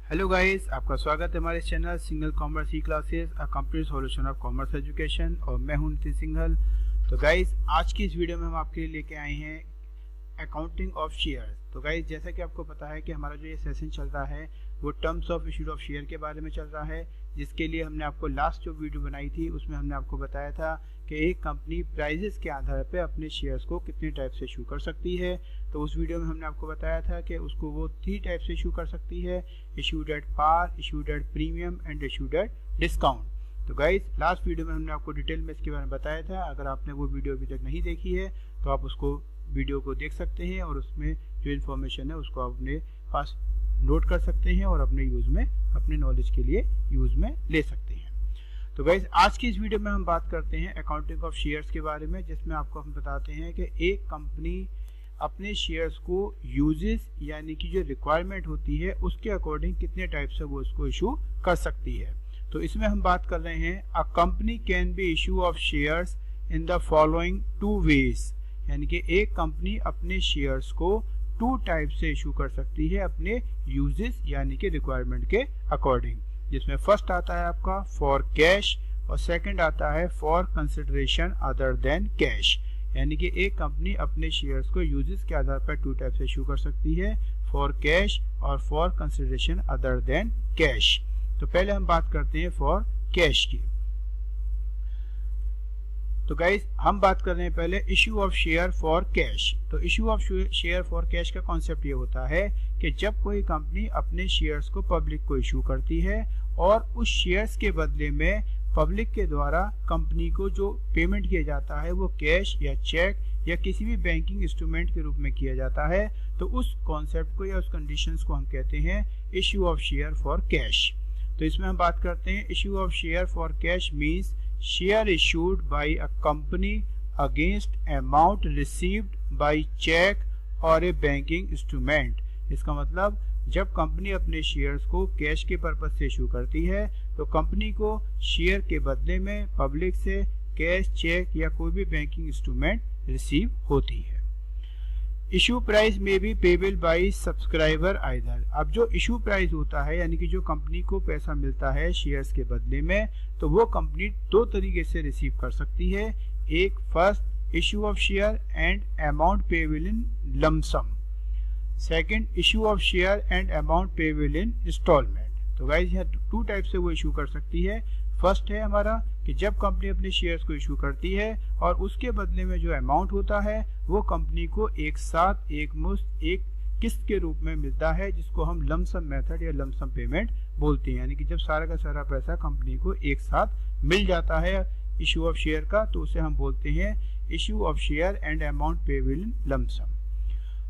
Hello guys, आपका स्वागत है हमारे channel single commerce E classes a complete solution of commerce education. और मैं हूं नितिन सिंघल। तो गाइस, आज की इस वीडियो में हम आपके लिए लेके आए हैं अकाउंटिंग ऑफ शेयर। तो गाइस, जैसा कि आपको पता है कि हमारा जो ये सेशन चल रहा है वो terms of issued of share के बारे में चल रहा है, जिसके लिए हमने आपको लास्ट जो वीडियो बनाई थी उसमें हमने आपको बताया था कि एक कंपनी प्राइजेस के आधार पर अपने शेयर्स को कितने टाइप से इशू कर सकती है। तो उस वीडियो में हमने आपको बताया था कि उसको वो 3 टाइप से इशू कर सकती है: issued at par, issued at premium and issued at discount. तो गाइस, लास्ट वीडियो में हमने आपको डिटेल में इसके बारे में बताया था। अगर आपने वो वीडियो अभी तक नहीं देखी है तो आप उसको वीडियो को देख सकते हैं और उसमें जो इन्फॉर्मेशन है उसको आप अपने पास नोट कर सकते हैं और अपने यूज में, अपने नॉलेज के लिए यूज में ले सकते हैं। तो गाइस, आज की इस वीडियो में हम बात करते हैं अकाउंटिंग ऑफ शेयर्स के बारे में, जिसमें आपको हम बताते हैं कि एक कंपनी अपने शेयर्स को यूजेस यानी कि जो रिक्वायरमेंट होती है उसके अकॉर्डिंग कितने टाइप से वो उसको इशू कर सकती है। तो इसमें हम बात कर रहे हैं a company can be issue of shares in the following 2 ways, यानी कि एक कंपनी अपने शेयर्स को 2 टाइप से इशू कर सकती है अपने यूजेस यानी कि रिक्वायरमेंट के अकॉर्डिंग, जिसमें फर्स्ट आता है आपका फॉर कैश और सेकंड आता है for consideration other than cash. यानी कि एक कंपनी अपने शेयर्स को यूजेस के आधार पर 2 टाइप से इशू कर सकती है, फॉर कैश और for consideration other than cash. तो पहले हम बात करते हैं फॉर कैश की। तो गाइस, हम बात कर रहे हैं पहले issue of share for cash. तो issue of share for cash का कॉन्सेप्ट ये होता है कि जब कोई कंपनी अपने शेयर्स को पब्लिक को इशू करती है और उस शेयर्स के बदले में पब्लिक के द्वारा कंपनी को जो पेमेंट किया जाता है वो कैश या चेक या किसी भी बैंकिंग इंस्ट्रूमेंट के रूप में किया जाता है, तो उस कॉन्सेप्ट को या उस कंडीशंस को हम कहते हैं issue of share for cash. तो इसमें हम बात करते हैं issue of share for cash means share issued by a company against amount received by cheque और ए बैंकिंग इंस्ट्रूमेंट। इसका मतलब जब कंपनी अपने शेयर्स को कैश के पर्पज से इशू करती है तो कंपनी को शेयर के बदले में पब्लिक से कैश, चेक या कोई भी बैंकिंग इंस्ट्रूमेंट रिसीव होती है। इशू प्राइस में भी पेबल बाय सब्सक्राइबर आइदर। अब जो इशू प्राइस होता है यानी कि जो कंपनी को पैसा मिलता है शेयर्स के बदले में, तो वो कंपनी 2 तरीके से रिसीव कर सकती है। एक first issue of share and amount payable in lump sum, second issue of share and amount payable in instalment. तो गाइस, यहाँ 2 टाइप से वो इशू कर सकती है। फर्स्ट है हमारा कि जब कंपनी अपने शेयर्स को इशू करती है और उसके बदले में जो अमाउंट होता है वो कंपनी को एक साथ एक मुश्त एक किस्त के रूप में मिलता है, जिसको हम लमसम मेथड या लमसम पेमेंट बोलते हैं। यानी कि जब सारा का सारा पैसा कंपनी को एक साथ मिल जाता है इशू ऑफ शेयर का, तो उसे हम बोलते हैं issue of share and amount payable in lump sum.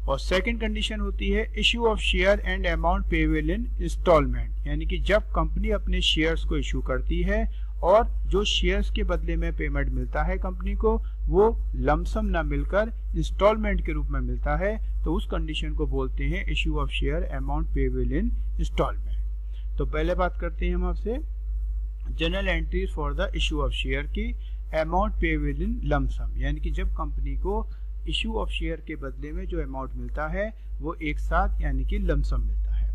और सेकंड कंडीशन होती है issue of share and amount payable in instalment, यानी कि जब कंपनी अपने शेयर्स को इशू करती है और जो शेयर्स के बदले में पेमेंट मिलता है कंपनी को वो लमसम ना मिलकर इंस्टॉलमेंट के रूप में मिलता है, तो उस कंडीशन को बोलते हैं issue of share amount payable in instalment. तो पहले बात करते हैं हम आपसे general entries for the issue of share की। अमाउंट पेबल इन लमसम, यानी कि जब कंपनी को इशू ऑफ शेयर के बदले में जो अमाउंट मिलता है वो एक साथ यानी कि लमसम मिलता है।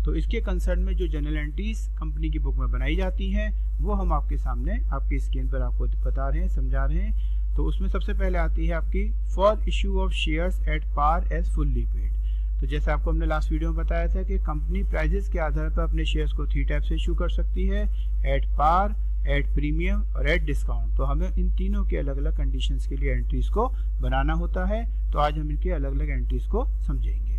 तो इसके कंसर्न में जो जनरल एंट्रीज कंपनी की बुक में बनाई जाती हैं वो हम आपके सामने आपकी स्क्रीन पर आपको बता रहे हैं, समझा रहे हैं। तो उसमें सबसे पहले आती है आपकी for issue of shares at par as fully paid. तो जैसे आपको हमने लास्ट वीडियो में बताया था कि कंपनी प्राइजेस के आधार पर अपने शेयर्स को 3 टाइप से इशू कर सकती है: एट पार, एट प्रीमियम और एट डिस्काउंट। तो हमें इन तीनों के अलग अलग कंडीशंस के लिए एंट्रीज को बनाना होता है। तो आज हम इनके अलग अलग एंट्रीज को समझेंगे।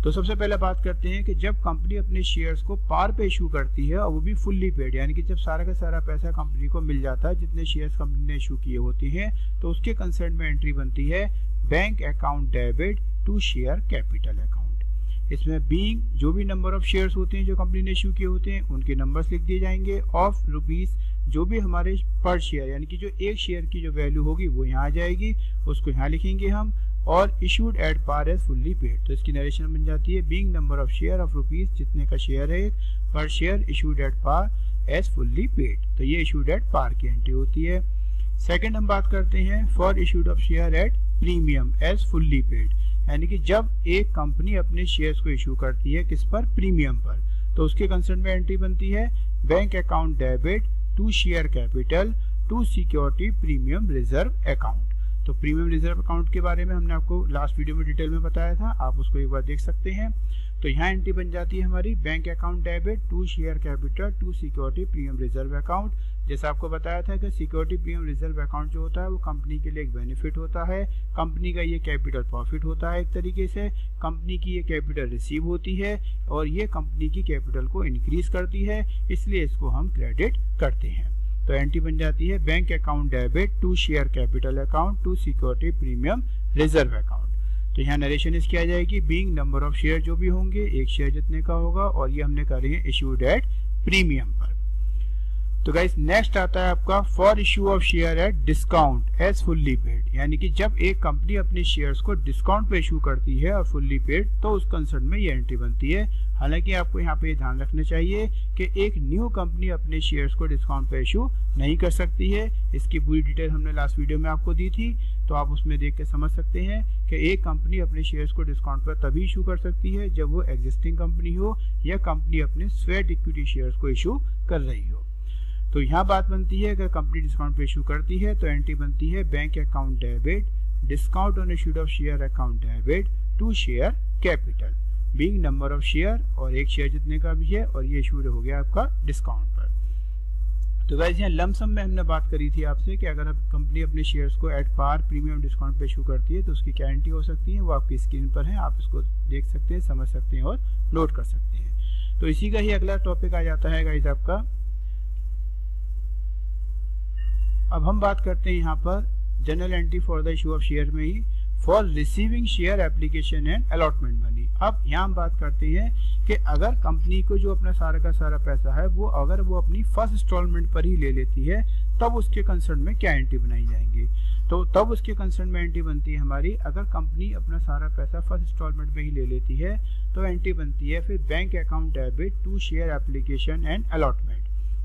तो सबसे पहले बात करते हैं कि जब कंपनी अपने शेयर्स को पार पे इशू करती है और वो भी फुल्ली पेड, यानी कि जब सारा का सारा पैसा कंपनी को मिल जाता है जितने शेयर्स कंपनी ने इशू किए होते हैं, तो उसके कंसर्न में एंट्री बनती है bank account debit to share capital account. इसमें बीइंग जो भी नंबर ऑफ शेयर्स होते हैं जो कंपनी ने इशू किए होते हैं उनके नंबर्स लिख दिए जाएंगे, ऑफ रुपीज जो भी हमारे पर शेयर यानी कि जो एक शेयर की जो वैल्यू होगी वो यहाँ आ जाएगी, उसको यहाँ लिखेंगे हम, और issued at par as fully paid. तो इसकी नरेशन बन जाती है being number of share of rupees, जितने का शेयर है पर share issued at par as fully paid. तो ये इशूड एट पार की एंट्री होती है। सेकंड हम बात करते हैं for issued of share at premium as fully paid, यानी कि जब एक कंपनी अपने शेयर्स को इशू करती है किस पर, प्रीमियम पर, तो उसके कंसर्न में एंट्री बनती है bank account debit to share capital to security premium reserve account. तो प्रीमियम रिजर्व अकाउंट के बारे में हमने आपको लास्ट वीडियो में डिटेल में बताया था, आप उसको एक बार देख सकते हैं। तो यहाँ एंट्री बन जाती है हमारी bank account debit to share capital to security premium reserve account. जैसा आपको बताया था कि सिक्योरिटी प्रीमियम रिजर्व अकाउंट जो होता है वो कंपनी के लिए एक बेनिफिट होता है, कंपनी का ये कैपिटल प्रॉफिट होता है, एक तरीके से कंपनी की ये कैपिटल रिसीव होती है और ये कंपनी की कैपिटल को इंक्रीज करती है, इसलिए इसको हम क्रेडिट करते हैं। तो एंट्री बन जाती है bank account debit to share capital account to security premium reserve account. तो यहाँ नरेशन इसकी आ जाएगी बीइंग नंबर ऑफ शेयर जो भी होंगे, एक शेयर जितने का होगा, और ये हमने करे हैं इश्यूड एट प्रीमियम पर। तो गाइस नेक्स्ट आता है आपका for issue of share at discount as fully paid, यानी कि जब एक कंपनी अपने शेयर्स को डिस्काउंट पे इशू करती है और फुल्ली पेड, तो उस कंसर्न में ये एंट्री बनती है। हालांकि आपको यहाँ पे ध्यान रखना चाहिए कि एक न्यू कंपनी अपने शेयर्स को डिस्काउंट पे इशू नहीं कर सकती है। इसकी पूरी डिटेल हमने लास्ट वीडियो में आपको दी थी, तो आप उसमें देख के समझ सकते हैं कि एक कंपनी अपने शेयर्स को डिस्काउंट पर तभी इशू कर सकती है जब वो एग्जिस्टिंग कंपनी हो या कंपनी अपने स्वेट इक्विटी शेयर्स को इशू कर रही हो। तो यहाँ बात बनती है अगर कंपनी डिस्काउंट पे इशू करती है तो एंट्री बनती है bank account debit discount on issued of share account debit to share capital being number of share, और एक शेयर जितने का भी है, और ये इशूड हो गया आपका डिस्काउंट पर। तो गाइस यहाँ लमसम में हमने बात करी थी आपसे कि अगर कंपनी अपने शेयर्स को एट पार प्रीमियम डिस्काउंट पे इशू करती है तो उसकी क्या एंट्री हो सकती है, वो आपकी स्क्रीन पर है, आप इसको देख सकते हैं, समझ सकते हैं और नोट कर सकते हैं। तो इसी का ही अगला टॉपिक आ जाता है गाइस आपका, अब हम बात करते हैं यहाँ पर journal entry for the issue of share में ही for receiving share application and allotment money. अब यहाँ हम बात करते हैं कि अगर कंपनी को जो अपना सारा का सारा पैसा है वो अगर वो अपनी फर्स्ट इंस्टॉलमेंट पर ही ले लेती है तब उसके कंसर्न में क्या एंट्री बनाई जाएंगी। तो तब उसके कंसर्न में एंट्री बनती है हमारी, अगर कंपनी अपना सारा पैसा फर्स्ट इंस्टॉलमेंट में ही ले लेती है तो एंट्री बनती है फिर bank account debit to share application and allotment,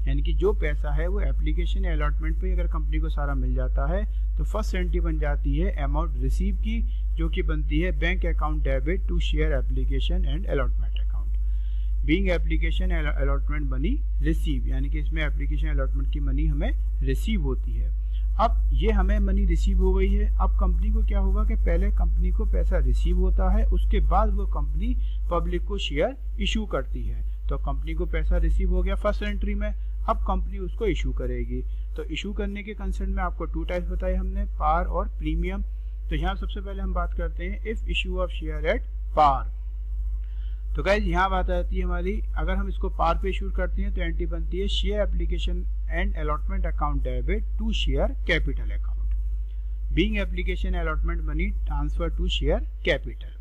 यानी कि जो पैसा है वो एप्लीकेशन या अलॉटमेंट पे अगर कंपनी को सारा मिल जाता है तो फर्स्ट एंट्री बन जाती है अमाउंट रिसीव की, जो कि बनती है bank account debit to share application and allotment account being application allotment money receive, यानी कि इसमें एप्लीकेशन अलॉटमेंट की मनी हमें रिसीव होती है। अब ये हमें मनी रिसीव हो गई है, अब कंपनी को क्या होगा कि पहले कंपनी को पैसा रिसीव होता है, उसके बाद वो कंपनी पब्लिक को शेयर इशू करती है। तो कंपनी को पैसा रिसीव हो गया फर्स्ट एंट्री में, अब कंपनी उसको इशू करेगी। तो इशू करने के कंसर्न में आपको टू टाइप्स बताए हमने, पार और प्रीमियम। तो यहाँ सबसे पहले हम बात करते हैं if issue of share at par. तो गाइस यहाँ बात आती है हमारी, अगर हम इसको पार पे इशू करते हैं तो एंट्री बनती है share application and allotment account debit to share capital account being application allotment money transfer to share capital.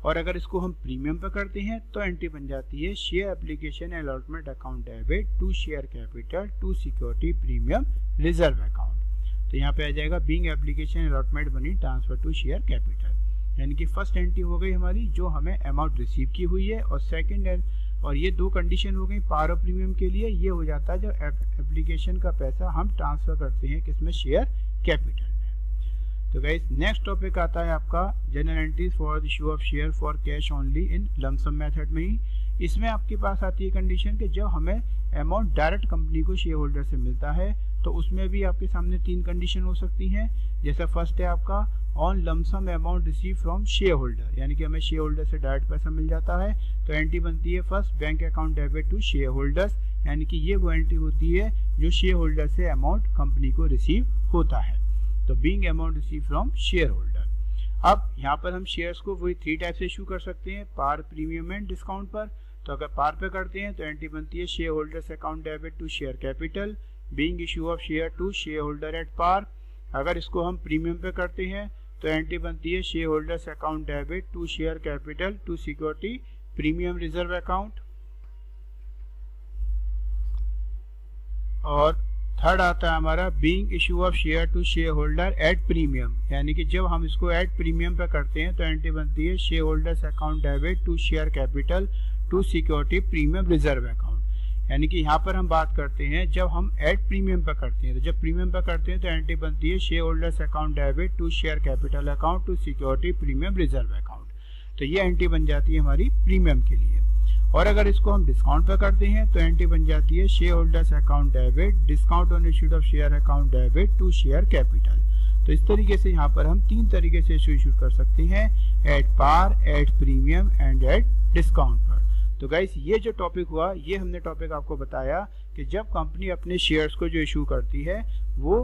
और अगर इसको हम प्रीमियम पे करते हैं तो एंट्री बन जाती है share application allotment account debit to share capital to security premium reserve account. तो यहाँ पे आ जाएगा being application allotment money transfer to share capital, यानी कि फर्स्ट एंट्री हो गई हमारी जो हमें अमाउंट रिसीव की हुई है, और सेकंड और ये दो कंडीशन हो गई पार और प्रीमियम के लिए, ये हो जाता है जब एप्लीकेशन का पैसा हम ट्रांसफर करते हैं किसमें, शेयर कैपिटल। तो गाइस नेक्स्ट टॉपिक आता है आपका general entries for the issue of share for cash only in lump sum method में ही। इसमें आपके पास आती है कंडीशन कि जब हमें अमाउंट डायरेक्ट कंपनी को शेयर होल्डर से मिलता है तो उसमें भी आपके सामने तीन कंडीशन हो सकती हैं। जैसा फर्स्ट है आपका on lump sum amount receive from share holder, यानी कि हमें शेयर होल्डर से डायरेक्ट पैसा मिल जाता है, तो एंट्री बनती है first bank account debit to share holders, यानी कि ये वो एंट्री होती है जो शेयर होल्डर से अमाउंट कंपनी को रिसीव होता है। तो being amount receive from share holder. अब यहाँ पर हम शेयर्स को वही थ्री टाइप से इशू कर सकते हैं, पार, प्रीमियम एंड डिस्काउंट पर। तो अगर पार पे करते हैं तो एंट्री बनती है share holders account debit to share capital being issue of share to share holder at par. अगर इसको हम प्रीमियम पे करते हैं तो एंट्री बनती है share holders account debit to share capital to security premium reserve account. और थर्ड आता है हमारा being issue of share to share holder at premium, यानी कि जब हम इसको एट प्रीमियम पे करते हैं तो एंट्री बनती है share holders account debit to share capital to security premium reserve account. यानी कि यहाँ पर हम बात करते हैं जब हम एट प्रीमियम पे करते हैं, तो जब प्रीमियम पे करते हैं तो एंट्री बनती है share holders account debit to share capital account to security premium reserve account. तो ये एंट्री बन जाती है हमारी प्रीमियम के लिए। और अगर इसको हम डिस्काउंट पे करते हैं तो एंट्री बन जाती है share holders account debit discount on issued of share account debit to share capital. तो इस तरीके से यहाँ पर हम 3 तरीके से इशू कर सकते हैं, at par, at premium and at discount पर। तो गाइस ये जो टॉपिक हुआ, ये हमने टॉपिक आपको बताया कि जब कंपनी अपने शेयर्स को जो इशू करती है वो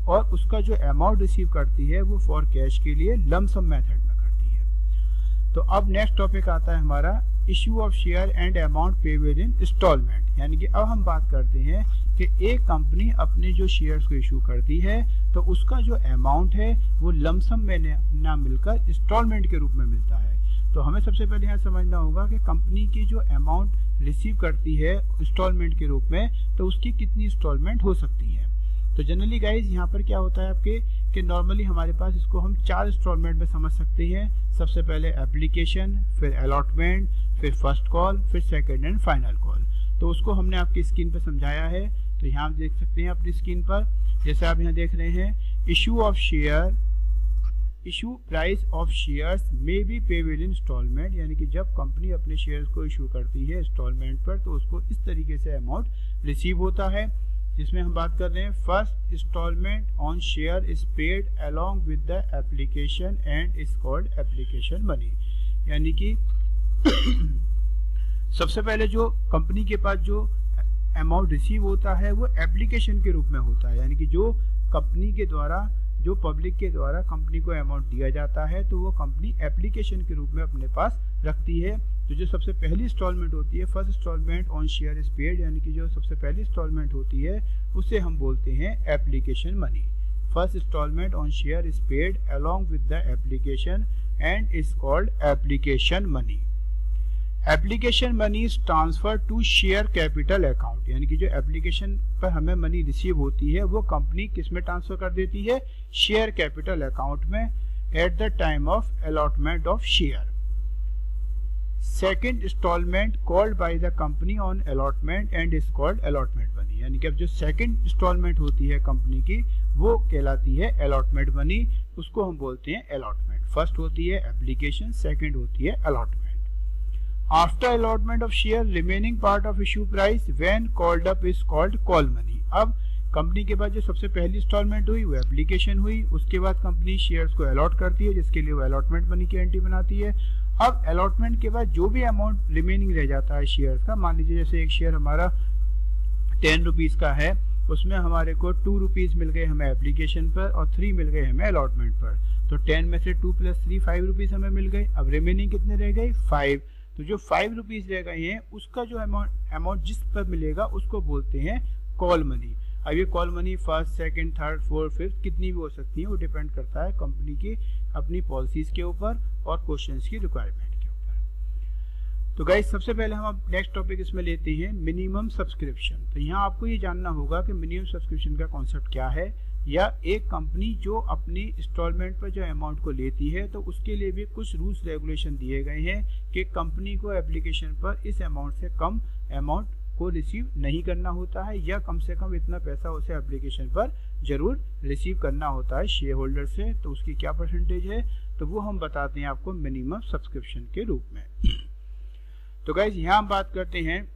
और उसका जो अमाउंट रिसीव करती है वो फॉर कैश के लिए लमसम मेथड में करती है। तो अब नेक्स्ट टॉपिक आता है हमारा issue of share and amount payable in instalment. यानी कि अब हम बात करते हैं कि एक कंपनी अपने जो शेयर्स को इशू करती है तो उसका जो अमाउंट है वो लमसम में ना मिलकर इंस्टॉलमेंट के रूप में मिलता है। तो हमें सबसे पहले यहाँ समझना होगा कि कंपनी की जो अमाउंट रिसीव करती है इंस्टॉलमेंट के रूप में तो उसकी कितनी इंस्टॉलमेंट हो सकती है। तो जनरली गाइज यहाँ पर क्या होता है आपके कि नॉर्मली हमारे पास इसको हम 4 इंस्टॉलमेंट में समझ सकते हैं। सबसे पहले एप्लीकेशन, फिर अलॉटमेंट, फिर फर्स्ट कॉल, फिर सेकंड एंड फाइनल कॉल। तो उसको हमने आपकी स्क्रीन पर समझाया है। तो यहाँ आप देख सकते हैं अपनी स्क्रीन पर, जैसे आप यहाँ देख रहे हैं, issue of share, issue price of shares may be payable in instalment. यानी कि जब कंपनी अपने शेयर्स को इशू करती है इंस्टॉलमेंट पर तो उसको इस तरीके से अमाउंट रिसीव होता है, जिसमें हम बात कर रहे हैं first instalment on share is paid along with the application and is called application money. यानी कि सबसे पहले जो कंपनी के पास जो अमाउंट रिसीव होता है वो एप्लीकेशन के रूप में होता है। यानी कि जो कंपनी के द्वारा, जो पब्लिक के द्वारा कंपनी को अमाउंट दिया जाता है तो वो कंपनी एप्लीकेशन के रूप में अपने पास रखती है। तो जो सबसे पहली इंस्टॉलमेंट होती है, first instalment on share is paid, यानी कि जो सबसे पहली इंस्टॉलमेंट होती है उसे हम बोलते हैं application money. First instalment on share is paid along with the application and is called application money. Application money is transfer to share capital account. यानी कि जो एप्लीकेशन पर हमें मनी रिसीव होती है वो कंपनी किस में ट्रांसफर कर देती है, शेयर कैपिटल अकाउंट में, at the time of allotment of share. Second instalment called by the company on allotment and is called allotment money. यानी कि अब जो सेकेंड इंस्टॉलमेंट होती है कंपनी की वो कहलाती है अलॉटमेंट मनी, उसको हम बोलते हैं अलॉटमेंट। फर्स्ट होती है एप्लीकेशन, सेकेंड होती है allotment. After allotment of share, remaining part of issue price when called up is called call money। अब कंपनी के बाद जो सबसे पहली इंस्टॉलमेंट हुई वो एप्लीकेशन हुई, उसके बाद कंपनी शेयर्स को अलॉट करती है जिसके लिए वो अलॉटमेंट मनी की एंट्री बनाती है। अब अलॉटमेंट के बाद जो भी अमाउंट रिमेनिंग रह जाता है शेयर्स का, मान लीजिए जैसे एक शेयर हमारा 10 रुपीज का है, उसमें हमारे को 2 रुपीज मिल गए हमें एप्लीकेशन पर और 3 मिल गए हमें अलॉटमेंट पर। तो 10 में से 2 + 3 5 रुपीज हमें मिल गए। अब रिमेनिंग कितने रह गए, 5। तो जो 5 रुपीज रह गए हैं उसका जो अमाउंट जिस पर मिलेगा उसको बोलते हैं कॉल मनी। अब ये call money first, second, third, fourth, fifth कितनी भी हो सकती है, वो डिपेंड करता है कंपनी की अपनी पॉलिसीज के ऊपर और क्वेश्चंस की रिक्वायरमेंट के ऊपर। तो गाइस सबसे पहले हम अब नेक्स्ट टॉपिक इसमें लेते हैं मिनिमम सब्सक्रिप्शन। तो यहाँ आपको ये जानना होगा कि मिनिमम सब्सक्रिप्शन का कॉन्सेप्ट क्या है, या एक कंपनी जो अपनी इंस्टॉलमेंट पर जो अमाउंट को लेती है तो उसके लिए भी कुछ रूल्स रेगुलेशन दिए गए हैं कि कंपनी को एप्लीकेशन पर इस अमाउंट से कम अमाउंट को रिसीव नहीं करना होता है, या कम से कम इतना पैसा उसे एप्लीकेशन पर जरूर रिसीव करना होता है शेयर होल्डर से। तो उसकी क्या परसेंटेज है तो वो हम बताते हैं आपको मिनिमम सब्सक्रिप्शन के रूप में। तो गाइज यहाँ हम बात करते हैं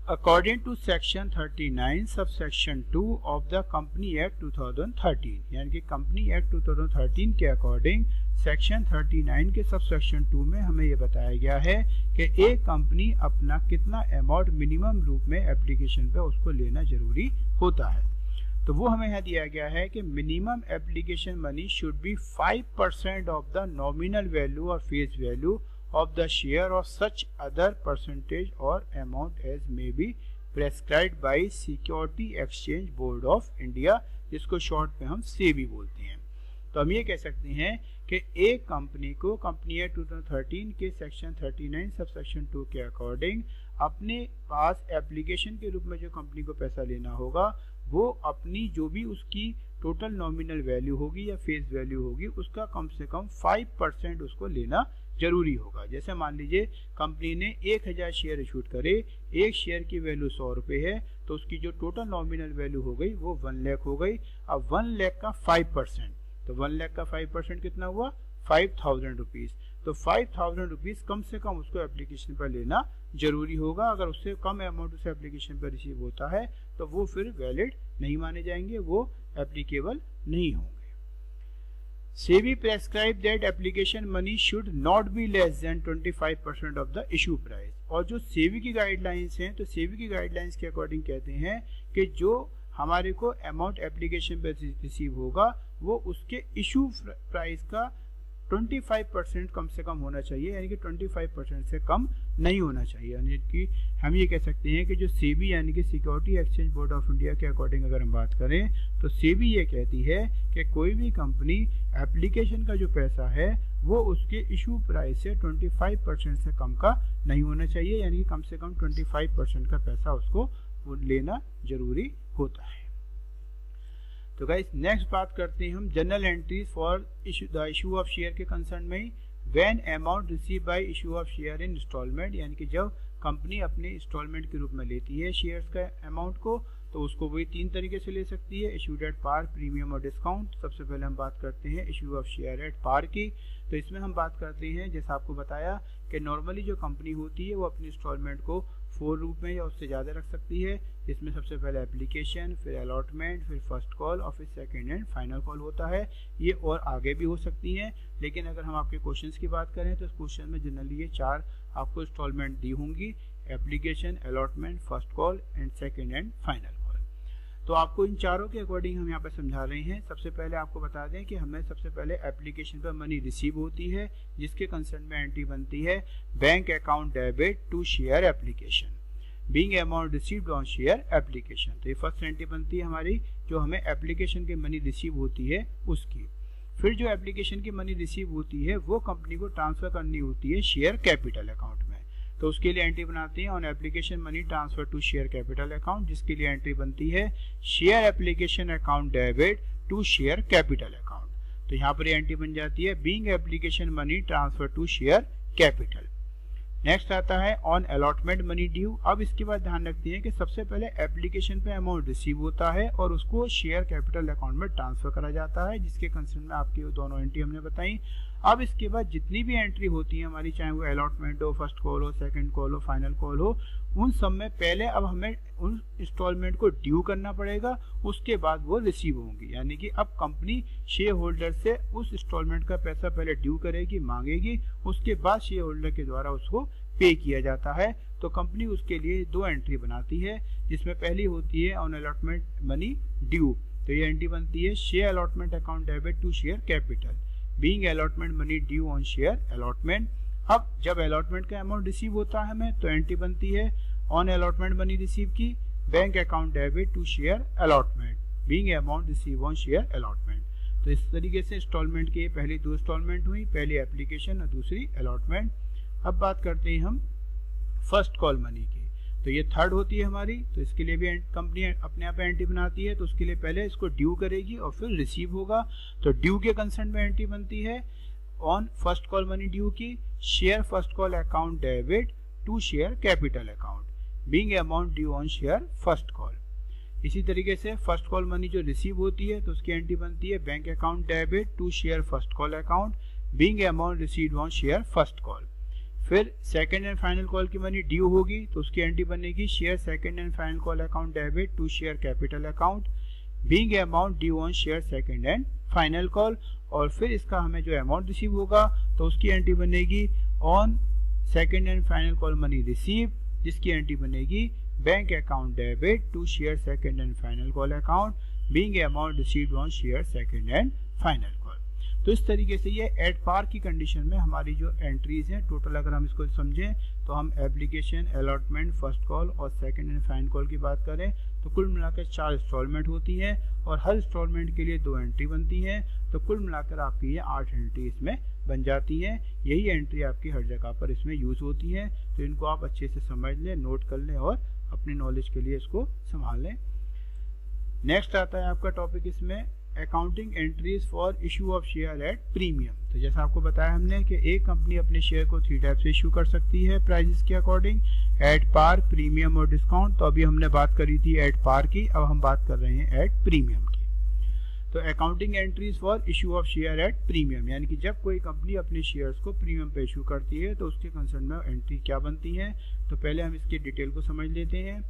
according to section 39 subsection 2 of the company act 2013। यानी कि कंपनी एक्ट 2013 के अकॉर्डिंग सेक्शन 39 के सबसेक्शन 2 में हमें ये बताया गया है कि एक कंपनी अपना कितना अमाउंट मिनिमम रूप में एप्लीकेशन पे उसको लेना जरूरी होता है। तो वो हमें यहाँ दिया गया है कि minimum application money should be 5% of the nominal value और face value of the share or such other percentage or amount as may be prescribed by Security Exchange Board of India, जिसको शॉर्ट में हम सेबी बोलते हैं। तो हम ये कह सकते हैं कि एक कंपनी को कंपनी एक्ट 2013 के सेक्शन 39 सब सेक्शन 2 के अकॉर्डिंग अपने पास एप्लीकेशन के रूप में जो कंपनी को पैसा लेना होगा वो अपनी जो भी उसकी टोटल नॉमिनल वैल्यू होगी या फेस वैल्यू होगी उसका कम से कम 5% उसको लेना जरूरी होगा। जैसे मान लीजिए कंपनी ने 1000 शेयर इशूड करे, एक शेयर की वैल्यू 100 रुपये है तो उसकी जो टोटल नॉमिनल वैल्यू हो गई वो 1 लाख हो गई। अब 1 लाख का 5%, तो 1 लाख का 5% कितना हुआ, 5000 रुपीज। तो 5000 रुपीज कम से कम उसको एप्लीकेशन पर लेना जरूरी होगा। अगर उससे कम अमाउंट उस एप्लीकेशन पर रिसीव होता है तो वो फिर वैलिड नहीं माने जाएंगे, वो एप्लीकेबल नहीं होंगे। SEBI prescribe that application money should not be less than 25% of the issue price। और जो SEBI की गाइडलाइंस हैं, तो SEBI की गाइडलाइंस के अकॉर्डिंग कहते हैं कि जो हमारे को अमाउंट एप्लीकेशन पे रिसीव होगा वो उसके इशू प्राइस का 25% कम से कम होना चाहिए, यानी कि 25% से कम नहीं होना चाहिए। यानी कि हम ये कह सकते हैं कि जो SEBI यानी कि security exchange board of India के अकॉर्डिंग अगर हम बात करें तो SEBI ये कहती है कि कोई भी कंपनी एप्लीकेशन का जो पैसा है वो उसके इशू प्राइस से 25% से कम का नहीं होना चाहिए, यानी कि कम से कम 25% का पैसा उसको लेना जरूरी होता है। तो गाइस नेक्स्ट बात करते हैं हम general entries for the issue of share के कंसर्न में। When amount receive by issue of share in instalment, यानी कि जब कंपनी अपने इंस्टॉलमेंट के रूप में लेती है शेयर्स का अमाउंट को, तो उसको वही 3 तरीके से ले सकती है, इशूड एट पार, प्रीमियम और डिस्काउंट। सबसे पहले हम बात करते हैं issue of share at par की। तो इसमें हम बात करते हैं, जैसा आपको बताया कि नॉर्मली जो कंपनी होती है वो अपनी इंस्टॉलमेंट को 4 रूप में या उससे ज़्यादा रख सकती है, जिसमें सबसे पहले एप्लीकेशन, फिर अलॉटमेंट, फिर फर्स्ट कॉल और फिर सेकंड एंड फाइनल कॉल होता है। ये और आगे भी हो सकती हैं, लेकिन अगर हम आपके क्वेश्चंस की बात करें तो इस क्वेश्चन में जनरली ये 4 आपको इंस्टॉलमेंट दी होंगी, application, allotment, first call and second and final call. तो आपको इन चारों के अकॉर्डिंग हम यहाँ पर समझा रहे हैं। सबसे पहले आपको बता दें कि हमें सबसे पहले एप्लीकेशन पर मनी रिसीव होती है, जिसके कंसर्न में एंट्री बनती है bank account debit to share application, being amount received on share application. तो ये फर्स्ट एंट्री बनती है हमारी, जो हमें एप्लीकेशन की मनी रिसीव होती है उसकी। फिर जो एप्लीकेशन की मनी रिसीव होती है वो कंपनी को ट्रांसफर करनी होती है शेयर कैपिटल अकाउंट में, तो उसके लिए एंट्री बनाते हैं on application money transfer to share capital account, जिसके लिए एंट्री बनती है share application account debit to share capital account. तो यहाँ पर एंट्री बन जाती है being application money transfer to share capital. Next आता है ऑन अलॉटमेंट मनी ड्यू। अब इसके बाद ध्यान रखते हैं कि सबसे पहले एप्लीकेशन पे अमाउंट रिसीव होता है और उसको शेयर कैपिटल अकाउंट में ट्रांसफर करा जाता है, जिसके कंसर्न में आपकी वो दोनों एंट्री हमने बताई। अब इसके बाद जितनी भी एंट्री होती है हमारी, चाहे वो अलॉटमेंट हो, फर्स्ट कॉल हो, सेकंड कॉल हो, फाइनल कॉल हो, उन सब में पहले अब हमें उन इंस्टॉलमेंट को ड्यू करना पड़ेगा, उसके बाद वो रिसीव होंगी। यानी कि अब कंपनी शेयर होल्डर से उस इंस्टॉलमेंट का पैसा पहले ड्यू करेगी, मांगेगी, उसके बाद शेयर होल्डर के द्वारा उसको पे किया जाता है। तो कंपनी उसके लिए 2 एंट्री बनाती है, जिसमें पहली होती है ऑन अलॉटमेंट मनी ड्यू। तो ये एंट्री बनती है share allotment account debit to share capital, being allotment money due on share allotment. अब जब अलॉटमेंट का अमाउंट रिसीव होता है हमें, तो एंट्री बनती है ऑन अलॉटमेंट मनी रिसीव की, bank account debit to share allotment, being amount receive on share allotment. तो इस तरीके से इंस्टॉलमेंट की पहली 2 इंस्टॉलमेंट हुई, पहली एप्लीकेशन और दूसरी अलॉटमेंट। अब बात करते हैं हम फर्स्ट कॉल मनी की। तो ये थर्ड होती है हमारी, तो इसके लिए भी कंपनी अपने आप एंट्री बनाती है। तो उसके लिए पहले इसको ड्यू करेगी और फिर रिसीव होगा। तो ड्यू के कंसर्न में एंट्री बनती है on first call money due की, share first call account debit to share capital account, being amount due on share first call. इसी तरीके से फर्स्ट कॉल मनी जो रिसीव होती है तो उसकी एंट्री बनती है bank account debit to share first call account, being amount received on share first call. फिर सेकंड एंड फाइनल कॉल की मनी ड्यू होगी, तो उसकी एंट्री बनेगी share second and final call account debit to share capital account, being amount due on share second and final call. और फिर इसका हमें जो अमाउंट रिसीव होगा तो उसकी एंट्री बनेगी on second and final call money receive, जिसकी एंट्री बनेगी bank account debit to share second and final call account, being amount received on share second and final call. तो इस तरीके से ये एट पार की कंडीशन में हमारी जो एंट्रीज हैं टोटल, अगर हम इसको समझें तो हम एप्लीकेशन, अलॉटमेंट, फर्स्ट कॉल और सेकंड एंड फाइनल कॉल की बात करें तो कुल मिलाकर 4 इंस्टॉलमेंट होती हैं और हर इंस्टॉलमेंट के लिए 2 एंट्री बनती हैं। तो कुल मिलाकर आपकी ये 8 एंट्री इसमें बन जाती हैं। यही एंट्री आपकी हर जगह पर इसमें यूज होती हैं। तो इनको आप अच्छे से समझ लें, नोट कर लें और अपनी नॉलेज के लिए इसको संभाल लें। नेक्स्ट आता है आपका टॉपिक इसमें accounting entries for issue of share at premium. तो जैसा आपको बताया हमने कि एक कंपनी अपने शेयर को 3 टाइप से इशू कर सकती है प्राइजेस के अकॉर्डिंग, एट पार, प्रीमियम और डिस्काउंट। तो अभी हमने बात करी थी एट पार की, अब हम बात कर रहे हैं एट प्रीमियम की। तो accounting entries for issue of share at premium, यानी कि जब कोई कंपनी अपने शेयर्स को प्रीमियम पे इशू करती है तो उसके कंसर्न में एंट्री क्या बनती है। तो पहले हम इसकी डिटेल को समझ लेते हैं।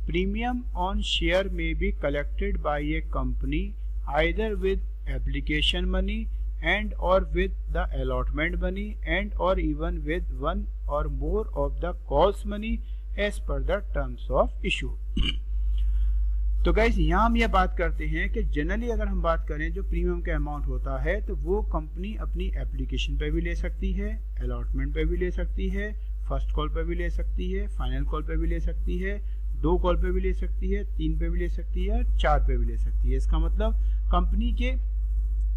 प्रीमियम ऑन शेयर में be collected by A company either with application money and or with the allotment money and or even with one or more of the calls money as per the terms of issue। तो guys यहाँ हम यह बात करते हैं कि generally अगर हम बात करें जो प्रीमियम का अमाउंट होता है तो वो कंपनी अपनी एप्लीकेशन पे भी ले सकती है, अलॉटमेंट पे भी ले सकती है, फर्स्ट कॉल पे भी ले सकती है, फाइनल कॉल पे भी ले सकती है, 2 कॉल पे भी ले सकती है, 3 पे भी ले सकती है, 4 पे भी ले सकती है। इसका मतलब कंपनी के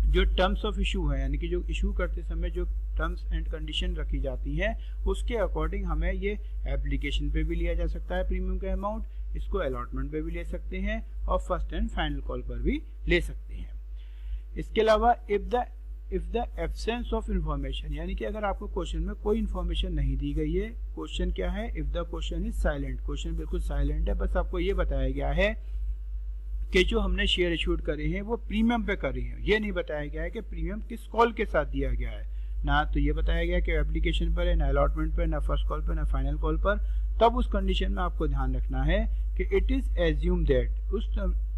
जो टर्म्स ऑफ इशू है, यानी कि जो इशू करते समय जो टर्म्स एंड कंडीशन रखी जाती है उसके अकॉर्डिंग हमें ये एप्लीकेशन पे भी लिया जा सकता है प्रीमियम का अमाउंट, इसको अलॉटमेंट पे भी ले सकते हैं और फर्स्ट एंड फाइनल कॉल पर भी ले सकते हैं। इसके अलावा if the absence of information, यानी कि अगर आपको क्वेश्चन में कोई इंफॉर्मेशन नहीं दी गई है, क्वेश्चन क्या है, if the question is silent, question बिल्कुल साइलेंट है, बस आपको ये बताया गया है कि जो हमने शेयर इशूड करे हैं वो प्रीमियम पे करे हैं, ये नहीं बताया गया है कि प्रीमियम किस कॉल के साथ दिया गया है, ना तो ये बताया गया कि एप्लीकेशन पर है, ना अलॉटमेंट पर, ना फर्स्ट कॉल पर, ना फाइनल कॉल पर। तब उस कंडीशन में आपको ध्यान रखना है कि इट इज एज्यूम दैट, उस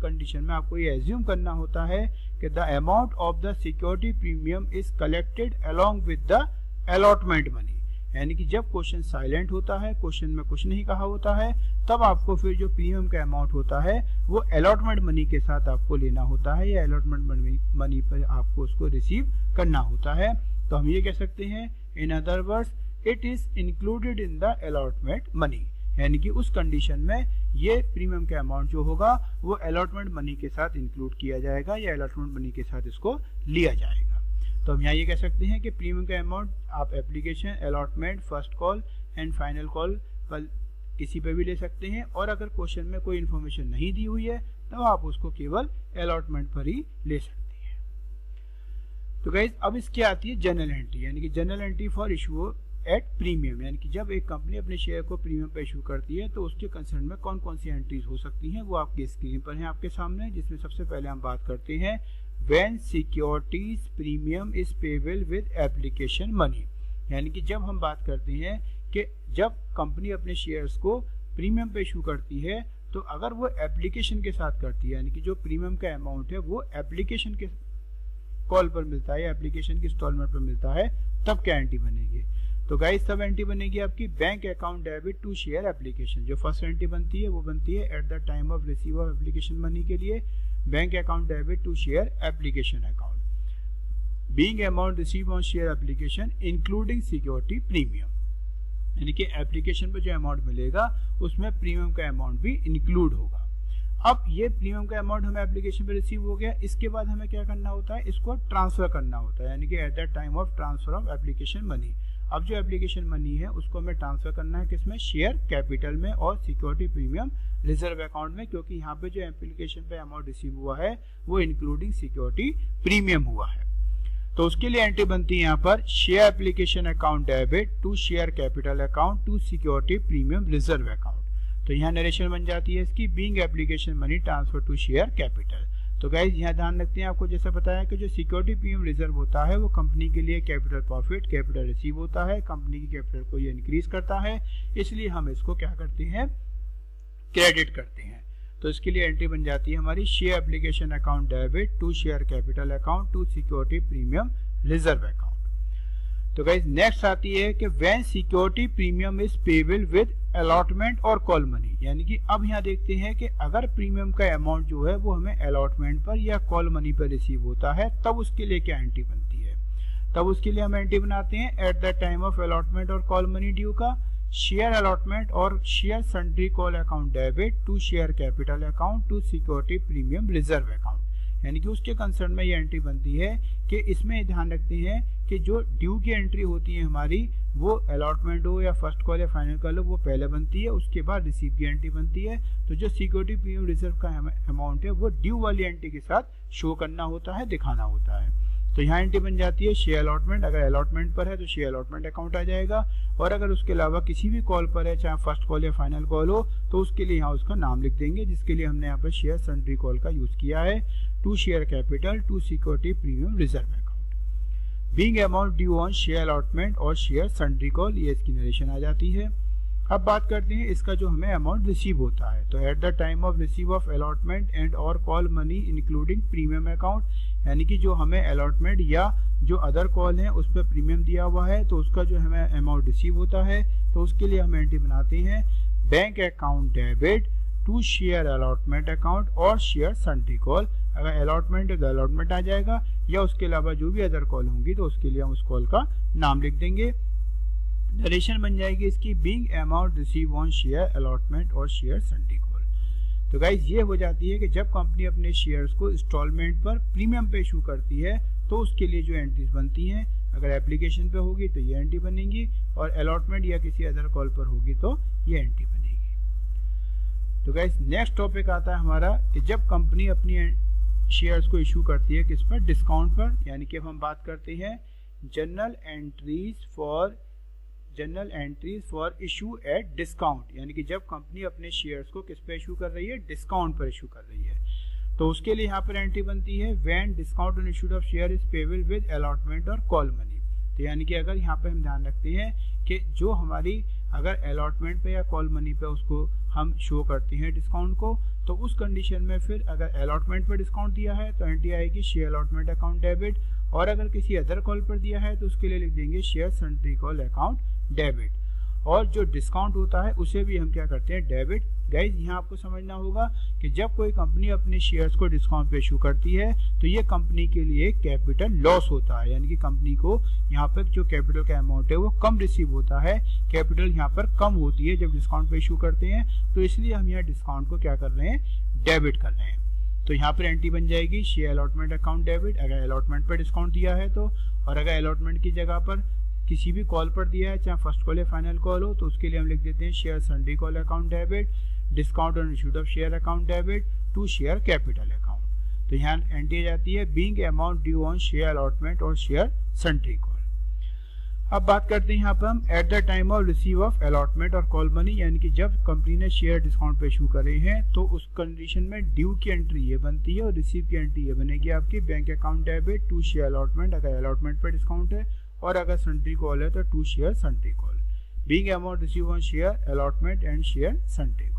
कंडीशन में आपको ये एज्यूम करना होता है कि the amount of the security premium is collected along with the allotment money, यानी कि जब क्वेश्चन साइलेंट होता है, क्वेश्चन में कुछ नहीं कहा होता है, तब आपको फिर जो प्रीमियम का अमाउंट होता है वो अलॉटमेंट मनी के साथ आपको लेना होता है या अलॉटमेंट मनी पर आपको उसको रिसीव करना होता है। तो हम ये कह सकते हैं in other words it is included in the allotment money, यानी कि उस कंडीशन में ये प्रीमियम का अमाउंट जो होगा वो अलॉटमेंट मनी के साथ इंक्लूड किया जाएगा या अलॉटमेंट मनी के साथ इसको लिया जाएगा। तो हम यहाँ ये कह सकते हैं कि प्रीमियम का अमाउंट आप application, allotment, first call and final call पर किसी पे भी ले सकते हैं, और अगर क्वेश्चन में कोई इन्फॉर्मेशन नहीं दी हुई है तो आप उसको केवल अलॉटमेंट पर ही ले सकते हैं। तो गाइज अब इसकी आती है जनरल एंट्री, यानी कि general entry for issue at premium, यानी कि जब एक कंपनी अपने शेयर को प्रीमियम पे इशू करती है तो उसके कंसर्न में कौन कौन सी एंट्रीज हो सकती हैं वो आपकी स्क्रीन पर है आपके सामने, जिसमें सबसे पहले हम बात करते हैं when securities premium is payable with application money, यानी कि जब हम बात करते हैं कि जब कंपनी अपने शेयर्स को प्रीमियम पे इशू करती है तो अगर वो एप्लीकेशन के साथ करती है, यानी कि जो प्रीमियम का अमाउंट है वो एप्लीकेशन के कॉल पर मिलता है, एप्लीकेशन की इंस्टॉलमेंट पर मिलता है, तब क्या एंट्री बनेगी। तो गाइस तब एंट्री बनेगी आपकी bank account debit to share application. जो फर्स्ट एंट्री बनती है वो बनती है at the time of receive of application money के लिए, bank account debit to share application account being amount receive on share application including security premium, यानी कि एप्लीकेशन पे जो अमाउंट मिलेगा उसमें प्रीमियम का अमाउंट भी इंक्लूड होगा। अब ये प्रीमियम का अमाउंट हमें एप्लीकेशन पे रिसीव हो गया, इसके बाद हमें क्या करना होता है, इसको ट्रांसफर करना होता है, यानी कि eight the time of transfer of application money. अब जो एप्लीकेशन मनी है उसको हमें ट्रांसफर करना है किसमें, शेयर कैपिटल में और सिक्योरिटी प्रीमियम रिजर्व अकाउंट में, क्योंकि यहाँ पे जो एप्लीकेशन पे अमाउंट रिसीव हुआ है वो इंक्लूडिंग सिक्योरिटी प्रीमियम हुआ है। तो उसके लिए एंट्री बनती है यहाँ पर share application account debit to share capital account to security premium reserve account. तो यहाँ नरेशन बन जाती है इसकी being application money transfer to share capital. तो गाइज यहाँ ध्यान रखते हैं, आपको जैसा बताया कि जो सिक्योरिटी प्रीमियम रिजर्व होता है वो कंपनी के लिए कैपिटल प्रॉफिट, कैपिटल रिसीव होता है, कंपनी की कैपिटल को ये इंक्रीज करता है, इसलिए हम इसको क्या करते हैं, क्रेडिट करते हैं। तो इसके लिए एंट्री बन जाती है हमारी share application account debit to share capital account to security premium reserve account. तो गाइज नेक्स्ट आती है कि when security premium is payable with allotment और कॉल मनी, यानी कि अब यहाँ देखते हैं कि अगर प्रीमियम का अमाउंट जो है वो हमें अलॉटमेंट पर या कॉल मनी पर रिसीव होता है तब उसके लिए क्या एंट्री बनती है। तब उसके लिए हम एंट्री बनाते हैं at the time of allotment और कॉल मनी ड्यू का शेयर अलॉटमेंट और share sundry call account debit to share capital account to security premium reserve account, यानी कि उसके कंसर्न में ये एंट्री बनती है कि इसमें ध्यान रखते हैं कि जो ड्यू की एंट्री होती है हमारी वो अलॉटमेंट हो या फर्स्ट कॉल या फाइनल कॉल हो वो पहले बनती है, उसके बाद रिसीव की एंट्री बनती है। तो जो सिक्योरिटी प्रीमियम रिजर्व का अमाउंट है वो ड्यू वाली एंट्री के साथ शो करना होता है, दिखाना होता है। तो यहाँ एंट्री बन जाती है शेयर अलॉटमेंट। अगर अलॉटमेंट पर है तो शेयर अलॉटमेंट अकाउंट आ जाएगा, और अगर उसके अलावा किसी भी कॉल पर है, चाहे फर्स्ट कॉल या फाइनल कॉल हो, तो उसके लिए यहाँ उसका नाम लिख देंगे, जिसके लिए हमने यहाँ पर शेयर सन्ड्री कॉल का यूज किया है। To share capital, to security premium reserve account, being amount due on share allotment और शेयर सन्ड्री कॉल, ये इसकी नरेशन आ जाती है। अब बात करते हैं इसका जो हमें अमाउंट रिसीव होता है। तो at the time of receive of allotment and और call money including premium account, यानी कि जो हमें अलॉटमेंट या जो अदर कॉल है उस पर प्रीमियम दिया हुआ है, तो उसका जो हमें अमाउंट रिसीव होता है, तो उसके लिए हम एंट्री बनाते हैं bank account debit to share allotment account और शेयर सन्ड्री कॉल। अगर अलॉटमेंट है तो अलॉटमेंट आ जाएगा, या उसके अलावा जो भी अदर कॉल होंगी तो उसके लिए हम उस कॉल का नाम लिख देंगे। नरेशन बन जाएगी इसकी being amount receive on share allotment और शेयर सन्ड्री कॉल। तो गाइज ये हो जाती है कि जब कंपनी अपने शेयर्स को इंस्टॉलमेंट पर प्रीमियम पे इशू करती है तो उसके लिए जो एंट्रीज बनती हैं, अगर एप्लीकेशन पे होगी तो ये एंट्री बनेगी, और अलॉटमेंट या किसी अदर कॉल पर होगी तो ये एंट्री बनेगी। तो गाइज नेक्स्ट टॉपिक आता है हमारा कि जब कंपनी अपनी शेयर्स को इशू करती है किस पर, डिस्काउंट पर, यानी कि हम बात करते हैं general entries for issue at discount, यानी कि जब कंपनी अपने शेयर्स को किस पे इशू कर रही है, डिस्काउंट पर इशू कर रही है। तो उसके लिए यहाँ पर एंट्री बनती है when discount on issue of share is payable with allotment और कॉल मनी। तो यानी कि अगर यहाँ पे हम ध्यान रखते हैं कि जो हमारी अगर अलॉटमेंट पे या कॉल मनी पे उसको हम शो करते हैं डिस्काउंट को, तो उस कंडीशन में फिर अगर अलॉटमेंट पर डिस्काउंट दिया है तो एंट्री आएगी शेयर अलॉटमेंट अकाउंट डेबिट, और अगर किसी अदर कॉल पर दिया है तो उसके लिए लिख देंगे share sundry call account debit, और जो डिस्काउंट होता है उसे भी हम क्या करते हैं, डेबिट। गाइज यहाँ आपको समझना होगा कि जब कोई कंपनी अपने शेयर्स को डिस्काउंट पे इशू करती है तो ये कंपनी के लिए कैपिटल लॉस होता है, यानी कि कंपनी को यहाँ पर जो कैपिटल का अमाउंट है वो कम रिसीव होता है, कैपिटल यहाँ पर कम होती है जब डिस्काउंट पे इशू करते हैं, तो इसलिए हम यहाँ डिस्काउंट को क्या कर रहे हैं, डेबिट कर रहे हैं। तो यहाँ पर एंट्री बन जाएगी शेयर अलॉटमेंट अकाउंट डेबिट अगर अलॉटमेंट पर डिस्काउंट दिया है तो, और अगर अलॉटमेंट की जगह पर किसी भी कॉल पर दिया है, चाहे फर्स्ट कॉल या फाइनल कॉल हो, तो उसके लिए हम लिख देते हैं share sundry call account debit, discount on issued of share account debit to share capital account. तो यहाँ एंट्री आ जाती है being amount due on share allotment और शेयर सन्ड्री कॉल। अब बात करते हैं यहाँ पर हम at the time of receive of allotment और कॉल मनी, यानी कि जब कंपनी ने शेयर डिस्काउंट पे इशू करे हैं तो उस कंडीशन में ड्यू की एंट्री ये बनती है और रिसीव की एंट्री ये बनेगी आपकी bank account debit to share allotment अगर अलॉटमेंट पर डिस्काउंट है, और अगर सन्ड्री कॉल है तो to share sundry call, being amount receive on share allotment and share sundry call.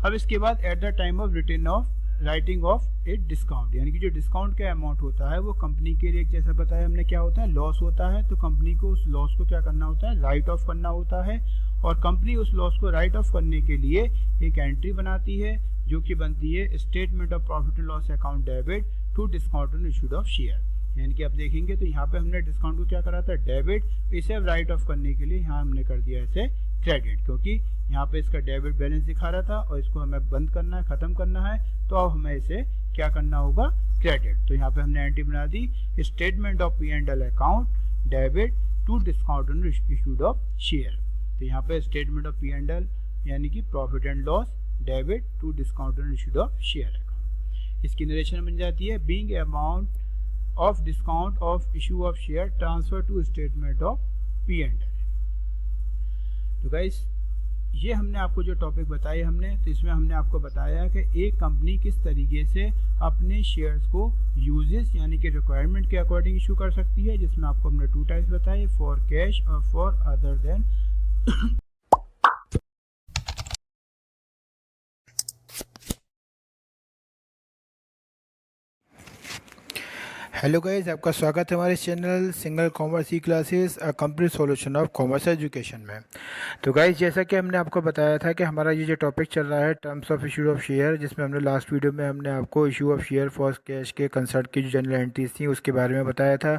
अब इसके बाद at the time of return of writing of a discount, यानी कि जो डिस्काउंट का अमाउंट होता है वो कंपनी के लिए जैसा बताया हमने क्या होता है, लॉस होता है, तो कंपनी को उस लॉस को क्या करना होता है, राइट ऑफ करना होता है, और कंपनी उस लॉस को राइट ऑफ करने के लिए एक एंट्री बनाती है जो कि बनती है statement of profit and loss account debit to discount on issued of share. यानी कि आप देखेंगे तो यहाँ पे हमने डिस्काउंट को क्या करा था, डेबिट, इसे राइट ऑफ करने के लिए यहाँ हमने कर दिया इसे क्रेडिट, क्योंकि यहाँ पे इसका डेबिट बैलेंस दिखा रहा था और इसको हमें बंद करना है, खत्म करना है, तो अब हमें इसे क्या करना होगा, क्रेडिट। तो यहाँ पे हमने एंट्री बना दी statement of P&L account debit to discount on issued of share. तो यहाँ पे स्टेटमेंट ऑफ P&L यानी कि profit and loss debit to discount on issued of share account, इसकी नरेशन बन जाती है being amount of discount of issue of share transfer to statement of P&L। तो गाइस ये हमने आपको जो टॉपिक बताए हमने, तो इसमें हमने आपको बताया कि एक कंपनी किस तरीके से अपने शेयर्स को यूजेस यानी कि रिक्वायरमेंट के अकॉर्डिंग इशू कर सकती है, जिसमें आपको हमने 2 टाइप्स बताए, फॉर कैश और for other than. Hello guys, आपका स्वागत है हमारे channel single commerce E classes a complete solution of commerce education में। तो गाइस जैसा कि हमने आपको बताया था कि हमारा ये जो टॉपिक चल रहा है terms of issue of share, जिसमें हमने लास्ट वीडियो में हमने आपको issue of share for cash के कंसर्ट की जो जनरल एंट्रीज थी उसके बारे में बताया था,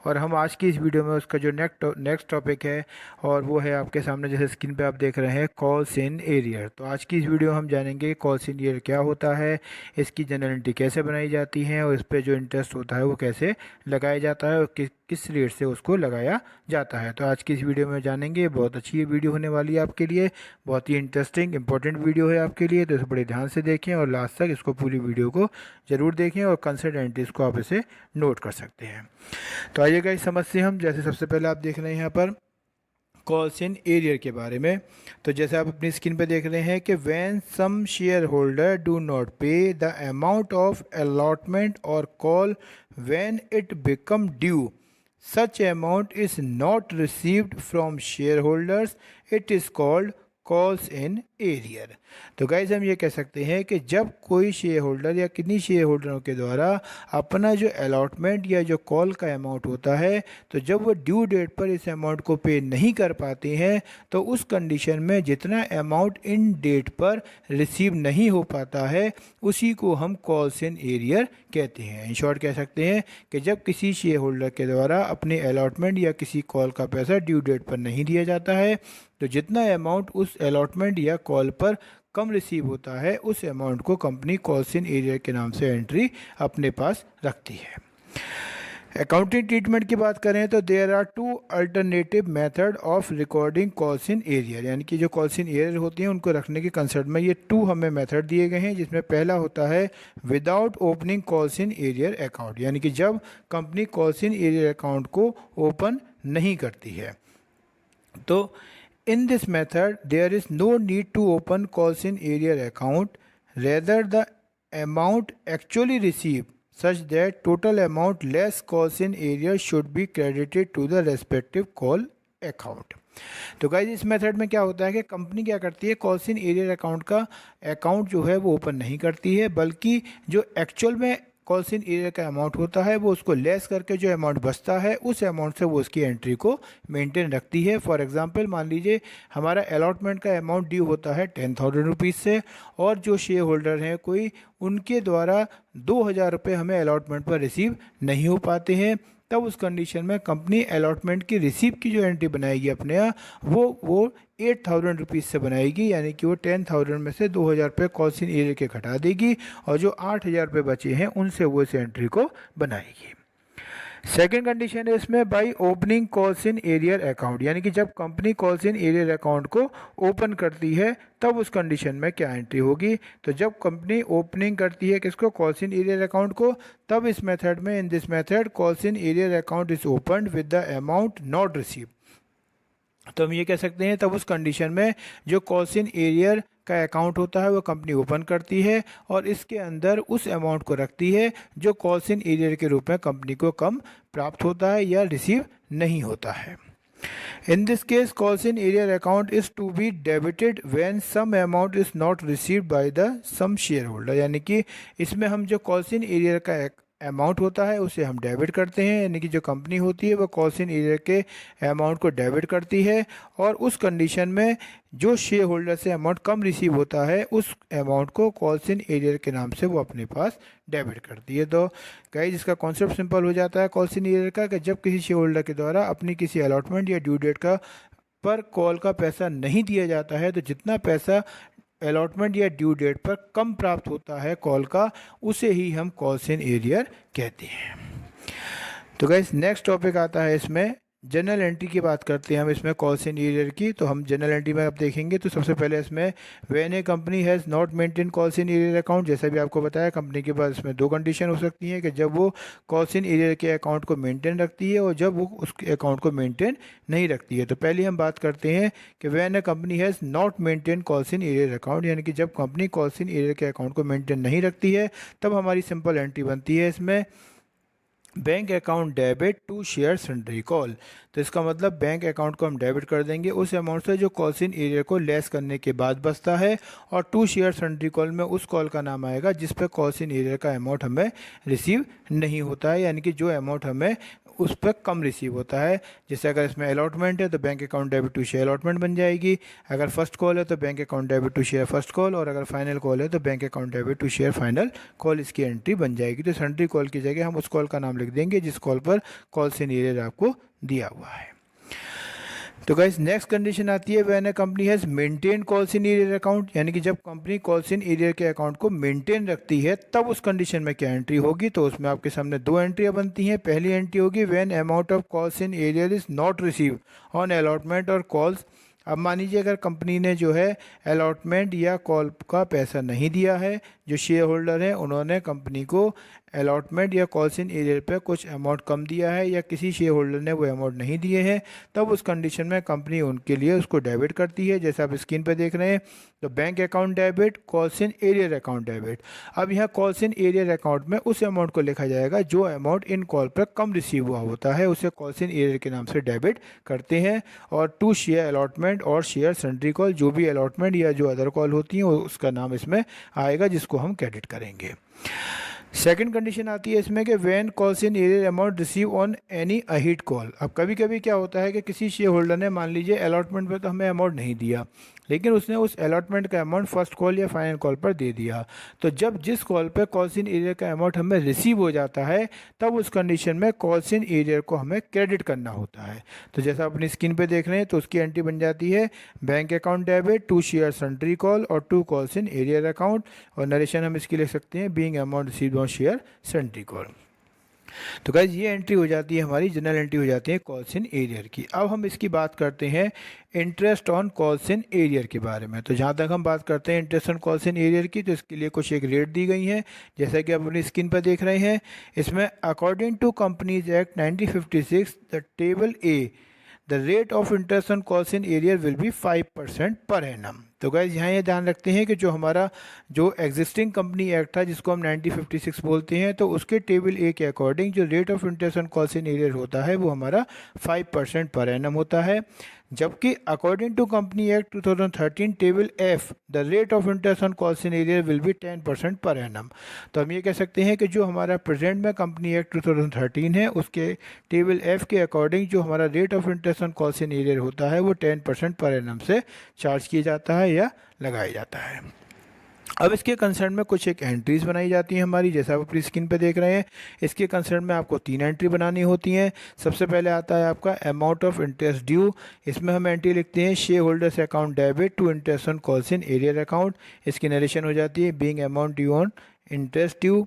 और हम आज की इस वीडियो में उसका जो नेक्स्ट टॉपिक है और वो है आपके सामने जैसे स्क्रीन पर आप देख रहे हैं, कॉल्स इन एरियर। तो आज की इस वीडियो में हम जानेंगे कॉल्स इन एरियर क्या होता है, इसकी जनरल एंट्री कैसे बनाई जाती है और इस पर जो इंटरेस्ट होता है वो कैसे लगाया जाता है और किस रेट से उसको लगाया जाता है। तो आज की इस वीडियो में जानेंगे। बहुत अच्छी ये वीडियो होने वाली है आपके लिए, बहुत ही इंटरेस्टिंग इंपॉर्टेंट वीडियो है आपके लिए, तो इसे बड़े ध्यान से देखें और लास्ट तक इसको पूरी वीडियो को ज़रूर देखें और कंसेप्ट एंट्रीज को आप इसे नोट कर सकते हैं। तो आइएगा इस समझ से हम, जैसे सबसे पहले आप देख रहे हैं यहाँ पर कॉल्स इन एरियर के बारे में। तो जैसे आप अपनी स्क्रीन पे देख रहे हैं कि when some share holder do not pay the amount of allotment और call when it become due, such amount is not received from share holders, it is called calls in arrear. तो guys हम ये कह सकते हैं कि जब कोई शेयर होल्डर या किन्हीं शेयर होल्डरों के द्वारा अपना जो अलॉटमेंट या जो कॉल का अमाउंट होता है, तो जब वो ड्यू डेट पर इस अमाउंट को पे नहीं कर पाते हैं, तो उस कंडीशन में जितना अमाउंट इन डेट पर रिसीव नहीं हो पाता है उसी को हम कॉल्स इन एरियर कहते हैं। इन शॉर्ट कह सकते हैं कि जब किसी शेयर होल्डर के द्वारा अपने अलॉटमेंट या किसी कॉल का पैसा ड्यू डेट पर नहीं दिया जाता है, तो जितना अमाउंट उस अलॉटमेंट या कॉल पर कम रिसीव होता है उस अमाउंट को कंपनी कॉल्स इन एरियर के नाम से एंट्री अपने पास रखती है। अकाउंटिंग ट्रीटमेंट की बात करें तो there are two alternative method of recording calls in arrear, यानी कि जो कॉल्स इन एरियर होती हैं उनको रखने के कंसेप्ट में ये टू हमें मेथड दिए गए हैं, जिसमें पहला होता है without opening calls in arrear account, यानी कि जब company calls in arrear account को ओपन नहीं करती है। तो in this method there is no need to open calls in arrear account, rather the amount actually received such that total amount less calls in arrear should be credited to the respective call account। तो guys इस method में क्या होता है कि company क्या करती है, कॉल्स इन एरियर अकाउंट का अकाउंट जो है वो ओपन नहीं करती है, बल्कि जो एक्चुअल में कॉल्स इन एरियर का अमाउंट होता है वो उसको लेस करके जो अमाउंट बचता है उस अमाउंट से वो उसकी एंट्री को मेंटेन रखती है। फॉर एग्जांपल मान लीजिए हमारा अलॉटमेंट का अमाउंट ड्यू होता है 10,000 रुपीज़ से, और जो शेयर होल्डर हैं कोई, उनके द्वारा 2,000 रुपये हमें अलॉटमेंट पर रिसीव नहीं हो पाते हैं, तब उस कंडीशन में कंपनी अलॉटमेंट की रिसीव की जो एंट्री बनाएगी अपने यहाँ वो 8,000 रुपीज़ से बनाएगी, यानी कि वो 10,000 में से 2,000 रुपये कॉल्स इन एरियर के घटा देगी और जो 8,000 रुपये बचे हैं उनसे वो इस एंट्री को बनाएगी। सेकेंड कंडीशन है इसमें by opening calls in arrear account, यानी कि जब company calls in arrear account को ओपन करती है तब उस कंडीशन में क्या एंट्री होगी। तो जब कंपनी ओपनिंग करती है किसको, कॉल्स इन एरियर अकाउंट को, तब इस मेथड में, in this method calls in arrear account is opened with the amount not receive. तो हम ये कह सकते हैं तब उस कंडीशन में जो कॉल्स इन एरियर का अकाउंट होता है वो कंपनी ओपन करती है और इसके अंदर उस अमाउंट को रखती है जो कॉल्स इन एरियर के रूप में कंपनी को कम प्राप्त होता है या रिसीव नहीं होता है। In this case, calls in arrear account is to be debited when some amount is not received by the some shareholder, यानी कि इसमें हम जो calls in arrear का अमाउंट होता है उसे हम डेबिट करते हैं, यानी कि जो कंपनी होती है वो कॉल्स इन एरियर के अमाउंट को डेबिट करती है और उस कंडीशन में जो शेयर होल्डर से अमाउंट कम रिसीव होता है उस अमाउंट को कॉल्स इन एरियर के नाम से वो अपने पास डेबिट करती है। तो गाइस इसका कॉन्सेप्ट सिंपल हो जाता है कॉल्स इन एरियर का, कि जब किसी शेयर होल्डर के द्वारा अपनी किसी अलॉटमेंट या ड्यू डेट का पर कॉल का पैसा नहीं दिया जाता है, तो जितना पैसा अलॉटमेंट या ड्यू डेट पर कम प्राप्त होता है कॉल का, उसे ही हम कॉल्स इन एरियर कहते हैं। तो गाइस नेक्स्ट टॉपिक आता है इसमें जनरल एंट्री की बात करते हैं हम इसमें कॉल्स इन एरियर की। तो हम जनरल एंट्री में आप देखेंगे तो सबसे पहले इसमें when A company has not maintain calls in arrear account, जैसा भी आपको बताया कंपनी के पास इसमें दो कंडीशन हो सकती हैं कि जब वो कॉल्स इन एरियर के अकाउंट को मेंटेन रखती है और जब वो उसके अकाउंट को मेंटेन नहीं रखती है। तो पहले हम बात करते हैं कि when A company has not maintain calls in arrear account, यानी कि जब कंपनी कॉल्स इन एरियर के अकाउंट को मेंटेन नहीं रखती है तब हमारी सिंपल एंट्री बनती है इसमें bank account debit to share sundry call. तो इसका मतलब बैंक अकाउंट को हम डेबिट कर देंगे उस अमाउंट से जो कॉल्स इन एरियर को लेस करने के बाद बचता है, और टू शेयर सन्ड्री कॉल में उस कॉल का नाम आएगा जिस पर कॉल्स इन एरियर का अमाउंट हमें रिसीव नहीं होता है, यानी कि जो अमाउंट हमें उस पर कम रिसीव होता है। जैसे अगर इसमें अलॉटमेंट है तो bank account debit to share allotment बन जाएगी, अगर फर्स्ट कॉल है तो bank account debit to share first call, और अगर फाइनल कॉल है तो bank account debit to share final call, इसकी एंट्री बन जाएगी। तो सन्ड्री कॉल की जगह हम उस कॉल का नाम लिख देंगे जिस कॉल पर कॉल्स इन एरियर आपको दिया हुआ है। तो गाइस नेक्स्ट कंडीशन आती है when a company has maintain calls in arrear account, यानी कि जब कंपनी कॉल्स इन एरियर के अकाउंट को मेंटेन रखती है तब उस कंडीशन में क्या एंट्री होगी। तो उसमें आपके सामने दो एंट्रियां बनती हैं। पहली एंट्री होगी when amount of calls in arrear is not receive on allotment और कॉल्स। अब मान लीजिए अगर कंपनी ने जो है अलॉटमेंट या कॉल का पैसा नहीं दिया है, जो शेयर होल्डर हैं उन्होंने कंपनी को अलॉटमेंट या कॉल्स इन एरियर पे कुछ अमाउंट कम दिया है या किसी शेयर होल्डर ने वो अमाउंट नहीं दिए हैं, तब उस कंडीशन में कंपनी उनके लिए उसको डेबिट करती है, जैसे आप स्क्रीन पे देख रहे हैं। तो bank account debit, calls in arrear account debit. अब यहाँ कॉल्स इन एरियर अकाउंट में उस अमाउंट को लिखा जाएगा जो अमाउंट इन कॉल पर कम रिसीव हुआ होता है, उसे कॉल्स इन एरियर के नाम से डेबिट करते हैं। और टू शेयर अलॉटमेंट और शेयर सन्ड्री कॉल, जो भी अलॉटमेंट या जो अदर कॉल होती हैं उसका नाम इसमें आएगा, जिसको हम क्रेडिट करेंगे। सेकंड कंडीशन आती है इसमें कि when calls in arrear amount receive on any अहिट कॉल। अब कभी कभी क्या होता है कि किसी शेयर होल्डर ने मान लीजिए अलॉटमेंट पे तो हमें अमाउंट नहीं दिया, लेकिन उसने उस अलॉटमेंट का अमाउंट फर्स्ट कॉल या फाइनल कॉल पर दे दिया। तो जब जिस कॉल पे कॉल्स इन एरियर का अमाउंट हमें रिसीव हो जाता है तब उस कंडीशन में कॉल्स इन एरियर को हमें क्रेडिट करना होता है। तो जैसा अपनी स्क्रीन पे देख रहे हैं तो उसकी एंट्री बन जाती है bank account debit, to share sundry call और to calls in arrear account. और नरेशन हम इसकी लिख सकते हैं being amount received on share sundry call. तो गाइज ये एंट्री हो जाती है हमारी, जनरल एंट्री हो जाती है कॉल्स इन एरियर की। अब हम इसकी बात करते हैं interest on calls in arrear के बारे में। तो जहाँ तक हम बात करते हैं interest on calls in arrear की, तो इसके लिए कुछ एक रेट दी गई है, जैसा कि आप अपनी स्क्रीन पर देख रहे हैं। इसमें according to companies act 1956 the table A the rate of interest on calls in arrear will be 5% per annum. तो गाइज यहाँ ये ध्यान रखते हैं कि जो हमारा जो एग्जिस्टिंग कंपनी एक्ट था जिसको हम 1956 बोलते हैं, तो उसके टेबल ए के अकॉर्डिंग जो rate of interest on calls in arrear होता है वो हमारा 5% पर एनम होता है। जबकि according to company act 2013 table F the rate of interest on calls in arrear will be 10% per annum. तो हम ये कह सकते हैं कि जो हमारा प्रेजेंट में कंपनी एक्ट 2013 है उसके टेबल एफ के अकॉर्डिंग जो हमारा rate of interest on calls in arrear होता है वो 10% पर एनम से चार्ज किया जाता है या लगाया जाता है। अब इसके कंसर्न में कुछ एक एंट्रीज बनाई जाती हैं हमारी, जैसा आप अपनी स्क्रीन पे देख रहे हैं। इसके कंसर्न में आपको 3 एंट्री बनानी होती हैं। सबसे पहले आता है आपका अमाउंट ऑफ इंटरेस्ट ड्यू। इसमें हम एंट्री लिखते हैं share holders account debit to interest on calls in arrear account. इसकी नरेशन हो जाती है being amount due on interest due.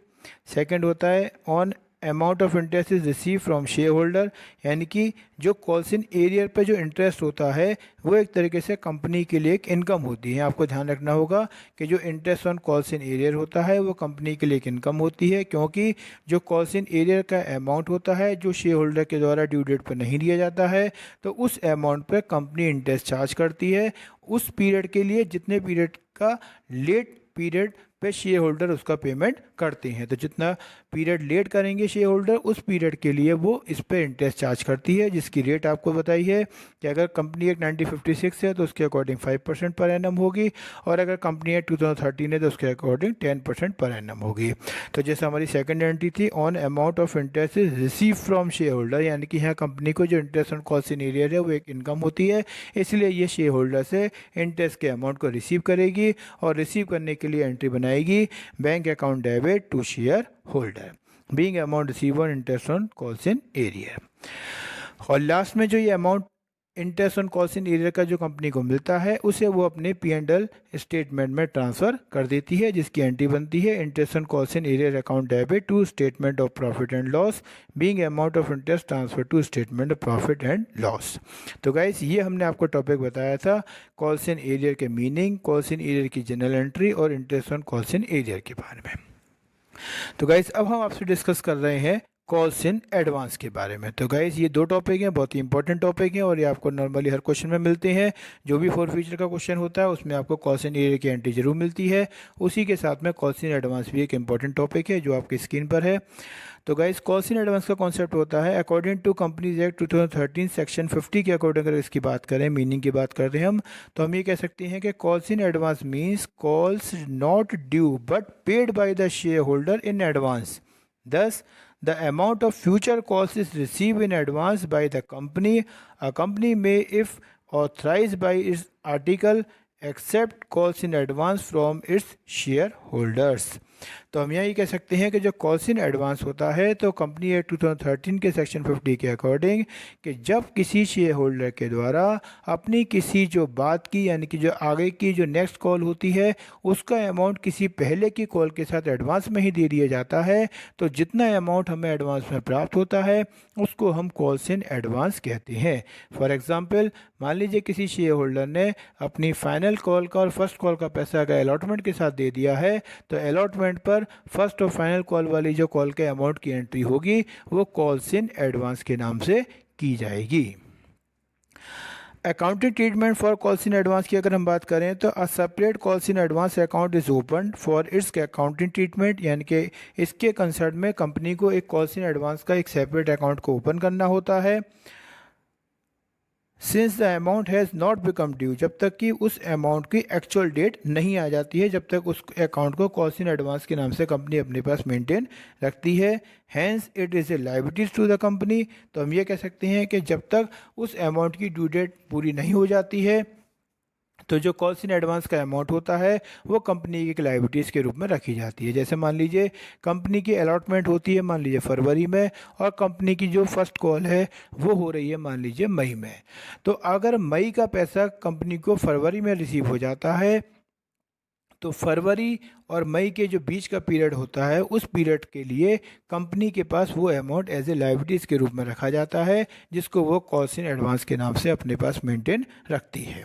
Second होता है on amount of interest is receive from share holder, यानी कि जो कॉल्स इन एरियर पे जो इंटरेस्ट होता है वो एक तरीके से कंपनी के लिए एक इनकम होती है। आपको ध्यान रखना होगा कि जो interest on calls in arrear होता है वो कंपनी के लिए एक इनकम होती है, क्योंकि जो कॉल्स इन एरियर का अमाउंट होता है जो शेयर होल्डर के द्वारा ड्यू डेट पर नहीं दिया जाता है, तो उस अमाउंट पर कंपनी इंटरेस्ट चार्ज करती है उस पीरियड के लिए जितने पीरियड का लेट पीरियड पे शेयर होल्डर उसका पेमेंट करते हैं। तो जितना पीरियड लेट करेंगे शेयर होल्डर उस पीरियड के लिए वो इस पे इंटरेस्ट चार्ज करती है, जिसकी रेट आपको बताई है कि अगर कंपनी एक्ट 1956 है तो उसके अकॉर्डिंग 5% पर एनम होगी, और अगर कंपनी एक्ट 2013 है तो उसके अकॉर्डिंग 10% पर एनम होगी। तो जैसे हमारी सेकंड एंट्री थी on amount of interest is receive from share holder, यानी कि यहाँ कंपनी को जो interest on calls in arrear है वो एक इनकम होती है, इसलिए ये शेयर होल्डर से इंटरेस्ट के अमाउंट को रिसीव करेगी और रिसीव करने के लिए एंट्री बनाएगी bank account debit to share holder being amount receive on interest on calls in arrear. और लास्ट में जो ये amount interest on calls in arrear का जो कंपनी को मिलता है उसे वो अपने P&L स्टेटमेंट में ट्रांसफ़र कर देती है, जिसकी एंट्री बनती है interest on calls in arrear account debit to statement of profit and loss being amount of interest transfer to statement of profit and loss. तो गाइस ये हमने आपको टॉपिक बताया था कॉल्स इन एरियर के मीनिंग, कॉल्स इन एरियर की general entry और interest on calls in arrear के बारे में। तो गाइस अब हम आपसे डिस्कस कर रहे हैं कॉल्स इन एडवांस के बारे में। तो गाइस ये 2 टॉपिक हैं, बहुत ही इंपॉर्टेंट टॉपिक हैं और ये आपको नॉर्मली हर क्वेश्चन में मिलते हैं। जो भी 4 फीचर का क्वेश्चन होता है उसमें आपको कॉल्स इन एरियर की एंट्री जरूर मिलती है, उसी के साथ में कॉल्स इन एडवांस भी एक इंपॉर्टेंट टॉपिक है जो आपकी स्क्रीन पर है। तो गाइस कॉल्स इन एडवांस का कॉन्सेप्ट होता है according to companies act 2013 section 50 के अकॉर्डिंग अगर इसकी बात करें, मीनिंग की बात कर रहे हैं हम, तो हम ये कह सकते हैं कि calls in advance means calls not due but paid by the share holder in advance. Thus, the amount of future calls is received in advance by the company. A company may, if authorized by its article, accept calls in advance from its shareholders. तो हम यहाँ ये कह सकते हैं कि जो calls in advance होता है तो कंपनी एक्ट 2013 के सेक्शन 50 के अकॉर्डिंग कि जब किसी शेयर होल्डर के द्वारा अपनी किसी जो बात की यानी कि जो आगे की जो नेक्स्ट कॉल होती है उसका अमाउंट किसी पहले की कॉल के साथ एडवांस में ही दे दिया जाता है, तो जितना अमाउंट हमें एडवांस में प्राप्त होता है उसको हम कॉल्स इन एडवांस कहते हैं। फॉर एग्जांपल, मान लीजिए किसी शेयर होल्डर ने अपनी फाइनल कॉल का और फर्स्ट कॉल का पैसा अगर अलॉटमेंट के साथ दे दिया है तो अलॉटमेंट पर फर्स्ट और फाइनल कॉल वाली जो कॉल के अमाउंट की एंट्री होगी वो कॉल्स इन एडवांस के नाम से की जाएगी। Accounting treatment for calls in advance की अगर हम बात करें तो a separate calls in advance account is open for its accounting treatment, यानी कि इसके कंसर्न में कंपनी को एक कॉल्स इन एडवांस का एक सेपरेट अकाउंट को ओपन करना होता है। Since the amount has not become due, जब तक कि उस अमाउंट की एक्चुअल डेट नहीं आ जाती है, जब तक उस अकाउंट को कॉल्स इन एडवांस के नाम से कंपनी अपने पास मेंटेन रखती है। Hence it is a liabilities to the company, तो हम ये कह सकते हैं कि जब तक उस अमाउंट की ड्यू डेट पूरी नहीं हो जाती है तो जो कॉल्स इन एडवांस का अमाउंट होता है वो कंपनी की लायबिलिटीज़ के रूप में रखी जाती है। जैसे मान लीजिए कंपनी की अलॉटमेंट होती है मान लीजिए फरवरी में और कंपनी की जो फर्स्ट कॉल है वो हो रही है मान लीजिए मई में, तो अगर मई का पैसा कंपनी को फरवरी में रिसीव हो जाता है तो फरवरी और मई के जो बीच का पीरियड होता है उस पीरियड के लिए कंपनी के पास वो अमाउंट एज ए लायबिलिटीज़ के रूप में रखा जाता है जिसको वो कॉल्स इन एडवांस के नाम से अपने पास मेंटेन रखती है।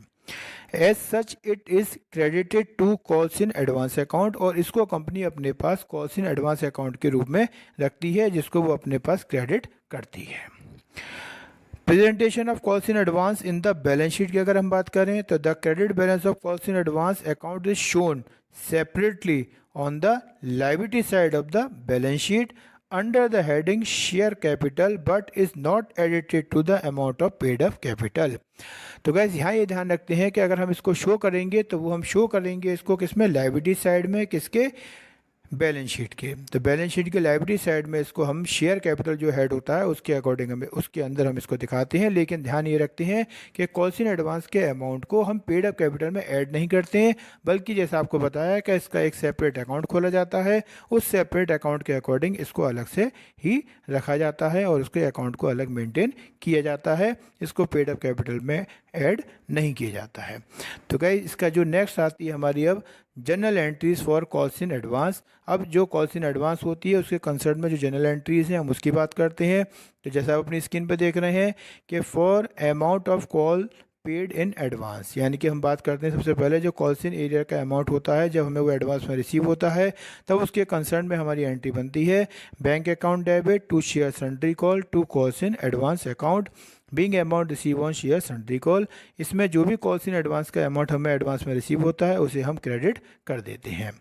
As such it is credited to calls in advance account, और इसको कंपनी अपने पास कॉल्स इन एडवांस अकाउंट के रूप में रखती है जिसको वो अपने पास क्रेडिट करती है। Presentation of calls in advance in the balance sheet की अगर हम बात करें तो the credit balance of calls in advance account is shown separately on the liability side of the balance sheet under the heading share capital but is not added to the amount of paid up capital. तो guys यहाँ ये ध्यान रखते हैं कि अगर हम इसको शो करेंगे तो वो हम शो करेंगे इसको किसमें, लायबिलिटी साइड में, किसके, बैलेंस शीट के। तो बैलेंस शीट के लायबिलिटी साइड में इसको हम शेयर कैपिटल जो हेड होता है उसके अकॉर्डिंग हमें उसके अंदर हम इसको दिखाते हैं, लेकिन ध्यान ये रखते हैं कि कॉल्स इन एडवांस के अमाउंट को हम पेड अप कैपिटल में ऐड नहीं करते हैं, बल्कि जैसा आपको बताया कि इसका एक सेपरेट अकाउंट खोला जाता है, उस सेपरेट अकाउंट के अकॉर्डिंग इसको अलग से ही रखा जाता है और उसके अकाउंट को अलग मेंटेन किया जाता है, इसको पेड अप कैपिटल में ऐड नहीं किया जाता है। तो गाइस इसका जो नेक्स्ट आती है हमारी अब general entries for calls in advance. अब जो कॉल्स इन एडवांस होती है उसके कंसर्न में जो जनरल एंट्रीज हैं हम उसकी बात करते हैं। तो जैसा आप अपनी स्क्रीन पर देख रहे हैं कि for amount of call paid in advance, यानी कि हम बात करते हैं सबसे पहले जो कॉल्स इन एरिया का अमाउंट होता है जब हमें वो एडवांस में रिसीव होता है तब उसके कंसर्न में हमारी एंट्री बनती है bank account debit to share sundry call to calls in advance account being amount receive on share sundry call. इसमें जो भी कॉल्स इन एडवांस का अमाउंट हमें एडवांस में रिसीव होता है उसे हम क्रेडिट कर देते हैं।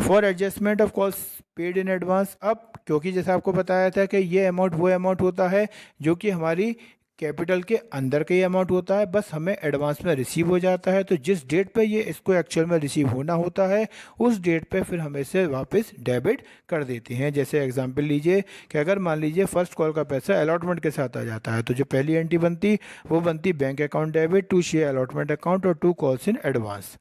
For adjustment of calls paid in advance, अब क्योंकि जैसा आपको बताया था कि ये अमाउंट वो अमाउंट होता है जो कि हमारी कैपिटल के अंदर का ये अमाउंट होता है, बस हमें एडवांस में रिसीव हो जाता है, तो जिस डेट पे ये इसको एक्चुअल में रिसीव होना होता है उस डेट पे फिर हम इसे वापस डेबिट कर देते हैं। जैसे एग्जांपल लीजिए कि अगर मान लीजिए फर्स्ट कॉल का पैसा अलॉटमेंट के साथ आ जाता है तो जो पहली एंट्री बनती वो बनती bank account debit to share allotment account और टू कॉल्स इन एडवांस।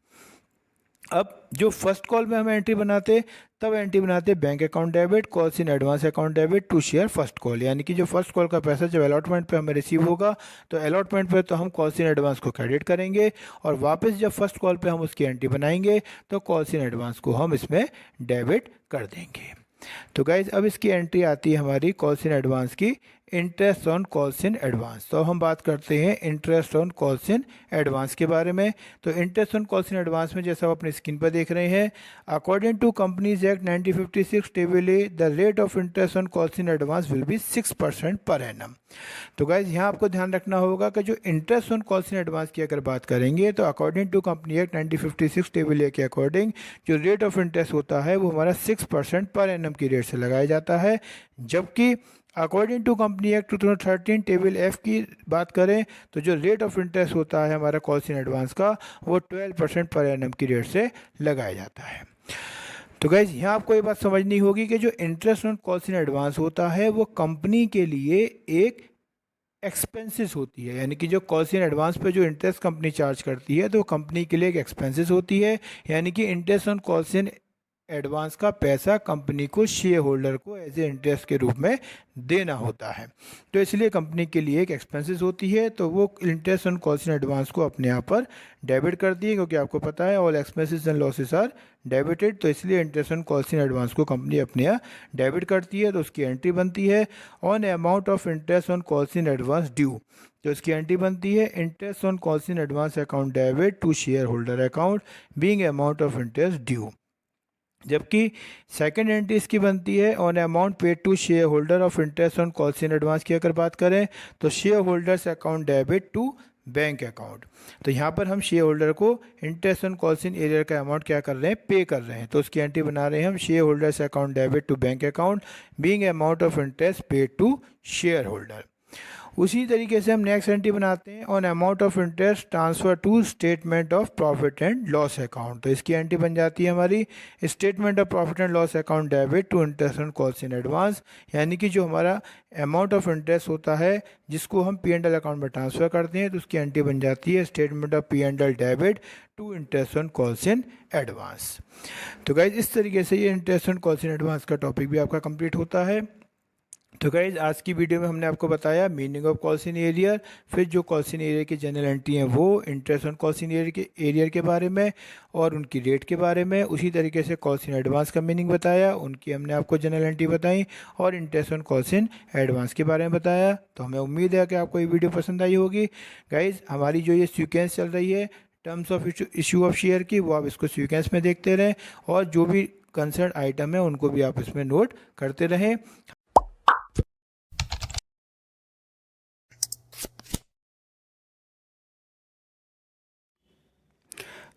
अब जो फर्स्ट कॉल में हम एंट्री बनाते तब एंट्री बनाते bank account debit calls in advance account debit to share first call, यानी कि जो फर्स्ट कॉल का पैसा जब अलॉटमेंट पे हमें रिसीव होगा तो अलॉटमेंट पे तो हम कॉल्स इन एडवांस को क्रेडिट करेंगे और वापस जब फर्स्ट कॉल पे हम उसकी एंट्री बनाएंगे तो कॉल्स इन एडवांस को हम इसमें डेबिट कर देंगे। तो गाइज अब इसकी एंट्री आती है हमारी कॉल्स इन एडवांस की interest on calls in advance. तो हम बात करते हैं interest on calls in advance के बारे में। तो interest on calls in advance में जैसा आप अपनी स्क्रीन पर देख रहे हैं according to companies act 1956 table A the rate of interest on calls in advance will be 6% per annum. तो गाइज यहाँ आपको ध्यान रखना होगा कि जो interest on calls in advance की अगर बात करेंगे तो according to company act 1956 table A के अकॉर्डिंग जो रेट ऑफ इंटरेस्ट होता है वो हमारा 6% पर एनम की रेट से लगाया जाता है, जबकि according to company act 2013 table F की बात करें तो जो रेट ऑफ इंटरेस्ट होता है हमारा कॉल्स इन एडवांस का वो 12% पर एनम की रेट से लगाया जाता है। तो गाइज यहाँ आपको ये बात समझनी होगी कि जो interest on calls in advance होता है वो कंपनी के लिए एक एक्सपेंसेस होती है, यानी कि जो कॉल्स इन एडवांस पे जो इंटरेस्ट कंपनी चार्ज करती है तो कंपनी के लिए एक एक्सपेंसेस होती है, यानी कि interest on calls in advance का पैसा कंपनी को शेयर होल्डर को एज ए इंटरेस्ट के रूप में देना होता है। तो इसलिए कंपनी के लिए एक एक्सपेंसेस होती है, तो वो interest on calls in advance को अपने यहाँ पर डेबिट करती है, क्योंकि आपको पता है all expenses and losses are debited. तो इसलिए interest on calls in advance को कंपनी अपने यहाँ डेबिट करती है। तो उसकी एंट्री बनती है on amount of interest on calls in advance due. तो इसकी एंट्री बनती है interest on calls in advance account debit to share holder account being amount of interest due. जबकि सेकंड एंट्री इसकी बनती है on amount paid to share holder of interest on calls in advance की अगर बात करें तो share holders account debit to bank account. तो यहाँ पर हम शेयर होल्डर को interest on calls in arrear का अमाउंट क्या कर रहे हैं, पे कर रहे हैं। तो उसकी एंट्री बना रहे हैं हम share holders account debit to bank account being amount of interest paid to share holder. उसी तरीके से हम नेक्स्ट एंट्री बनाते हैं on amount of interest transfer to statement of profit and loss account. तो इसकी एंट्री बन जाती है हमारी statement of profit and loss account debit to interest on calls in advance, यानी कि जो हमारा अमाउंट ऑफ इंटरेस्ट होता है जिसको हम P&L अकाउंट में ट्रांसफ़र करते हैं, तो उसकी एंट्री बन जाती है statement of P&L debit to interest on calls in advance. तो गाइज इस तरीके से ये interest on calls in advance का टॉपिक भी आपका कंप्लीट होता है। तो गाइज आज की वीडियो में हमने आपको बताया meaning of calls in arrear, फिर जो कॉल्स इन एरियर की जनरल एंट्री हैं वो interest on calls in arrear के बारे में और उनकी रेट के बारे में। उसी तरीके से कॉल्स इन एडवांस का मीनिंग बताया, उनकी हमने आपको जनरल एंट्री बताई और interest on calls in advance के बारे में बताया। तो हमें उम्मीद है कि आपको ये वीडियो पसंद आई होगी। गाइज हमारी जो ये सीक्वेंस चल रही है terms of issue of share की, वो आप इसको सीक्वेंस में देखते रहें और जो भी कंसर्न आइटम है उनको भी आप इसमें नोट करते रहें।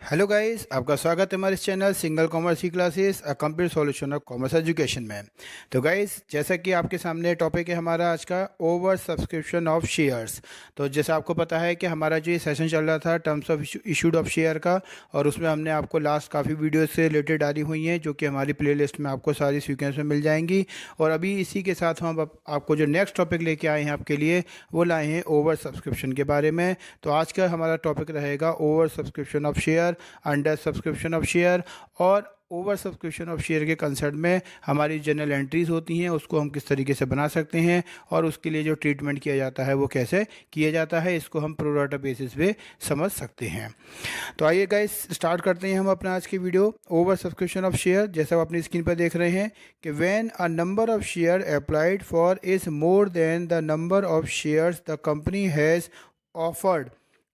हेलो गाइस, आपका स्वागत है हमारे इस चैनल सिंगल कॉमर्स की classes a complete solution of commerce education में। तो गाइस जैसा कि आपके सामने टॉपिक है हमारा आज का ओवर सब्सक्रिप्शन ऑफ शेयर्स। तो जैसा आपको पता है कि हमारा जो ये सेशन चल रहा था terms of issued of share का, और उसमें हमने आपको लास्ट काफ़ी वीडियो से रिलेटेड डाली हुई हैं जो कि हमारी प्लेलिस्ट में आपको सारी सीक्वेंस में मिल जाएंगी। और अभी इसी के साथ हम आपको जो नेक्स्ट टॉपिक लेके आए हैं आपके लिए वो लाए हैं ओवर सब्सक्रिप्शन के बारे में। तो आज का हमारा टॉपिक रहेगा over subscription of share, under subscription of share. और ओवर सब्सक्रिप्शन ऑफ शेयर के कंसर्न में हमारी जनरल एंट्रीज होती हैं, उसको हम किस तरीके से बना सकते हैं और उसके लिए जो ट्रीटमेंट किया जाता है वो कैसे किया जाता है, इसको हम प्रो राटा बेसिस पे समझ सकते हैं। तो आइए गाइस स्टार्ट करते हैं हम अपना आज की video. Over subscription of share, जैसा आप अपनी स्क्रीन पर देख रहे हैं कि when a number of share applied for is more than the number of shares the company has offered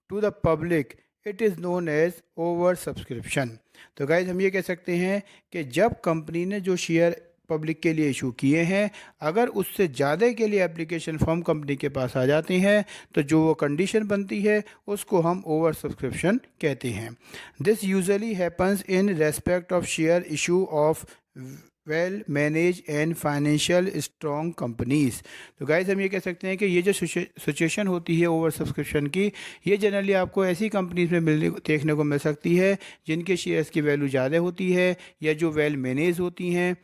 to the public it is known as over subscription. तो guys हम ये कह सकते हैं कि जब कंपनी ने जो शेयर पब्लिक के लिए इशू किए हैं, अगर उससे ज़्यादा के लिए एप्लीकेशन फॉर्म कंपनी के पास आ जाते हैं तो जो वो कंडीशन बनती है उसको हम ओवर सब्सक्रिप्शन कहते हैं। This usually happens in respect of share issue of well manage and financial strong companies. तो गाइज हम ये कह सकते हैं कि ये जो सिचुएशन होती है ओवर सब्सक्रिप्शन की, ये जनरली आपको ऐसी कंपनीज में देखने को मिल सकती है जिनके शेयर्स की वैल्यू ज़्यादा होती है या जो वेल मैनेज होती हैं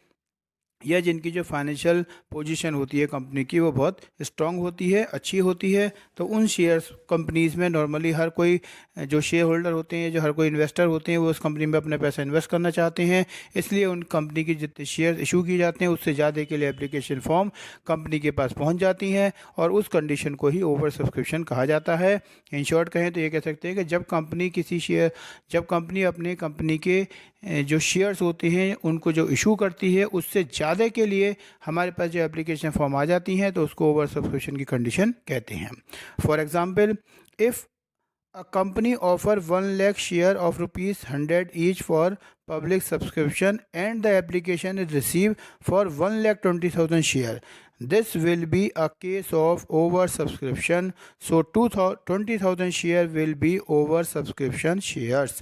या जिनकी जो फाइनेंशियल पोजीशन होती है कंपनी की वो बहुत स्ट्रांग होती है, अच्छी होती है। तो उन शेयर्स कंपनीज़ में नॉर्मली हर कोई जो शेयर होल्डर होते हैं, जो हर कोई इन्वेस्टर होते हैं, वो उस कंपनी में अपना पैसा इन्वेस्ट करना चाहते हैं। इसलिए उन कंपनी की जितने शेयर इशू की जाते हैं उससे ज़्यादा के लिए एप्लीकेशन फॉर्म कंपनी के पास पहुँच जाती हैं और उस कंडीशन को ही ओवर सब्सक्रिप्शन कहा जाता है। इन शॉर्ट कहें तो ये कह सकते हैं कि जब कंपनी अपने कंपनी के जो शेयर्स होते हैं उनको जो इशू करती है उससे ज़्यादा के लिए हमारे पास जो एप्लीकेशन फॉर्म आ जाती हैं तो उसको ओवर सब्सक्रिप्शन की कंडीशन कहते हैं। For example, if a company offer 1 lakh share of ₹100 each for public subscription and the application is received for 1,20,000 share, this will be a case of over subscription, so 20,000 share will be over subscription shares।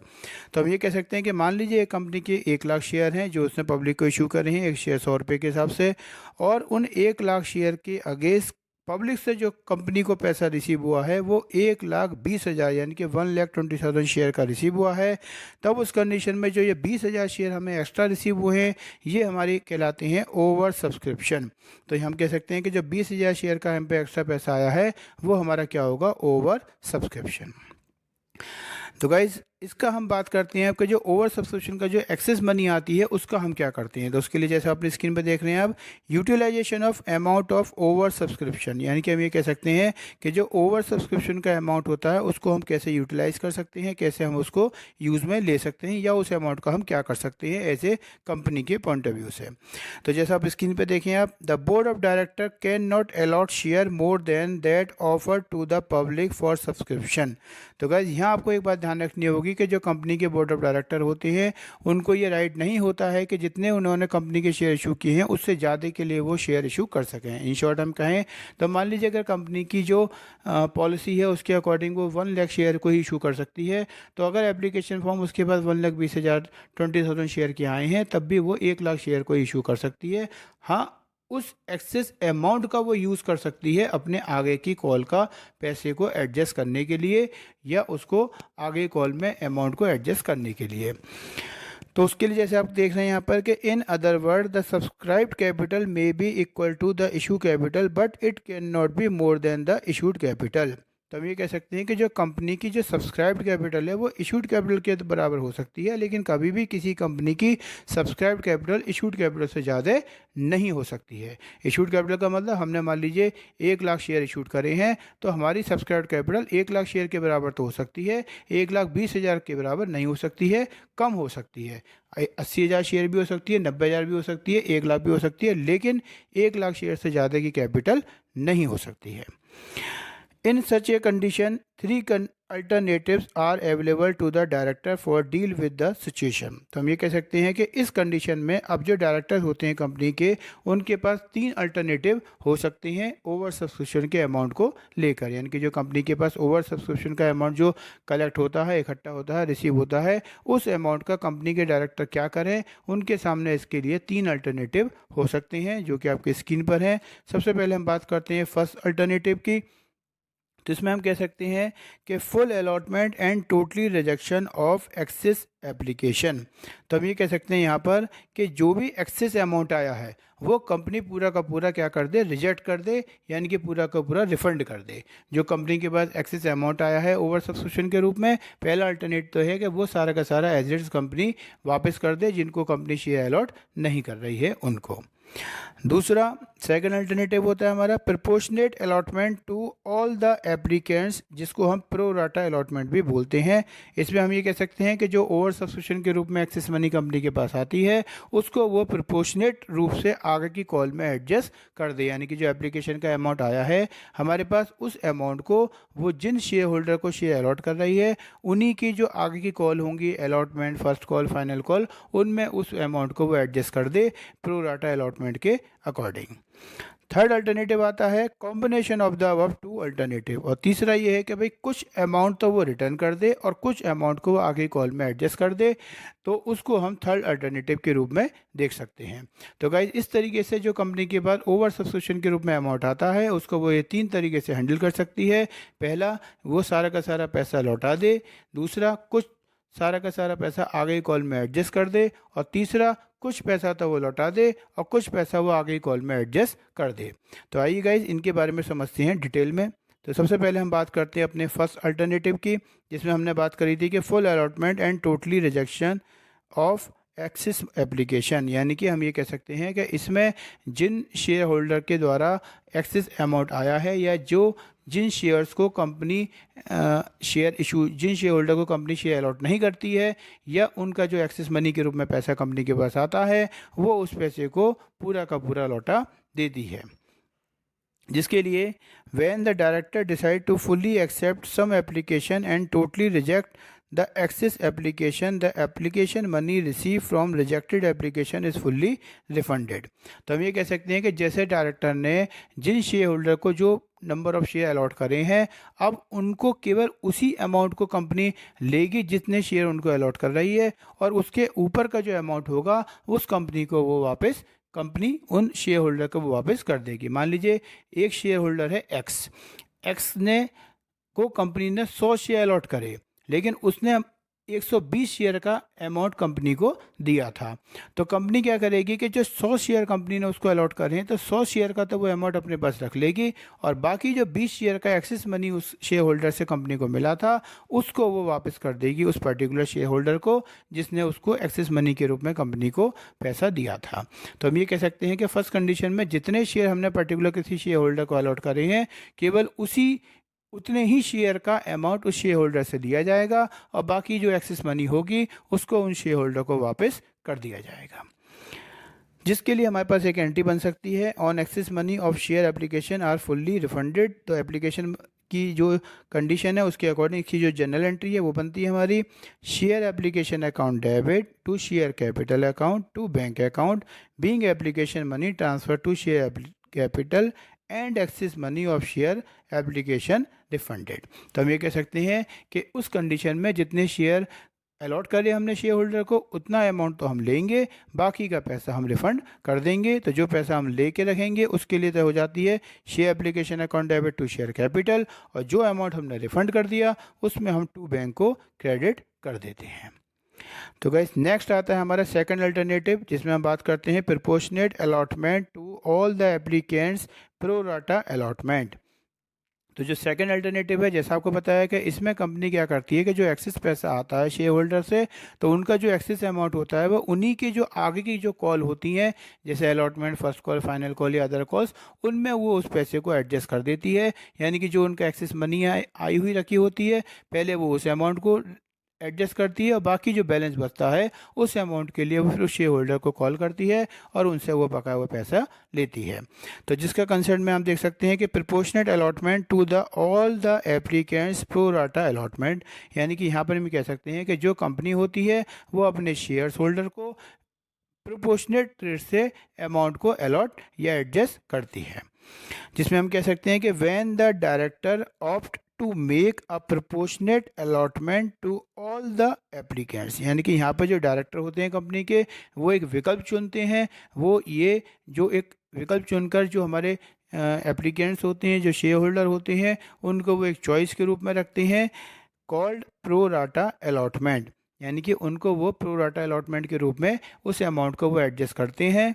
तो हम ये कह सकते हैं कि मान लीजिए एक कंपनी के 1 लाख शेयर हैं जो उसने पब्लिक को इशू कर रहे हैं, एक शेयर 100 रुपये के हिसाब से, और उन 1 लाख शेयर के अगेंस्ट पब्लिक से जो कंपनी को पैसा रिसीव हुआ है वो 1,20,000 यानी कि 1,20,000 शेयर का रिसीव हुआ है। तब उस कंडीशन में जो ये 20,000 शेयर हमें एक्स्ट्रा रिसीव हुए हैं ये हमारी कहलाते हैं ओवर सब्सक्रिप्शन। तो हम कह सकते हैं कि जो 20,000 शेयर का हम पे एक्स्ट्रा पैसा आया है वो हमारा क्या होगा, ओवर सब्सक्रिप्शन। तो गाइज़ इसका हम बात करते हैं आपका जो ओवर सब्सक्रिप्शन का जो एक्सेस मनी आती है उसका हम क्या करते हैं। तो उसके लिए जैसे अपनी स्क्रीन पर देख रहे हैं आप, utilization of amount of over subscription, यानी कि हम ये कह सकते हैं कि जो ओवर सब्सक्रिप्शन का अमाउंट होता है उसको हम कैसे यूटिलाइज कर सकते हैं, कैसे हम उसको यूज़ में ले सकते हैं, या उस अमाउंट का हम क्या कर सकते हैं एज ए कंपनी के पॉइंट ऑफ व्यू से। तो जैसा आप स्क्रीन पर देखें आप, the board of director can not allot share more than that offer to the public for subscription. तो गाइस यहाँ आपको एक बात ध्यान रखनी होगी कि जो कंपनी के बोर्ड ऑफ डायरेक्टर होते हैं उनको ये राइट नहीं होता है कि जितने उन्होंने कंपनी के शेयर इशू किए हैं उससे ज़्यादा के लिए वो शेयर इशू कर सकें। इन शॉर्ट हम कहें तो मान लीजिए अगर कंपनी की जो पॉलिसी है उसके अकॉर्डिंग वो 1 लाख शेयर को ही इशू कर सकती है, तो अगर एप्लीकेशन फॉर्म उसके पास 1,20,000 शेयर के आए हैं तब भी वो 1 लाख शेयर को इशू कर सकती है। हाँ, उस एक्सेस अमाउंट का वो यूज़ कर सकती है अपने आगे की कॉल का पैसे को एडजस्ट करने के लिए, या उसको आगे कॉल में अमाउंट को एडजस्ट करने के लिए। तो उसके लिए जैसे आप देख रहे हैं यहाँ पर कि in other word the subscribed capital may be equal to the issue capital but it can not be more than the issued capital. तो हम ये कह सकते हैं कि जो कंपनी की जो सब्सक्राइब्ड कैपिटल है वो इशूड कैपिटल के बराबर हो सकती है, लेकिन कभी भी किसी कंपनी की सब्सक्राइब्ड कैपिटल इशूड कैपिटल से ज़्यादा नहीं हो सकती है। इशूड कैपिटल का मतलब हमने मान लीजिए 1 लाख शेयर इशूड करे हैं तो हमारी सब्सक्राइब्ड कैपिटल 1 लाख शेयर के बराबर तो हो सकती है, 1,20,000 के बराबर नहीं हो सकती है, कम हो सकती है। 80,000 शेयर भी हो सकती है, 90,000 भी हो सकती है, 1 लाख भी हो सकती है, लेकिन 1 लाख शेयर से ज़्यादा की कैपिटल नहीं हो सकती है। In such a condition, 3 alternatives are available to the director for deal with the situation। तो हम ये कह सकते हैं कि इस कंडीशन में अब जो डायरेक्टर होते हैं कंपनी के, उनके पास 3 अल्टरनेटिव हो सकते हैं ओवर सब्सक्रिप्शन के अमाउंट को लेकर। यानी कि जो कंपनी के पास ओवर सब्सक्रिप्शन का अमाउंट जो कलेक्ट होता है, इकट्ठा होता है, रिसीव होता है, उस अमाउंट का कंपनी के डायरेक्टर क्या करें, उनके सामने इसके लिए 3 अल्टरनेटिव हो सकते हैं जो कि आपकी स्क्रीन पर हैं। सबसे पहले हम बात करते हैं फर्स्ट अल्टरनेटिव की। तो इसमें हम कह सकते हैं कि full allotment and totally rejection of excess application. तो हम ये कह सकते हैं यहाँ पर कि जो भी एक्सेस अमाउंट आया है वो कंपनी पूरा का पूरा क्या कर दे, रिजेक्ट कर दे, यानी कि पूरा का पूरा रिफंड कर दे। जो कंपनी के पास एक्सेस अमाउंट आया है ओवर सब्सक्रिप्शन के रूप में, पहला अल्टरनेट तो है कि वो सारा का सारा एसेट्स कंपनी वापस कर दे जिनको कंपनी शेयर अलॉट नहीं कर रही है उनको। दूसरा सेकंड अल्टरनेटिव होता है हमारा proportionate allotment to all the applicants, जिसको हम प्रो राटा अलॉटमेंट भी बोलते हैं। इसमें हम ये कह सकते हैं कि जो ओवर सब्सक्रिप्शन के रूप में एक्सेस मनी कंपनी के पास आती है उसको वो प्रोपोर्शनेट रूप से आगे की कॉल में एडजस्ट कर दे। यानी कि जो एप्लीकेशन का अमाउंट आया है हमारे पास, उस अमाउंट को वो जिन शेयर होल्डर को शेयर अलॉट कर रही है उन्हीं की जो आगे की कॉल होंगी, allotment, first call, final call, उनमें उस अमाउंट को वो एडजस्ट कर दे प्रो राटा अलॉटमेंट के अकॉर्डिंग। थर्ड अल्टरनेटिव आता है combination of the above 2 alternative. और तीसरा ये है कि भाई कुछ अमाउंट तो वो रिटर्न कर दे और कुछ अमाउंट को वो आगे कॉल में एडजस्ट कर दे, तो उसको हम थर्ड अल्टरनेटिव के रूप में देख सकते हैं। तो गाइज इस तरीके से जो कंपनी के पास ओवर सब्सक्रिप्शन के रूप में अमाउंट आता है उसको वो ये 3 तरीके से हैंडल कर सकती है। पहला, वो सारा का सारा पैसा लौटा दे। दूसरा, कुछ सारा का सारा पैसा आगे कॉल में एडजस्ट कर दे। और तीसरा, कुछ पैसा तो वो लौटा दे और कुछ पैसा वो आगे कॉल में एडजस्ट कर दे। तो आइए गाइज इनके बारे में समझते हैं डिटेल में। तो सबसे पहले हम बात करते हैं अपने फर्स्ट अल्टरनेटिव की, जिसमें हमने बात करी थी कि full allotment and totally rejection of excess application. यानी कि हम ये कह सकते हैं कि इसमें जिन शेयर होल्डर के द्वारा एक्सेस अमाउंट आया है या जिन शेयर्स को कंपनी जिन शेयर होल्डर को कंपनी शेयर अलॉट नहीं करती है या उनका जो एक्सेस मनी के रूप में पैसा कंपनी के पास आता है वो उस पैसे को पूरा का पूरा लौटा देती है। जिसके लिए when the director decide to fully accept some application and totally reject the excess application, the application money receive from rejected application is fully refunded. तो हम ये कह सकते हैं कि जैसे डायरेक्टर ने जिन शेयर होल्डर को जो नंबर ऑफ शेयर अलॉट करे हैं, अब उनको केवल उसी अमाउंट को कंपनी लेगी जितने शेयर उनको अलॉट कर रही है, और उसके ऊपर का जो अमाउंट होगा उस कंपनी को वो वापस कंपनी उन शेयर होल्डर को वो वापस कर देगी। मान लीजिए एक शेयर होल्डर है एक्स ने को कंपनी ने 100 शेयर अलॉट करे, लेकिन उसने 120 शेयर का अमाउंट कंपनी को दिया था। तो कंपनी क्या करेगी कि जो 100 शेयर कंपनी ने उसको अलॉट करे हैं तो 100 शेयर का तो वो अमाउंट अपने पास रख लेगी, और बाकी जो 20 शेयर का एक्सेस मनी उस शेयर होल्डर से कंपनी को मिला था उसको वो वापस कर देगी उस पर्टिकुलर शेयर होल्डर को जिसने उसको एक्सेस मनी के रूप में कंपनी को पैसा दिया था। तो हम ये कह सकते हैं कि फर्स्ट कंडीशन में जितने शेयर हमने पर्टिकुलर किसी शेयर होल्डर को अलॉट करे हैं केवल उतने ही शेयर का अमाउंट उस शेयर होल्डर से लिया जाएगा, और बाकी जो एक्सेस मनी होगी उसको उन शेयर होल्डर को वापस कर दिया जाएगा। जिसके लिए हमारे पास एक एंट्री बन सकती है, on excess money of share application are fully refunded. तो एप्लीकेशन की जो कंडीशन है उसके अकॉर्डिंग इसकी जो जनरल एंट्री है वो बनती है हमारी, share application account debit to share capital account to bank account being application money transfer to share capital and excess money of share application refunded. तो हम ये कह सकते हैं कि उस कंडीशन में जितने शेयर अलॉट करें हमने शेयर होल्डर को उतना अमाउंट तो हम लेंगे, बाकी का पैसा हम रिफ़ंड कर देंगे। तो जो पैसा हम लेके रखेंगे उसके लिए तो हो जाती है share application account debit to share capital, और जो अमाउंट हमने रिफ़ंड कर दिया उसमें हम टू बैंक को क्रेडिट कर देते हैं। तो गाइस नेक्स्ट आता है हमारा सेकंड अल्टरनेटिव, जिसमें हम बात करते हैं proportionate allotment to all the applicants pro rata allotment. तो जो सेकंड अल्टरनेटिव है, जैसा आपको पता है कि इसमें कंपनी क्या करती है कि जो एक्सेस पैसा आता है शेयर होल्डर से तो उनका जो एक्सेस अमाउंट होता है वो उन्हीं की जो आगे की जो कॉल होती हैं जैसे allotment, first call, final call या अदर कॉल्स, उनमें वो उस पैसे को एडजस्ट कर देती है। यानी कि जो उनका एक्सेस मनी आई हुई रखी होती है पहले वो उस अमाउंट को एडजस्ट करती है, और बाकी जो बैलेंस बचता है उस अमाउंट के लिए वो फिर उस शेयर होल्डर को कॉल करती है और उनसे वो बकाया हुआ पैसा लेती है। तो जिसका कंसेप्ट में हम देख सकते हैं कि proportionate allotment to the all the applicants pro rata allotment, यानी कि यहाँ पर हम कह सकते हैं कि जो कंपनी होती है वो अपने शेयर होल्डर को प्रोपोर्शनेट रेट से अमाउंट को अलॉट या एडजस्ट करती है। जिसमें हम कह सकते हैं कि when the director opt to make a proportionate allotment to all the applicants, यानी कि यहाँ पर जो डायरेक्टर होते हैं कंपनी के वो एक विकल्प चुनते हैं, वो ये जो एक विकल्प चुनकर जो हमारे एप्लीकेंट्स होते हैं, जो शेयर होल्डर होते हैं, उनको वो एक चॉइस के रूप में रखते हैं कॉल्ड प्रो राटा अलॉटमेंट, यानी कि उनको वो प्रो राटा अलॉटमेंट के रूप में उस अमाउंट को वो एडजस्ट करते हैं।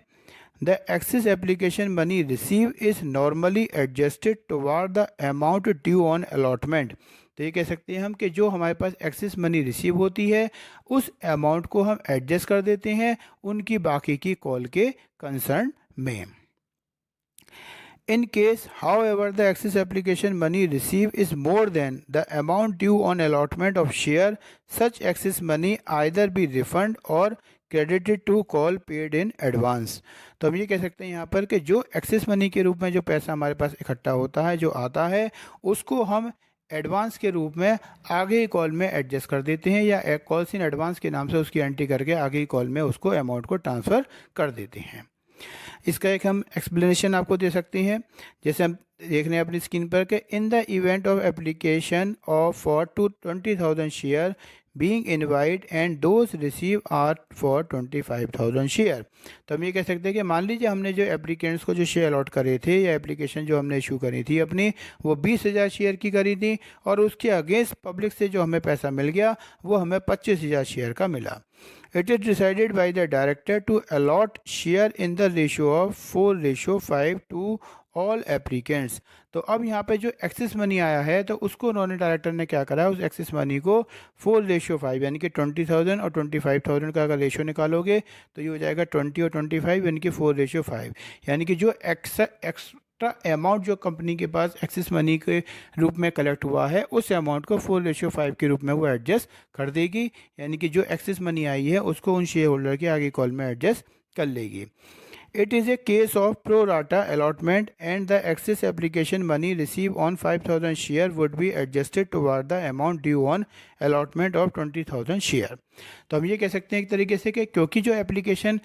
The excess application money received is normally adjusted toward the amount due on allotment। तो ये कह सकते हैं हम कि जो हमारे पास एक्सेस मनी रिसीव होती है उस अमाउंट को हम एडजस्ट कर देते हैं उनकी बाकी की कॉल के कंसर्न में। In case, however, the excess application money received is more than the amount due on allotment of share, such excess money either be refunded or credited to call paid in advance. तो हम ये कह सकते हैं यहाँ पर कि जो एक्सेस मनी के रूप में जो पैसा हमारे पास इकट्ठा होता है, जो आता है, उसको हम एडवांस के रूप में आगे ही कॉल में एडजस्ट कर देते हैं, या एक कॉल्स इन एडवांस के नाम से उसकी एंट्री करके आगे ही कॉल में उसको अमाउंट को ट्रांसफ़र कर देते हैं। इसका एक हम एक्सप्लेनेशन आपको दे सकते हैं, जैसे हम देख रहे हैं अपनी स्क्रीन पर कि in the event of application of for 20,000 share being invite and those receive are for 25,000 share. तो हम ये कह सकते हैं कि मान लीजिए हमने जो एप्लीकेंट्स को जो शेयर अलॉट करे थे या एप्लीकेशन जो हमने इशू करी थी अपनी वो 20,000 शेयर की करी थी, और उसके अगेंस्ट पब्लिक से जो हमें पैसा मिल गया वो हमें 25,000 शेयर का मिला। It is decided by the director to allot share in the ratio of 4:5 to all applicants। तो अब यहाँ पे जो एक्सेस मनी आया है तो उसको उन्होंने डायरेक्टर ने क्या करा, उस एक्सेस मनी को 4:5 यानी कि 20,000 और 25,000 का अगर रेशो निकालोगे तो ये हो जाएगा 20 और 25 यानी कि 4:5, यानी कि जो एक्स्ट्रा अमाउंट जो कंपनी के पास एक्सेस मनी के रूप में कलेक्ट हुआ है उस अमाउंट को 4:5 के रूप में वो एडजस्ट कर देगी, यानी कि जो एक्सेस मनी आई है उसको उन शेयर होल्डर के आगे कॉल में एडजस्ट कर लेगी। It is a case of pro rata allotment and the excess application money received on 5,000 share would be adjusted toward the amount due on allotment of 20,000 share। तो हम ये कह सकते हैं एक तरीके से कि क्योंकि जो एप्लीकेशन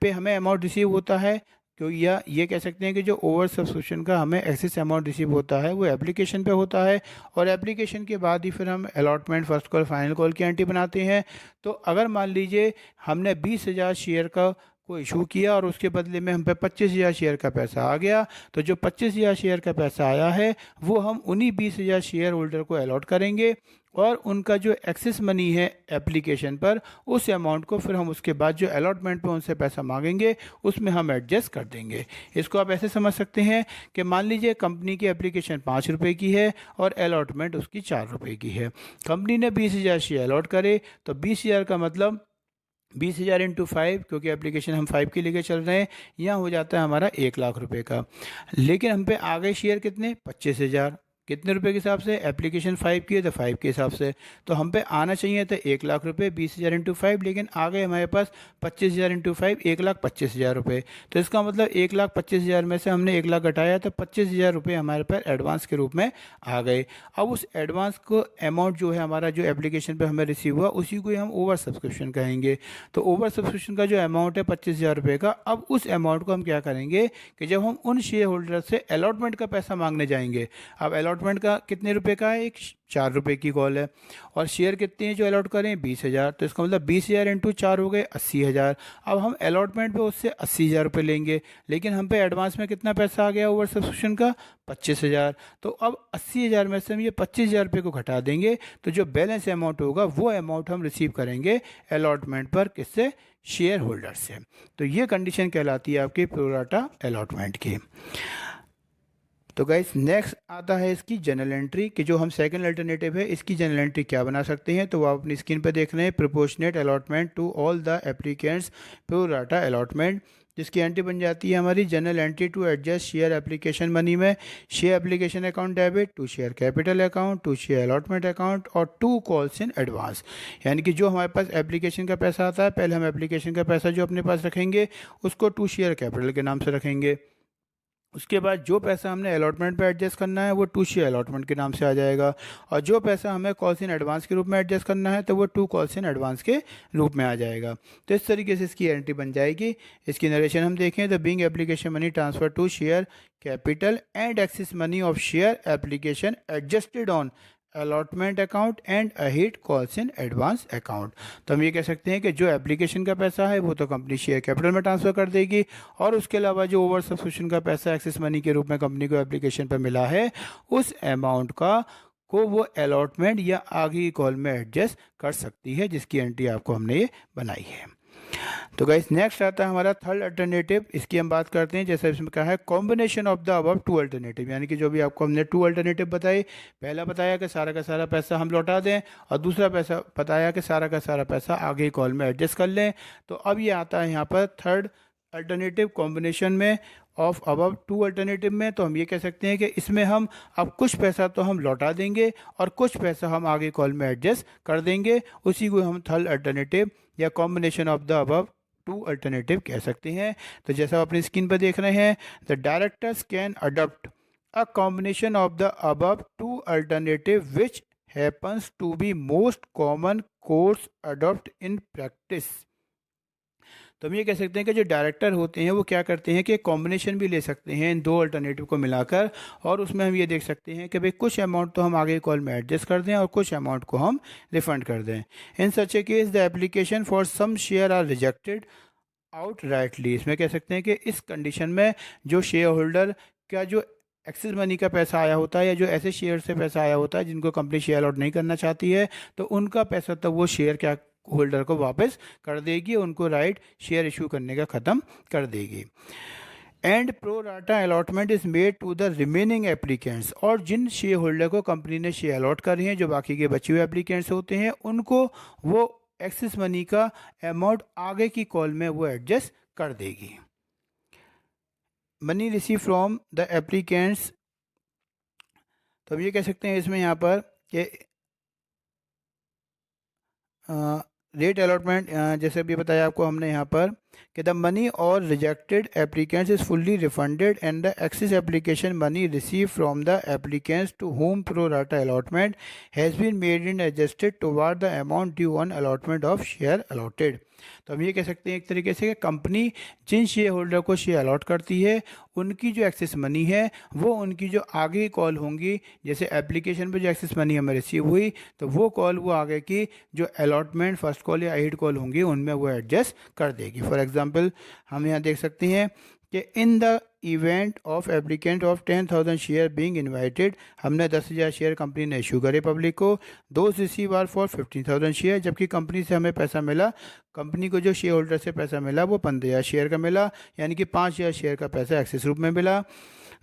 पे हमें अमाउंट रिसीव होता है, क्योंकि या ये कह सकते हैं कि जो ओवर सब्सक्रिप्शन का हमें एक्सेस अमाउंट रिसीव होता है वो एप्लीकेशन पे होता है, और एप्लीकेशन के बाद ही फिर हम allotment, first call, final call की एंट्री बनाते हैं। तो अगर मान लीजिए हमने 20,000 शेयर का को इशू किया और उसके बदले में हम पे 25,000 शेयर का पैसा आ गया। तो जो 25,000 शेयर का पैसा आया है वो हम उन्हीं 20,000 शेयर होल्डर को अलॉट करेंगे और उनका जो एक्सेस मनी है एप्लीकेशन पर उस अमाउंट को फिर हम उसके बाद जो अलॉटमेंट पे उनसे पैसा मांगेंगे उसमें हम एडजस्ट कर देंगे। इसको आप ऐसे समझ सकते हैं कि मान लीजिए कंपनी की एप्लीकेशन 5 रुपये की है और अलॉटमेंट उसकी 4 रुपये की है। कंपनी ने 20,000 शेयर अलॉट करे तो 20,000 का मतलब 20,000 इंटू 5, क्योंकि एप्लीकेशन हम 5 के लेके चल रहे हैं, यहाँ हो जाता है हमारा 1,00,000 रुपये का। लेकिन हम पे आ गए शेयर कितने, 25,000। कितने रुपए के हिसाब से, एप्लीकेशन 5 की है तो 5 के हिसाब से। तो हम पे आना चाहिए था 1,00,000 रुपये, 20,000 इंटू 5, लेकिन आ गए हमारे पास 25,000 इंटू 5, 1,25,000 रुपये। तो इसका मतलब 1,25,000 में से हमने 1,00,000 घटाया तो 25,000 रुपये हमारे पास एडवांस के रूप में आ गए। अब उस एडवांस को अमाउंट जो है हमारा जो एप्लीकेशन पर हमें रिसीव हुआ उसी को ही हम ओवर सब्सक्रिप्शन कहेंगे। तो ओवर सब्सक्रिप्शन का जो अमाउंट है 25,000 रुपये का, अब उस अमाउंट को हम क्या करेंगे कि जब हम उन शेयर होल्डर से अलॉटमेंट का पैसा मांगने जाएंगे, अब अलॉटमेंट का कितने रुपए का है, एक 4 रुपये की कॉल है और शेयर कितने हैं जो अलॉट करें, 20,000। तो इसका मतलब 20,000 इंटू 4 हो गए 80,000। अब हम अलॉटमेंट पे उससे 80,000 रुपये लेंगे, लेकिन हम पे एडवांस में कितना पैसा आ गया ओवर सब्सक्रिप्शन का, 25,000। तो अब 80,000 में से हम ये 25,000 रुपये को घटा देंगे तो जो बैलेंस अमाउंट होगा वो अमाउंट हम रिसीव करेंगे अलॉटमेंट पर, किससे, शेयर होल्डर से। तो ये कंडीशन कहलाती है आपकी प्रो राटा अलॉटमेंट की। तो गाइस नेक्स्ट आता है इसकी जनरल एंट्री कि जो हम सेकंड अल्टरनेटिव है इसकी जनरल एंट्री क्या बना सकते हैं। तो वो आप अपनी स्क्रीन पर देख रहे हैं, proportionate allotment to all the applicants pro rata allotment, जिसकी एंट्री बन जाती है हमारी journal entry to adjust share application money में share application account debit, to share capital account, to share allotment account और टू कॉल्स इन एडवांस। यानी कि जो हमारे पास एप्लीकेशन का पैसा आता है, पहले हम एप्लीकेशन का पैसा जो अपने पास रखेंगे उसको टू शेयर कैपिटल के नाम से रखेंगे। उसके बाद जो पैसा हमने अलॉटमेंट पे एडजस्ट करना है वो टू शेयर अलॉटमेंट के नाम से आ जाएगा, और जो पैसा हमें कॉल्स इन एडवांस के रूप में एडजस्ट करना है तो वो टू कॉल्स इन एडवांस के रूप में आ जाएगा। तो इस तरीके से इसकी एंट्री बन जाएगी। इसकी नरेशन हम देखें तो being application money transfer to share capital and excess money of share application adjusted on allotment account and ahead calls in advance account. तो हम ये कह सकते हैं कि जो एप्लीकेशन का पैसा है वो तो कंपनी शेयर कैपिटल में ट्रांसफ़र कर देगी, और उसके अलावा जो ओवर सब्सक्रिप्शन का पैसा एक्सेस मनी के रूप में कंपनी को एप्लीकेशन पर मिला है उस अमाउंट को वो अलॉटमेंट या आगे की कॉल में एडजस्ट कर सकती है, जिसकी एंट्री आपको हमने ये बनाई है। तो गाइस नेक्स्ट आता है हमारा थर्ड अल्टरनेटिव। इसकी हम बात करते हैं, जैसे इसमें कहा है combination of the above two alternative, यानी कि जो भी आपको हमने टू अल्टरनेटिव बताए, पहला बताया कि सारा का सारा पैसा हम लौटा दें और दूसरा पैसा बताया कि सारा का सारा पैसा आगे कॉल में एडजस्ट कर लें। तो अब ये आता है यहाँ पर थर्ड अल्टरनेटिव कॉम्बिनेशन में ऑफ अबव टू अल्टरनेटिव में। तो हम ये कह सकते हैं कि इसमें हम अब कुछ पैसा तो हम लौटा देंगे और कुछ पैसा हम आगे कॉल में एडजस्ट कर देंगे, उसी को हम थर्ड अल्टरनेटिव या combination of the above two alternative कह सकते हैं। तो जैसा आप अपनी स्क्रीन पर देख रहे हैं, the directors can adopt a combination of the above two alternative which happens to be most common course adopt in practice. तो हम ये कह सकते हैं कि जो डायरेक्टर होते हैं वो क्या करते हैं कि कॉम्बिनेशन भी ले सकते हैं इन दो अल्टरनेटिव को मिलाकर, और उसमें हम ये देख सकते हैं कि भाई कुछ अमाउंट तो हम आगे कॉल में एडजस्ट कर दें और कुछ अमाउंट को हम रिफंड कर दें। In such a case the application for some share are rejected outright. इसमें कह सकते हैं कि इस कंडीशन में जो शेयर होल्डर का जो एक्सेस मनी का पैसा आया होता है या जो ऐसे शेयर से पैसा आया होता है जिनको कंपनी शेयर अलॉट नहीं करना चाहती है, तो उनका पैसा तो वो शेयर क्या होल्डर को वापस कर देगी, उनको राइट शेयर इशू करने का ख़त्म कर देगी। And pro rata allotment is made to the remaining applicants, और जिन शेयर होल्डर को कंपनी ने शेयर अलॉट कर रहे हैं, जो बाकी के बचे हुए एप्लीकेंट्स होते हैं, उनको वो एक्सेस मनी का अमाउंट आगे की कॉल में वो एडजस्ट कर देगी। Money receive from the applicants, तो अब ये कह सकते हैं इसमें यहाँ पर कि रेट अलॉटमेंट, जैसे भी बताया आपको हमने यहाँ पर कि द मनी और rejected applicants is fully refunded and the excess application money receive from the applicants to whom pro rata allotment has been made in adjusted toward the amount due on allotment of share allotted. तो हम ये कह सकते हैं एक तरीके से कि कंपनी जिन शेयर होल्डर को शेयर अलॉट करती है उनकी जो एक्सेस मनी है वो उनकी जो आगे कॉल होंगी, जैसे एप्लीकेशन पे जो एक्सेस मनी हमें रिसीव हुई तो वो कॉल वो आगे की जो अलॉटमेंट फर्स्ट कॉल या एड कॉल होंगी उनमें वो एडजस्ट कर देगी। फॉर एग्जांपल हम यहाँ देख सकते हैं कि in the event of applicant of 10,000 share being invited, हमने 10,000 शेयर कंपनी ने इशू करे पब्लिक को, those receive are for 15,000 share, जबकि कंपनी से हमें पैसा मिला, कंपनी को जो शेयर होल्डर से पैसा मिला वो 15,000 शेयर का मिला, यानी कि 5,000 शेयर का पैसा एक्सेस रूप में मिला।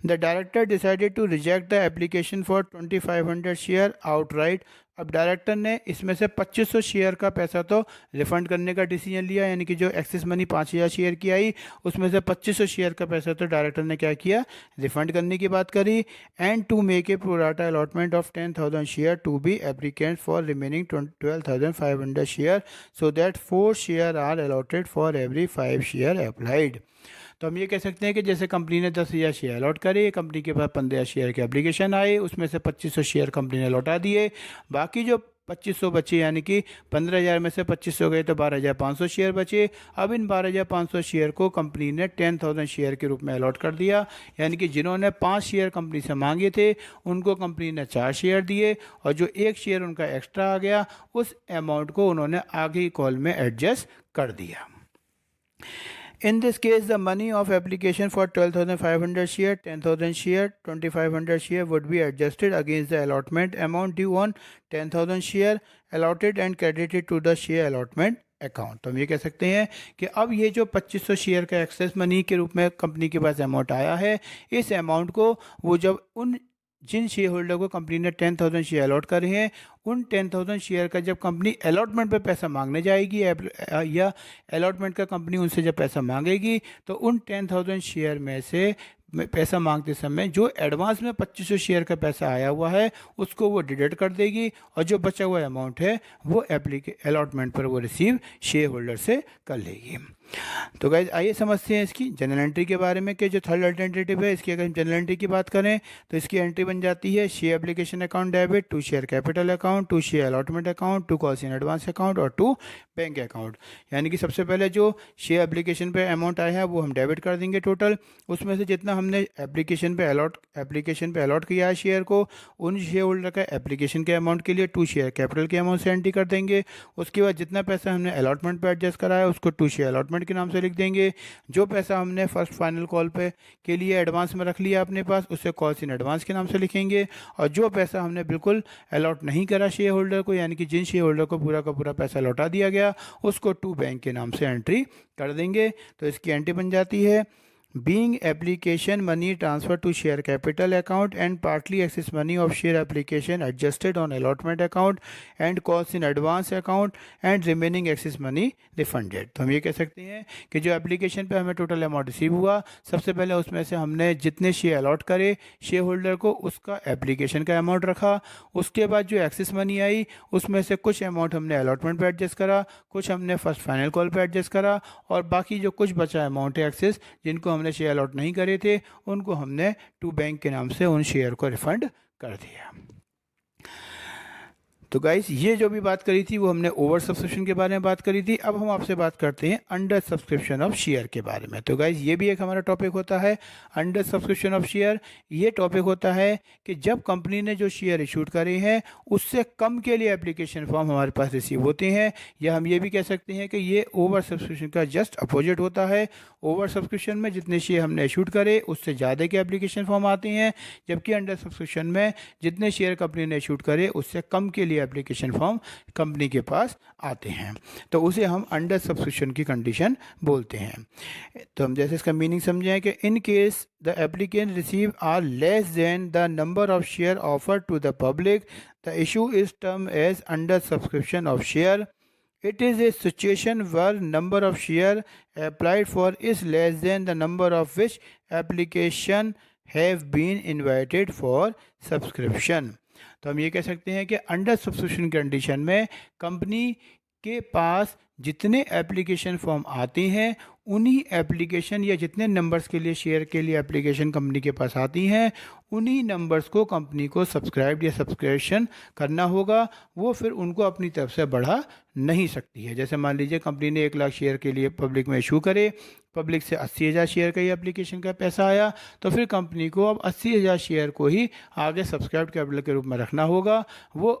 The director decided to reject the application for 2,500 share outright, अब डायरेक्टर ने इसमें से 2,500 शेयर का पैसा तो रिफंड करने का डिसीजन लिया, यानी कि जो एक्सेस मनी 5,000 शेयर की आई उसमें से 2,500 शेयर का पैसा तो डायरेक्टर ने क्या किया, रिफंड करने की बात करी। And to make a pro rata allotment of 10,000 share to be applicant for remaining 12,500 share so that 4 share are allotted for every 5 share applied. तो हम ये कह सकते हैं कि जैसे कंपनी ने 10,000 शेयर अलॉट करे, कंपनी के पास 15,000 शेयर के एप्लीकेशन आए, उसमें से 2,500 शेयर कंपनी ने लौटा दिए, बाकी जो 2,500 बचे, यानी कि 15,000 में से 2,500 गए तो 12,500 शेयर बचे। अब इन 12,500 शेयर को कंपनी ने 10,000 शेयर के रूप में अलॉट कर दिया, यानी कि जिन्होंने 5 शेयर कंपनी से मांगे थे उनको कंपनी ने 4 शेयर दिए, और जो 1 शेयर उनका एक्स्ट्रा आ गया उस अमाउंट को उन्होंने आगे की कॉल में एडजस्ट कर दिया। In this case, the money of application for 12,500 share, 10,000 share, 2,500 share would be adjusted against the allotment amount due on 10,000 share allotted and credited to the share allotment account. तो हम ये कह सकते हैं कि अब ये जो 2,500 शेयर का एक्सेस मनी के रूप में कंपनी के पास अमाउंट आया है, इस अमाउंट को वो जब जिन शेयर होल्डर को कंपनी ने 10,000 शेयर अलॉट करे हैं, उन 10,000 शेयर का जब कंपनी अलॉटमेंट पे पैसा मांगने जाएगी या अलॉटमेंट का कंपनी उनसे जब पैसा मांगेगी, तो उन 10,000 शेयर में से पैसा मांगते समय जो एडवांस में 2,500 शेयर का पैसा आया हुआ है उसको वो डिडक्ट कर देगी, और जो बचा हुआ अमाउंट है वो अलॉटमेंट पर वो रिसीव शेयर होल्डर से कर लेगी। तो गाइज आइए समझते हैं इसकी जनरल एंट्री के बारे में, कि जो थर्ड अल्टरनेटिव है इसकी अगर हम जनरल एंट्री की बात करें तो इसकी एंट्री बन जाती है share application account debit, to share capital account, to share allotment account, to calls in advance account और टू बैंक अकाउंट। यानी कि सबसे पहले जो शेयर एप्लीकेशन पे अमाउंट आया है वो हम डेबिट कर देंगे टोटल, उसमें से जितना हमने एप्लीकेशन पे अलॉट किया है शेयर को, उन शेयर होल्डर का एप्लीकेशन के अमाउंट के लिए टू शेयर कैपिटल के अमाउंट से एंट्री कर देंगे। उसके बाद जितना पैसा हमने अलॉटमेंट पे एडजस्ट करा है उसको टू शेयर अलॉटमेंट के नाम से लिख देंगे। जो पैसा हमने फर्स्ट फाइनल कॉल पे के लिए एडवांस में रख लिया अपने पास उसे कॉल्स इन एडवांस के नाम से लिखेंगे, और जो पैसा हमने बिल्कुल अलॉट नहीं करा शेयर होल्डर को, यानी कि जिन शेयर होल्डर को पूरा का पूरा पैसा लौटा दिया गया, उसको टू बैंक के नाम से एंट्री कर देंगे। तो इसकी एंट्री बन जाती है being application money transfer to share capital account and partly excess money of share application adjusted on allotment account and costs in advance account and remaining excess money refunded। तो हम ये कह सकते हैं कि जो एप्लीकेशन पे हमें टोटल अमाउंट रिसीव हुआ, सबसे पहले उसमें से हमने जितने शेयर अलॉट करे शेयर होल्डर को उसका एप्लीकेशन का अमाउंट रखा, उसके बाद जो एक्सेस मनी आई उसमें से कुछ अमाउंट हमने अलॉटमेंट पे एडजस्ट करा, कुछ हमने फर्स्ट फाइनल कॉल पे एडजस्ट करा, और बाकी जो कुछ बचा अमाउंट है एक्सेस जिनको हमने शेयर अलॉट नहीं करे थे उनको हमने टू बैंक के नाम से उन शेयर को रिफंड कर दिया। तो गाइस ये जो भी बात करी थी वो हमने ओवर सब्सक्रिप्शन के बारे में बात करी थी। अब हम आपसे बात करते हैं अंडर सब्सक्रिप्शन ऑफ शेयर के बारे में। तो गाइस ये भी एक हमारा टॉपिक होता है अंडर सब्सक्रिप्शन ऑफ शेयर। ये टॉपिक होता है कि जब कंपनी ने जो शेयर इशूड करे हैं उससे कम के लिए एप्लीकेशन फॉर्म हमारे पास रिसीव होते हैं, या हम ये भी कह सकते हैं कि ये ओवर सब्सक्रिप्शन का जस्ट अपोजिट होता है। ओवर सब्सक्रिप्शन में जितने शेयर हमने इशूड करे उससे ज़्यादा के एप्लीकेशन फॉर्म आते हैं, जबकि अंडर सब्सक्रिप्शन में जितने शेयर कंपनी ने इशूड करे उससे कम के लिए एप्लीकेशन फॉर्म कंपनी के पास आते हैं, तो उसे हम अंडर सब्सक्रिप्शन की कंडीशन बोलते हैं। तो हम जैसे इसका मीनिंग समझें कि in case the applicant receive are less than the number of share offer to the public, the issue is term as under subscription of share. It is a situation where number of share applied for is less than the number of which application have been invited for subscription। तो हम ये कह सकते हैं कि under subscription condition में company के पास जितने एप्लीकेशन फॉर्म आते हैं उन्हीं एप्लीकेशन या जितने नंबर्स के लिए शेयर के लिए एप्लीकेशन कंपनी के पास आती हैं उन्हीं नंबर्स को कंपनी को सब्सक्राइब या सब्सक्रिप्शन करना होगा, वो फिर उनको अपनी तरफ से बढ़ा नहीं सकती है। जैसे मान लीजिए कंपनी ने 1 लाख शेयर के लिए पब्लिक में इशू करे, पब्लिक से 80,000 शेयर का ही एप्लीकेशन का पैसा आया, तो फिर कंपनी को अब 80,000 शेयर को ही आगे सब्सक्राइब कैपिटल के रूप में रखना होगा। वो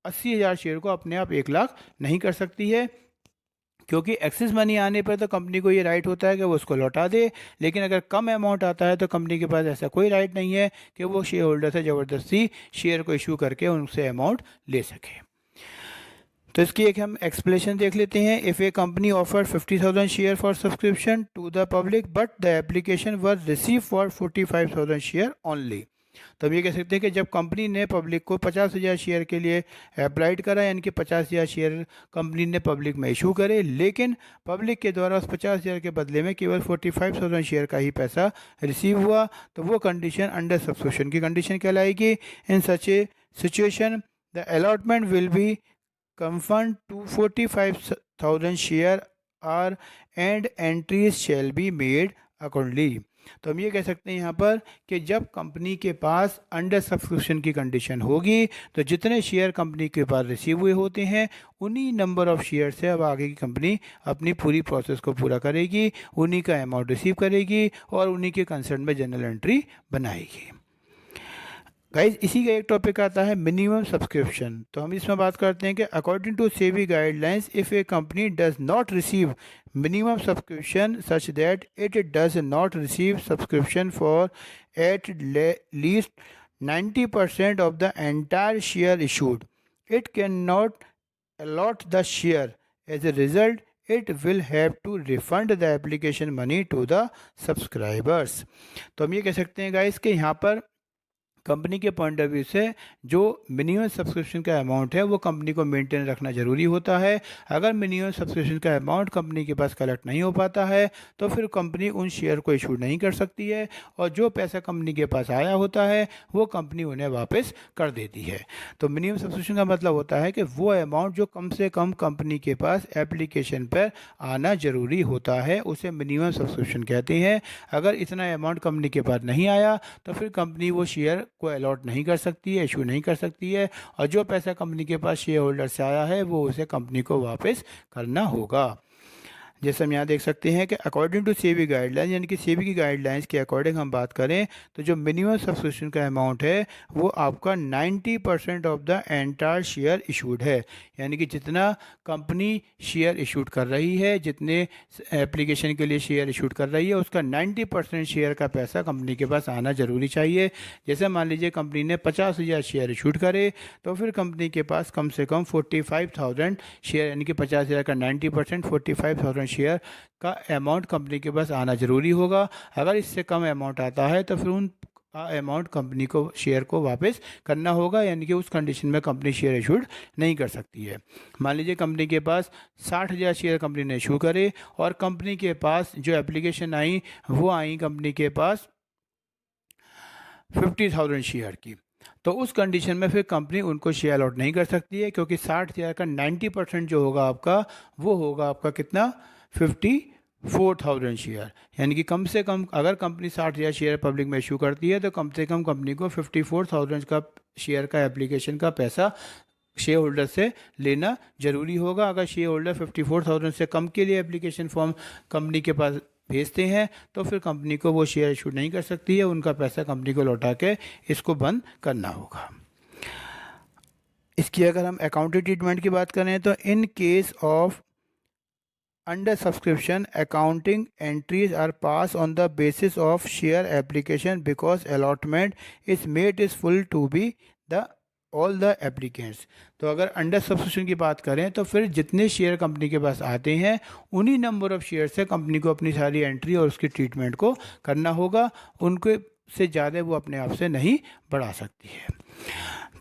80,000 शेयर को अपने आप 1 लाख नहीं कर सकती है, क्योंकि एक्सेस मनी आने पर तो कंपनी को ये राइट होता है कि वो उसको लौटा दे, लेकिन अगर कम अमाउंट आता है तो कंपनी के पास ऐसा कोई राइट नहीं है कि वो शेयर होल्डर से ज़बरदस्ती शेयर को इशू करके उनसे अमाउंट ले सके। तो इसकी एक हम एक्सप्लेनेशन देख लेते हैं। If a company offer 50,000 share for subscription to the public but the application were receive for 45,000 share only. तो हम ये कह सकते हैं कि जब कंपनी ने पब्लिक को 50,000 शेयर के लिए अप्लाइड करा, यानी कि 50,000 शेयर कंपनी ने पब्लिक में इशू करे, लेकिन पब्लिक के द्वारा उस 50,000 के बदले में केवल 45,000 शेयर का ही पैसा रिसीव हुआ, तो वो कंडीशन अंडर सब्सक्रिप्शन की कंडीशन कहलाएगी। In such a situation the allotment will be confined to 45,000 share are and entries shall be made accordingly। तो हम ये कह सकते हैं यहाँ पर कि जब कंपनी के पास अंडर सब्सक्रिप्शन की कंडीशन होगी तो जितने शेयर कंपनी के पास रिसीव हुए होते हैं उन्हीं नंबर ऑफ शेयर से अब आगे की कंपनी अपनी पूरी प्रोसेस को पूरा करेगी, उन्हीं का अमाउंट रिसीव करेगी और उन्हीं के कंसर्न में जनरल एंट्री बनाएगी। गाइज इसी का एक टॉपिक आता है मिनिमम सब्सक्रिप्शन। तो हम इसमें बात करते हैं कि according to SEBI guidelines if a company does not receive minimum subscription such that it does not receive subscription for at least 90% of the entire share issued, it can not allot the share. As a result it will have to refund the application money to the subscribers। तो हम ये कह सकते हैं guys कि यहाँ पर company के पॉइंट ऑफ व्यू से जो मिनिमम सब्सक्रिप्शन का अमाउंट है वो कंपनी को मेंटेन रखना ज़रूरी होता है। अगर मिनिमम सब्सक्रिप्शन का अमाउंट कंपनी के पास कलेक्ट नहीं हो पाता है तो फिर कंपनी उन शेयर को इशू नहीं कर सकती है और जो पैसा कंपनी के पास आया होता है वो कंपनी उन्हें वापस कर देती है। तो मिनिमम सब्सक्रिप्शन का मतलब होता है कि वो अमाउंट जो कम से कम कंपनी के पास एप्लीकेशन पर आना ज़रूरी होता है उसे मिनिमम सब्सक्रिप्शन कहते हैं। अगर इतना अमाउंट कंपनी के पास नहीं आया तो फिर कंपनी वो शेयर को अलॉट नहीं कर सकती है, इशू नहीं कर सकती है और जो पैसा कंपनी के पास शेयर होल्डर से आया है वो उसे कंपनी को वापस करना होगा। जैसे हम यहाँ देख सकते हैं कि अकॉर्डिंग टू सेबी गाइडलाइन, यानी कि सेबी की गाइडलाइंस के अकॉर्डिंग हम बात करें तो जो मिनिमम सब्सक्रिप्शन का अमाउंट है वो आपका 90% of the entire share issued है, यानी कि जितना कंपनी शेयर इशूड कर रही है, जितने एप्लीकेशन के लिए शेयर इशूड कर रही है उसका 90% शेयर का पैसा कंपनी के पास आना ज़रूरी चाहिए। जैसे मान लीजिए कंपनी ने 50,000 शेयर इशूड करे तो फिर कंपनी के पास कम से कम 45,000 शेयर, यानी कि 50,000 का 90% 45,000 शेयर का अमाउंट कंपनी के पास आना ज़रूरी होगा। अगर इससे कम अमाउंट आता है तो फिर उन अमाउंट कंपनी को शेयर को वापस करना होगा, यानी कि उस कंडीशन में कंपनी शेयर इशूड नहीं कर सकती है। मान लीजिए कंपनी के पास 60,000 शेयर कंपनी ने इशू करे और कंपनी के पास जो एप्लीकेशन आई वो आई कंपनी के पास 50,000 शेयर की, तो उस कंडीशन में फिर कंपनी उनको शेयर अलॉट नहीं कर सकती है क्योंकि 60,000 का 90% जो होगा आपका वो होगा आपका कितना 54,000 शेयर, यानी कि कम से कम अगर कंपनी 60,000 शेयर पब्लिक में इशू करती है तो कम से कम कंपनी को 54,000 का शेयर का एप्लीकेशन का पैसा शेयर होल्डर से लेना ज़रूरी होगा। अगर शेयर होल्डर 54,000 से कम के लिए एप्लीकेशन फॉर्म कंपनी के पास भेजते हैं तो फिर कंपनी को वो शेयर इशू नहीं कर सकती है, उनका पैसा कंपनी को लौटा के इसको बंद करना होगा। इसकी अगर हम अकाउंटिंग ट्रीटमेंट की बात करें तो in case of under subscription accounting entries are pass on the basis of share application because allotment is made is full to be the all the applicants. तो अगर अंडर सब्सक्रिप्शन की बात करें तो फिर जितने शेयर कंपनी के पास आते हैं उन्हीं नंबर ऑफ शेयर से कंपनी को अपनी सारी एंट्री और उसकी ट्रीटमेंट को करना होगा, उनके से ज़्यादा वो अपने आप से नहीं बढ़ा सकती है।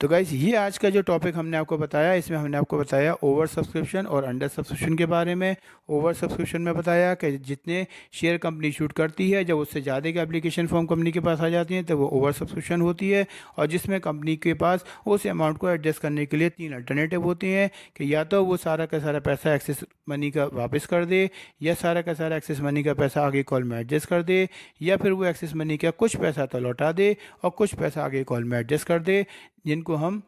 तो गाइस ये आज का जो टॉपिक हमने आपको बताया इसमें हमने आपको बताया ओवर सब्सक्रिप्शन और अंडर सब्सक्रिप्शन के बारे में। ओवर सब्सक्रिप्शन में बताया कि जितने शेयर कंपनी शूट करती है जब उससे ज़्यादा के एप्लीकेशन फॉर्म कंपनी के पास आ जाती हैं तो वो ओवर सब्सक्रिप्शन होती है, और जिसमें कंपनी के पास उस अमाउंट को एडजस्ट करने के लिए 3 अल्टरनेटिव होती हैं कि या तो वो सारा का सारा पैसा एक्सेस मनी का वापस कर दे, या सारा का सारा एक्सेस मनी का पैसा आगे कॉल में एडजस्ट कर दे, या फिर वो एक्सेस मनी का कुछ पैसा तो लौटा दे और कुछ पैसा आगे कॉल में एडजस्ट कर दे, जिनको हम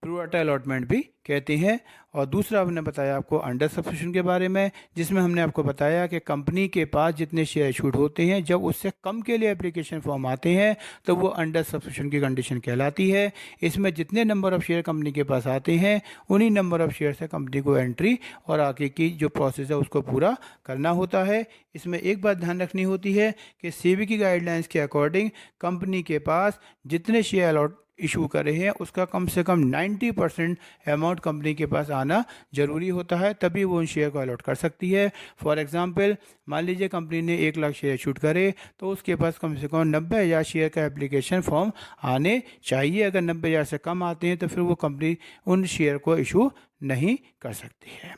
प्रो राटा अलॉटमेंट भी कहते हैं। और दूसरा हमने बताया आपको अंडर सब्सक्रिप्शन के बारे में, जिसमें हमने आपको बताया कि कंपनी के पास जितने शेयर छूट होते हैं जब उससे कम के लिए एप्लीकेशन फॉर्म आते हैं तो वो अंडर सब्सक्रिप्शन की कंडीशन कहलाती है। इसमें जितने नंबर ऑफ़ शेयर कंपनी के पास आते हैं उन्हीं नंबर ऑफ़ शेयर से कंपनी को एंट्री और आगे की जो प्रोसेस है उसको पूरा करना होता है। इसमें एक बात ध्यान रखनी होती है कि सेबी की गाइडलाइंस के अकॉर्डिंग कंपनी के पास जितने शेयर अलॉट इशू करे हैं उसका कम से कम 90% अमाउंट कंपनी के पास आना ज़रूरी होता है, तभी वो उन शेयर को अलॉट कर सकती है। फॉर एग्जांपल मान लीजिए कंपनी ने 1 लाख शेयर इशू करे तो उसके पास कम से कम 90,000 शेयर का एप्लीकेशन फॉर्म आने चाहिए। अगर 90,000 से कम आते हैं तो फिर वो कंपनी उन शेयर को इशू नहीं कर सकती है।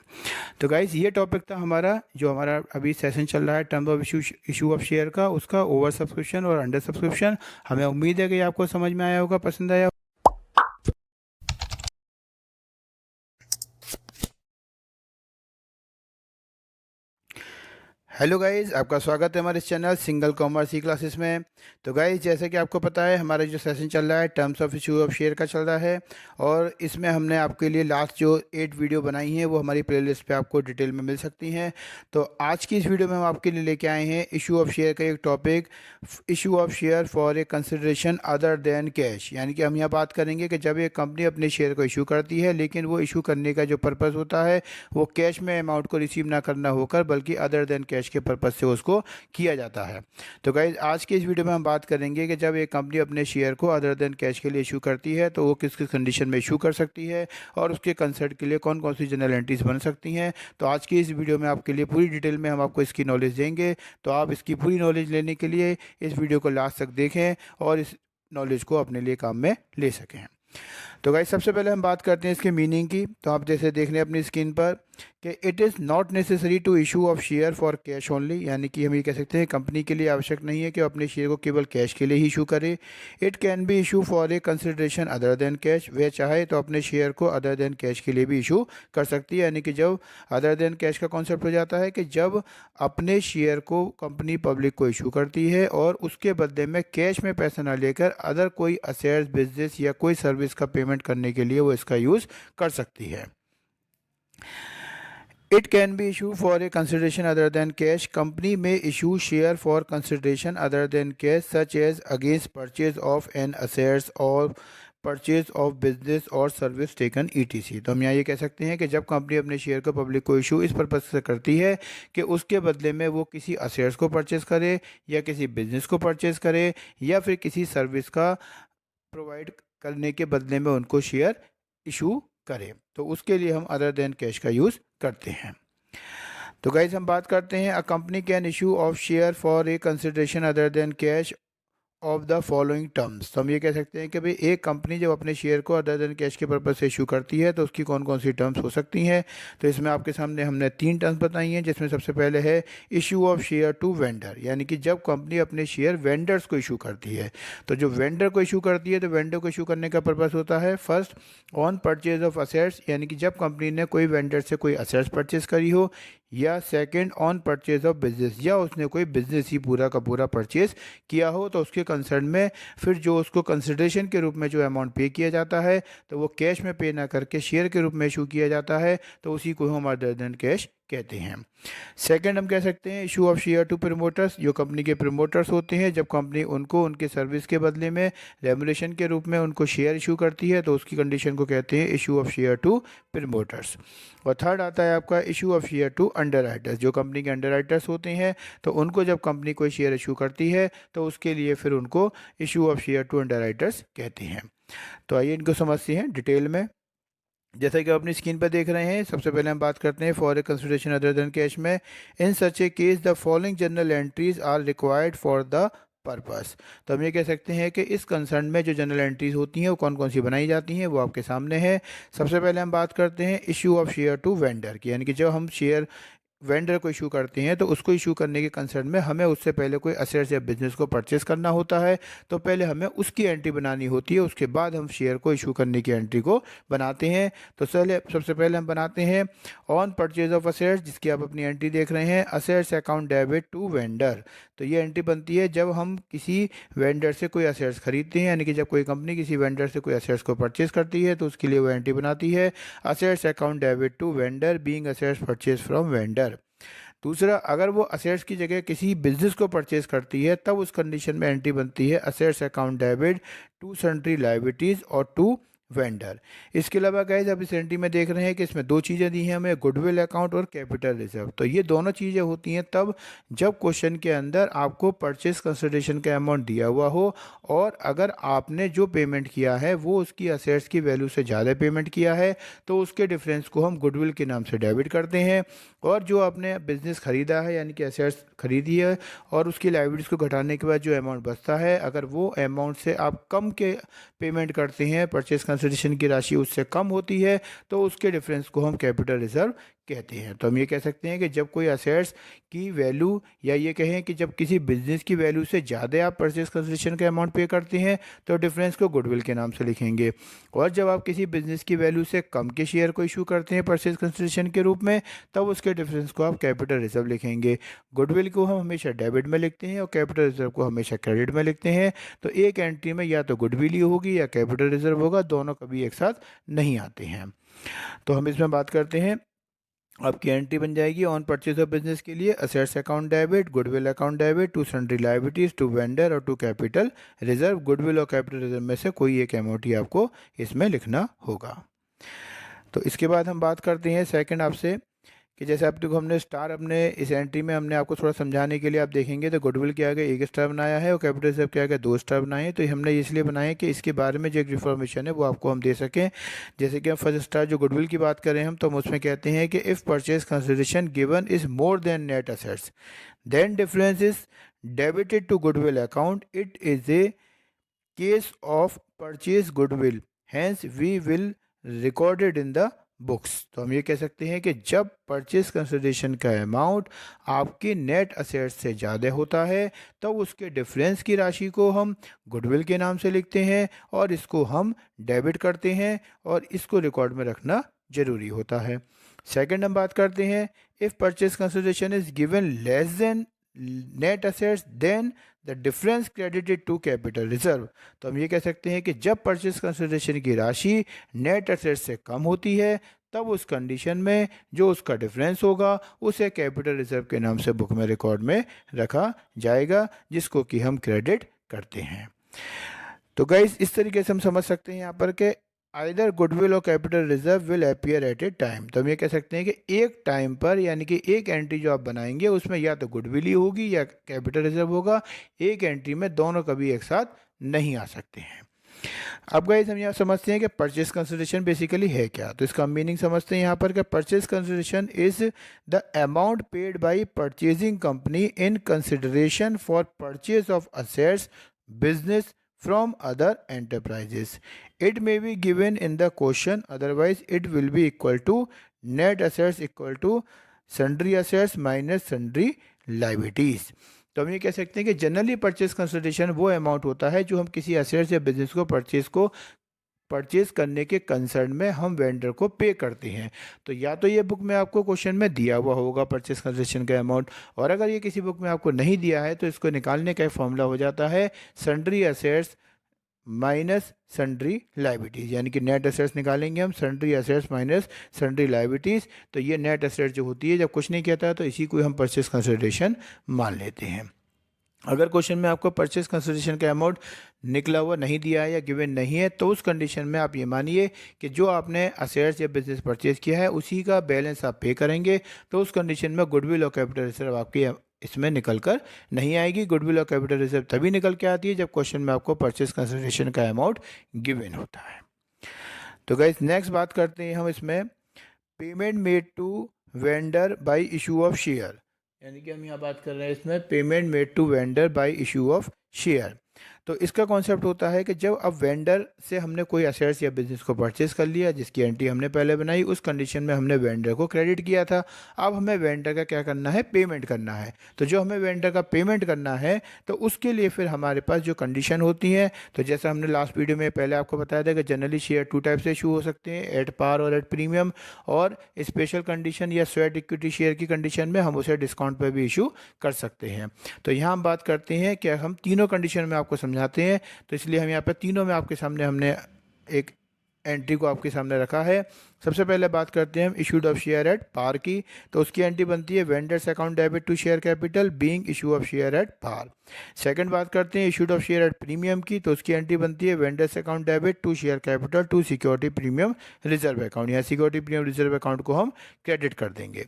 तो गाइज़ ये टॉपिक था हमारा, जो हमारा अभी सेशन चल रहा है terms of issue of share का, उसका ओवर सब्सक्रिप्शन और अंडर सब्सक्रिप्शन। हमें उम्मीद है कि आपको समझ में आया होगा, पसंद आया। हेलो गाइज़, आपका स्वागत है हमारे इस चैनल सिंगल कॉमर्स ई क्लासेस में। तो गाइज़ जैसे कि आपको पता है हमारा जो सेशन चल रहा है terms of issue of share का चल रहा है, और इसमें हमने आपके लिए लास्ट जो 8 वीडियो बनाई हैं वो हमारी प्लेलिस्ट पे आपको डिटेल में मिल सकती हैं। तो आज की इस वीडियो में हम आपके लिए लेके आए हैं इशू ऑफ शेयर का एक topic, issue of share for a consideration other than cash. यानी कि हम यहाँ बात करेंगे कि जब एक कंपनी अपने शेयर को इशू करती है लेकिन वो इशू करने का जो पर्पज़ होता है वो कैश में अमाउंट को रिसीव ना करना होकर बल्कि अदर देन कैश के पर्पज़ से उसको किया जाता है। तो गाइज आज के इस वीडियो में हम बात करेंगे कि जब एक कंपनी अपने शेयर को अदर देन कैश के लिए इशू करती है तो वो किस किस कंडीशन में इशू कर सकती है और उसके कंसर्ट के लिए कौन कौन सी जनरल एंट्रीज बन सकती हैं। तो आज की इस वीडियो में आपके लिए पूरी डिटेल में हम आपको इसकी नॉलेज देंगे। तो आप इसकी पूरी नॉलेज लेने के लिए इस वीडियो को लास्ट तक देखें और इस नॉलेज को अपने लिए काम में ले सकें। तो गाइस सबसे पहले हम बात करते हैं इसके मीनिंग की। तो आप जैसे देख लें अपनी स्क्रीन पर कि it is not necessary to issue of share for cash only, यानी कि हम ये कह सकते हैं कंपनी के लिए आवश्यक नहीं है कि अपने शेयर को केवल कैश के लिए ही इशू करे। It can be issue for a consideration other than cash, वह चाहे तो अपने शेयर को अदर देन कैश के लिए भी इशू कर सकती है। यानी कि जब अदर देन कैश का कॉन्सेप्ट हो जाता है कि जब अपने शेयर को कंपनी पब्लिक को इशू करती है और उसके बदले में कैश में पैसा ना लेकर अदर कोई असेट्स, बिजनेस या कोई सर्विस का पेमेंट करने के लिए वो इसका यूज़ कर सकती है। It can be issued for a consideration other than cash. Company may issue share for consideration other than cash, such as against purchase of an assets or purchase of business और service taken ETC। तो हम यहाँ ये कह सकते हैं कि जब कंपनी अपने शेयर को पब्लिक को इशू इस पर्पज से करती है कि उसके बदले में वो किसी असेट्स को परचेज करे या किसी बिजनेस को परचेज करे या फिर किसी सर्विस का प्रोवाइड करने के बदले में उनको शेयर इशू करें, तो उसके लिए हम अदर देन कैश का यूज़ करते हैं। तो गाइज हम बात करते हैं a company can issue of share for a consideration other than cash of the following terms. तो हम ये कह सकते हैं कि भाई एक कंपनी जब अपने शेयर को अदर देन कैश के पर्पज से इशू करती है तो उसकी कौन कौन सी टर्म्स हो सकती हैं। तो इसमें आपके सामने हमने 3 टर्म्स बताई हैं, जिसमें सबसे पहले है issue of share to vendor, यानी कि जब कंपनी अपने शेयर वेंडर्स को इशू करती है। तो जो वेंडर को इशू करती है तो वेंडर को इशू करने का पर्पज़ होता है first on purchase of assets, यानी कि जब कंपनी ने कोई वेंडर से कोई असेट्स परचेज करी हो, या second on purchase of business, या उसने कोई बिजनेस ही पूरा का पूरा परचेज किया हो तो उसके कंसर्न में फिर जो उसको कंसिडरेशन के रूप में जो अमाउंट पे किया जाता है तो वो कैश में पे ना करके शेयर के रूप में इशू किया जाता है, तो उसी को हम अदर देन कैश कहते हैं। सेकंड हम कह सकते हैं issue of share to promoters, जो कंपनी के प्रमोटर्स होते हैं, जब कंपनी उनको उनके सर्विस के बदले में रेमुनेशन के रूप में उनको शेयर इशू करती है तो उसकी कंडीशन को कहते हैं issue of share to promoters. और थर्ड आता है आपका issue of share to underwriters, जो कंपनी के अंडर राइटर्स होते हैं तो उनको जब कंपनी कोई शेयर इशू करती है तो उसके लिए फिर उनको issue of share to underwriters कहते हैं। तो आइए इनको समझते हैं डिटेल में। जैसा कि आप अपनी स्क्रीन पर देख रहे हैं, सबसे पहले हम बात करते हैं for a consideration other than cash में। In such a case the following journal entries are required for the purpose. तो हम ये कह सकते हैं कि इस कंसर्न में जो जनरल एंट्रीज होती हैं वो कौन कौन सी बनाई जाती हैं वो आपके सामने है। सबसे पहले हम बात करते हैं issue of share to vendor की, यानी कि जब हम शेयर वेंडर को इशू करते हैं तो उसको इशू करने के कंसर्न में हमें उससे पहले कोई असेट्स या बिजनेस को परचेस करना होता है, तो पहले हमें उसकी एंट्री बनानी होती है, उसके बाद हम शेयर को इशू करने की एंट्री को बनाते हैं। तो सबसे पहले हम बनाते हैं ऑन परचेज ऑफ असेट्स, जिसकी आप अपनी एंट्री देख रहे हैं, assets account debit to vendor. तो ये एंट्री बनती है जब हम किसी वेंडर से कोई असेट्स खरीदते हैं, यानी कि जब कोई कंपनी किसी वेंडर से कोई असेट्स को परचेज करती है तो उसके लिए वो एंट्री बनाती है, assets account debit to vendor being assets purchase from vendor. दूसरा, अगर वो असेट्स की जगह किसी बिजनेस को परचेज करती है तब उस कंडीशन में एंट्री बनती है assets account debit to sundry liabilities और टू वेंडर। इसके अलावा गाइस आप इस एंट्री में देख रहे हैं कि इसमें दो चीज़ें दी हैं हमें, गुडविल अकाउंट और कैपिटल रिजर्व। तो ये दोनों चीज़ें होती हैं तब जब क्वेश्चन के अंदर आपको परचेज कंसिडरेशन का अमाउंट दिया हुआ हो और अगर आपने जो पेमेंट किया है वो उसकी असेट्स की वैल्यू से ज़्यादा पेमेंट किया है तो उसके डिफरेंस को हम गुडविल के नाम से डेबिट करते हैं। और जो आपने बिजनेस खरीदा है यानी कि असेट्स खरीदी है और उसकी लायबिलिटीज़ को घटाने के बाद जो अमाउंट बचता है, अगर वो अमाउंट से आप कम के पेमेंट करते हैं, परचेज कंसिडरेशन की राशि उससे कम होती है, तो उसके डिफरेंस को हम कैपिटल रिजर्व कहते हैं। तो हम ये कह सकते हैं कि जब कोई असेट्स की वैल्यू या ये कहें कि जब किसी बिजनेस की वैल्यू से ज़्यादा आप परचेज कंसिडरेशन का अमाउंट पे करते हैं तो डिफरेंस को गुडविल के नाम से लिखेंगे, और जब आप किसी बिजनेस की वैल्यू से कम के शेयर को इशू करते हैं परचेज कंसिडरेशन के रूप में तब उसके डिफरेंस को आप कैपिटल रिजर्व लिखेंगे। गुडविल को हम हमेशा डेबिट में लिखते हैं और कैपिटल रिजर्व को हमेशा क्रेडिट में लिखते हैं। तो एक एंट्री में या तो गुडविल ही होगी या कैपिटल रिजर्व होगा, दोनों कभी एक साथ नहीं आते हैं। तो हम इसमें बात करते हैं, आपकी एंट्री बन जाएगी ऑन परचेज ऑफ बिजनेस के लिए assets account debit, goodwill account debit to sundry liabilities to vendor और टू कैपिटल रिजर्व। गुडविल और कैपिटल रिजर्व में से कोई एक अमाउंट ही आपको इसमें लिखना होगा। तो इसके बाद हम बात करते हैं सेकंड आपसे कि जैसे आप देखो हमने स्टार अपने इस एंट्री में हमने आपको थोड़ा समझाने के लिए आप देखेंगे तो गुडविल के आगे 1 स्टार बनाया है और कैपिटल रिजर्व के आगे 2 स्टार बनाए हैं। तो हमने इसलिए बनाए कि इसके बारे में जो एक इन्फॉर्मेशन है वो आपको हम दे सकें। जैसे कि हम फर्स्ट स्टार जो गुडविल की बात करें हम, तो हम उसमें कहते हैं कि if purchase consideration given is more than net assets then difference is debited to goodwill account, it is a case of purchase goodwill, hence we will recorded in the books. तो हम ये कह सकते हैं कि जब परचेज कंसिडरेशन का amount आपके नेट असेट्स से ज़्यादा होता है तो उसके डिफरेंस की राशि को हम गुडविल के नाम से लिखते हैं और इसको हम डेबिट करते हैं और इसको रिकॉर्ड में रखना जरूरी होता है। सेकंड हम बात करते हैं, if purchase consideration is given less than net assets then the difference credited to capital reserve. तो हम ये कह सकते हैं कि जब परचेज कंसिडरेशन की राशि नेट असेट्स से कम होती है तब उस कंडीशन में जो उसका डिफरेंस होगा उसे कैपिटल रिजर्व के नाम से बुक में रिकॉर्ड में रखा जाएगा, जिसको कि हम क्रेडिट करते हैं। तो गाइस इस तरीके से हम समझ सकते हैं यहाँ पर कि आइदर गुडविल और capital reserve will appear eight A time. तो हम ये कह सकते हैं कि एक टाइम पर यानी कि एक एंट्री जो आप बनाएंगे उसमें या तो गुडविल ही होगी या कैपिटल रिजर्व होगा, एक एंट्री में दोनों कभी एक साथ नहीं आ सकते हैं। अब गाइस हम यहाँ समझते हैं कि परचेज कंसिडरेशन बेसिकली है क्या। तो इसका मीनिंग समझते हैं यहाँ पर कि purchase consideration is the amount paid by purchasing company in consideration for purchase of assets business from other enterprises. It may be given in the question, otherwise it will be equal to net assets equal to sundry assets minus sundry liabilities. तो हम ये कह सकते हैं कि generally purchase consideration वो amount होता है जो हम किसी असेट्स या बिजनेस को परचेज करने के कंसर्न में हम वेंडर को पे करते हैं। तो या तो ये बुक में आपको क्वेश्चन में दिया हुआ होगा परचेज कंसिडरेशन का अमाउंट, और अगर ये किसी बुक में आपको नहीं दिया है तो इसको निकालने का एक फॉर्मूला हो जाता है sundry assets minus sundry liabilities, यानी कि नेट असेट्स निकालेंगे हम sundry assets minus sundry liabilities. तो ये नेट असेट्स जो होती है जब कुछ नहीं कहता है तो इसी को हम परचेज कंसिडरेशन मान लेते हैं। अगर क्वेश्चन में आपको परचेज कंसिडरेशन का अमाउंट निकला हुआ नहीं दिया है या गिवन नहीं है तो उस कंडीशन में आप ये मानिए कि जो आपने असेट्स या बिजनेस परचेज किया है उसी का बैलेंस आप पे करेंगे। तो उस कंडीशन में गुडविल और कैपिटल रिजर्व आपकी इसमें निकल कर नहीं आएगी। गुडविल और कैपिटल रिजर्व तभी निकल के आती है जब क्वेश्चन में आपको परचेज कंसिडरेशन का अमाउंट गिवन होता है। तो गाइस नेक्स्ट बात करते हैं हम इसमें payment made to vendor by issue of share, यानी कि हम यहाँ बात कर रहे हैं इसमें payment made to vendor by issue of share. तो इसका कॉन्सेप्ट होता है कि जब अब वेंडर से हमने कोई असेट्स या बिजनेस को परचेज कर लिया जिसकी एंट्री हमने पहले बनाई, उस कंडीशन में हमने वेंडर को क्रेडिट किया था। अब हमें वेंडर का क्या करना है, पेमेंट करना है। तो जो हमें वेंडर का पेमेंट करना है तो उसके लिए फिर हमारे पास जो कंडीशन होती है, तो जैसा हमने लास्ट वीडियो में पहले आपको बताया था कि जनरली शेयर 2 टाइप से इशू हो सकते हैं, एट पार और एट प्रीमियम, और स्पेशल कंडीशन या स्वेट इक्विटी शेयर की कंडीशन में हम उसे डिस्काउंट पर भी इशू कर सकते हैं। तो यहाँ हम बात करते हैं कि हम तीनों कंडीशन में आपको समझाते हैं, तो इसलिए हम यहाँ पर तीनों में आपके सामने हमने एक एंट्री को आपके सामने रखा है। सबसे पहले बात करते हैं हम issued of share at par की, तो उसकी एंट्री बनती है vendors account debit to share capital being issue of share at par. Second बात करते हैं issued of share at premium की, तो उसकी एंट्री बनती है vendors account debit to share capital to security premium reserve account, या सिक्योरिटी प्रीमियम रिजर्व अकाउंट को हम क्रेडिट कर देंगे।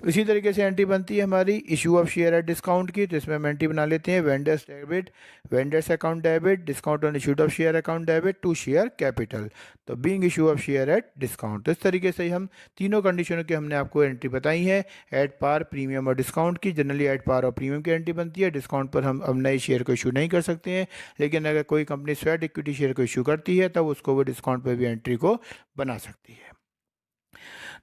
इसी तरीके से एंट्री बनती है हमारी issue of share at discount की, तो इसमें हम एंट्री बना लेते हैं vendors debit, vendors account debit discount on issued of share account debit to share capital, तो being issue of share at discount. तो इस तरीके से हम तीनों कंडीशनों की हमने आपको एंट्री बताई है, एट पार, प्रीमियम और डिस्काउंट की। जनरली एट पार और प्रीमियम की एंट्री बनती है, डिस्काउंट पर हम अब नए शेयर को इशू नहीं कर सकते हैं, लेकिन अगर कोई कंपनी स्वेट इक्विटी शेयर को इशू करती है तब उसको वो डिस्काउंट पर भी एंट्री को बना सकती है।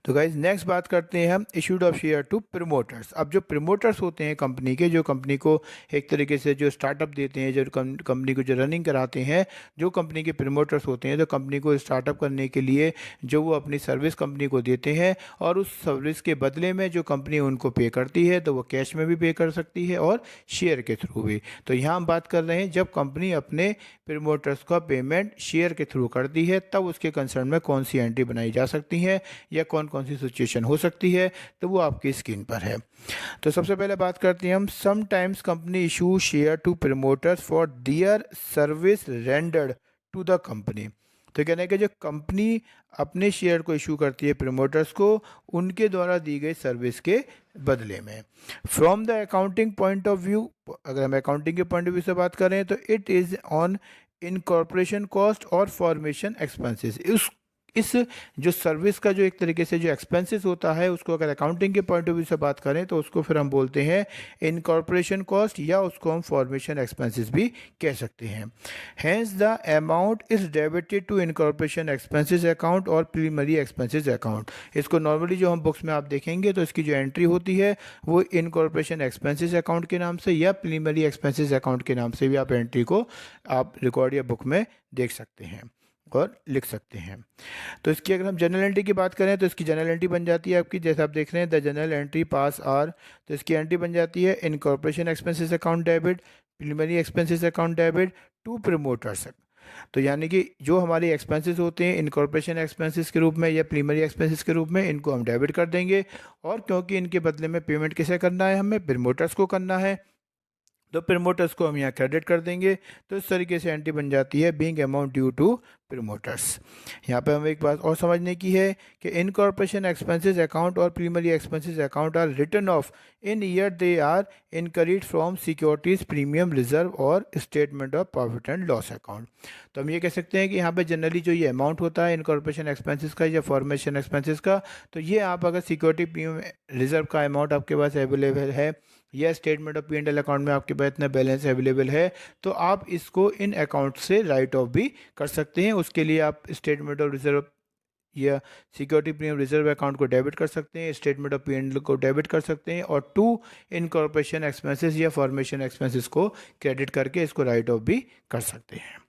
तो गाइज नेक्स्ट बात करते हैं हम issued of share to promoters. अब जो प्रमोटर्स होते हैं कंपनी के, जो कंपनी को एक तरीके से जो स्टार्टअप देते हैं, जो कंपनी को जो रनिंग कराते हैं, जो कंपनी के प्रमोटर्स होते हैं, तो कंपनी को स्टार्टअप करने के लिए जो वो अपनी सर्विस कंपनी को देते हैं, और उस सर्विस के बदले में जो कंपनी उनको पे करती है, तो वो कैश में भी पे कर सकती है और शेयर के थ्रू भी। तो यहाँ हम बात कर रहे हैं जब कंपनी अपने प्रमोटर्स का पेमेंट शेयर के थ्रू करती है, तब उसके कंसर्न में कौन सी एंट्री बनाई जा सकती है या कौन कौन सी सिचुएशन हो सकती है, तो वो आपकी स्क्रीन पर है। तो सबसे पहले बात करते हैं हम sometimes company issue share to promoters for their service rendered to the company. तो कहने हैं कि जो कंपनी अपने शेयर को इशू करती है प्रमोटर्स को उनके द्वारा दी गई सर्विस के बदले में। From the accounting point of view, अगर हम अकाउंटिंग के पॉइंट ऑफ व्यू से बात करें तो it is on incorporation cost और फॉर्मेशन एक्सपेंसेस। इस जो सर्विस का जो एक तरीके से जो एक्सपेंसेस होता है उसको अगर अकाउंटिंग के पॉइंट ऑफ व्यू से बात करें तो उसको फिर हम बोलते हैं इनकॉर्पोरेशन कॉस्ट, या उसको हम फॉर्मेशन एक्सपेंसेस भी कह सकते हैं। Hence the amount is debited to incorporation expenses account और प्रीलिमिनरी एक्सपेंसेस अकाउंट। इसको नॉर्मली जो हम बुक्स में आप देखेंगे तो इसकी जो एंट्री होती है वो इनकॉर्पोरेशन एक्सपेंसेस अकाउंट के नाम से या प्रीलिमिनरी एक्सपेंसेस अकाउंट के नाम से भी आप एंट्री को आप रिकॉर्ड या बुक में देख सकते हैं और लिख सकते हैं। तो इसकी अगर हम जनरल एंट्री की बात करें तो इसकी जनरल एंट्री बन जाती है आपकी, जैसे आप देख रहे हैं the general entry pass are, तो इसकी एंट्री बन जाती है incorporation expenses account debit, preliminary expenses account debit to promoters. तो यानी कि जो हमारे एक्सपेंसेस होते हैं इनकॉर्पोरेशन एक्सपेंसेस के रूप में या प्रीलिमिनरी एक्सपेंसेस के रूप में, इनको हम डेबिट कर देंगे, और क्योंकि इनके बदले में पेमेंट किसे करना है, हमें प्रमोटर्स को करना है, तो प्रमोटर्स को हम यहाँ क्रेडिट कर देंगे। तो इस तरीके से एंट्री बन जाती है being amount due to promoters. यहाँ पे हमें एक बात और समझने की है कि इनकॉर्पोरेशन एक्सपेंसेस अकाउंट और preliminary expenses account are written off in year they are incurred from securities premium reserve और statement of profit and loss account. तो हम ये कह सकते हैं कि यहाँ पे जनरली जो ये अमाउंट होता है इनकॉर्पोरेशन एक्सपेंसेस का या फॉर्मेशन एक्सपेंसेस का, तो ये आप अगर सिक्योरिटी प्रीमियम रिजर्व का अमाउंट आपके पास अवेलेबल है या स्टेटमेंट ऑफ P&L अकाउंट में आपके पास इतना बैलेंस अवेलेबल है, तो आप इसको इन अकाउंट से राइट ऑफ भी कर सकते हैं। उसके लिए आप स्टेटमेंट ऑफ रिजर्व या सिक्योरिटी प्रीमियम रिजर्व अकाउंट को डेबिट कर सकते हैं, स्टेटमेंट ऑफ P&L को डेबिट कर सकते हैं, और टू इनकॉर्पोरेशन एक्सपेंसेस या फॉर्मेशन एक्सपेंसेस को क्रेडिट करके इसको राइट ऑफ भी कर सकते हैं।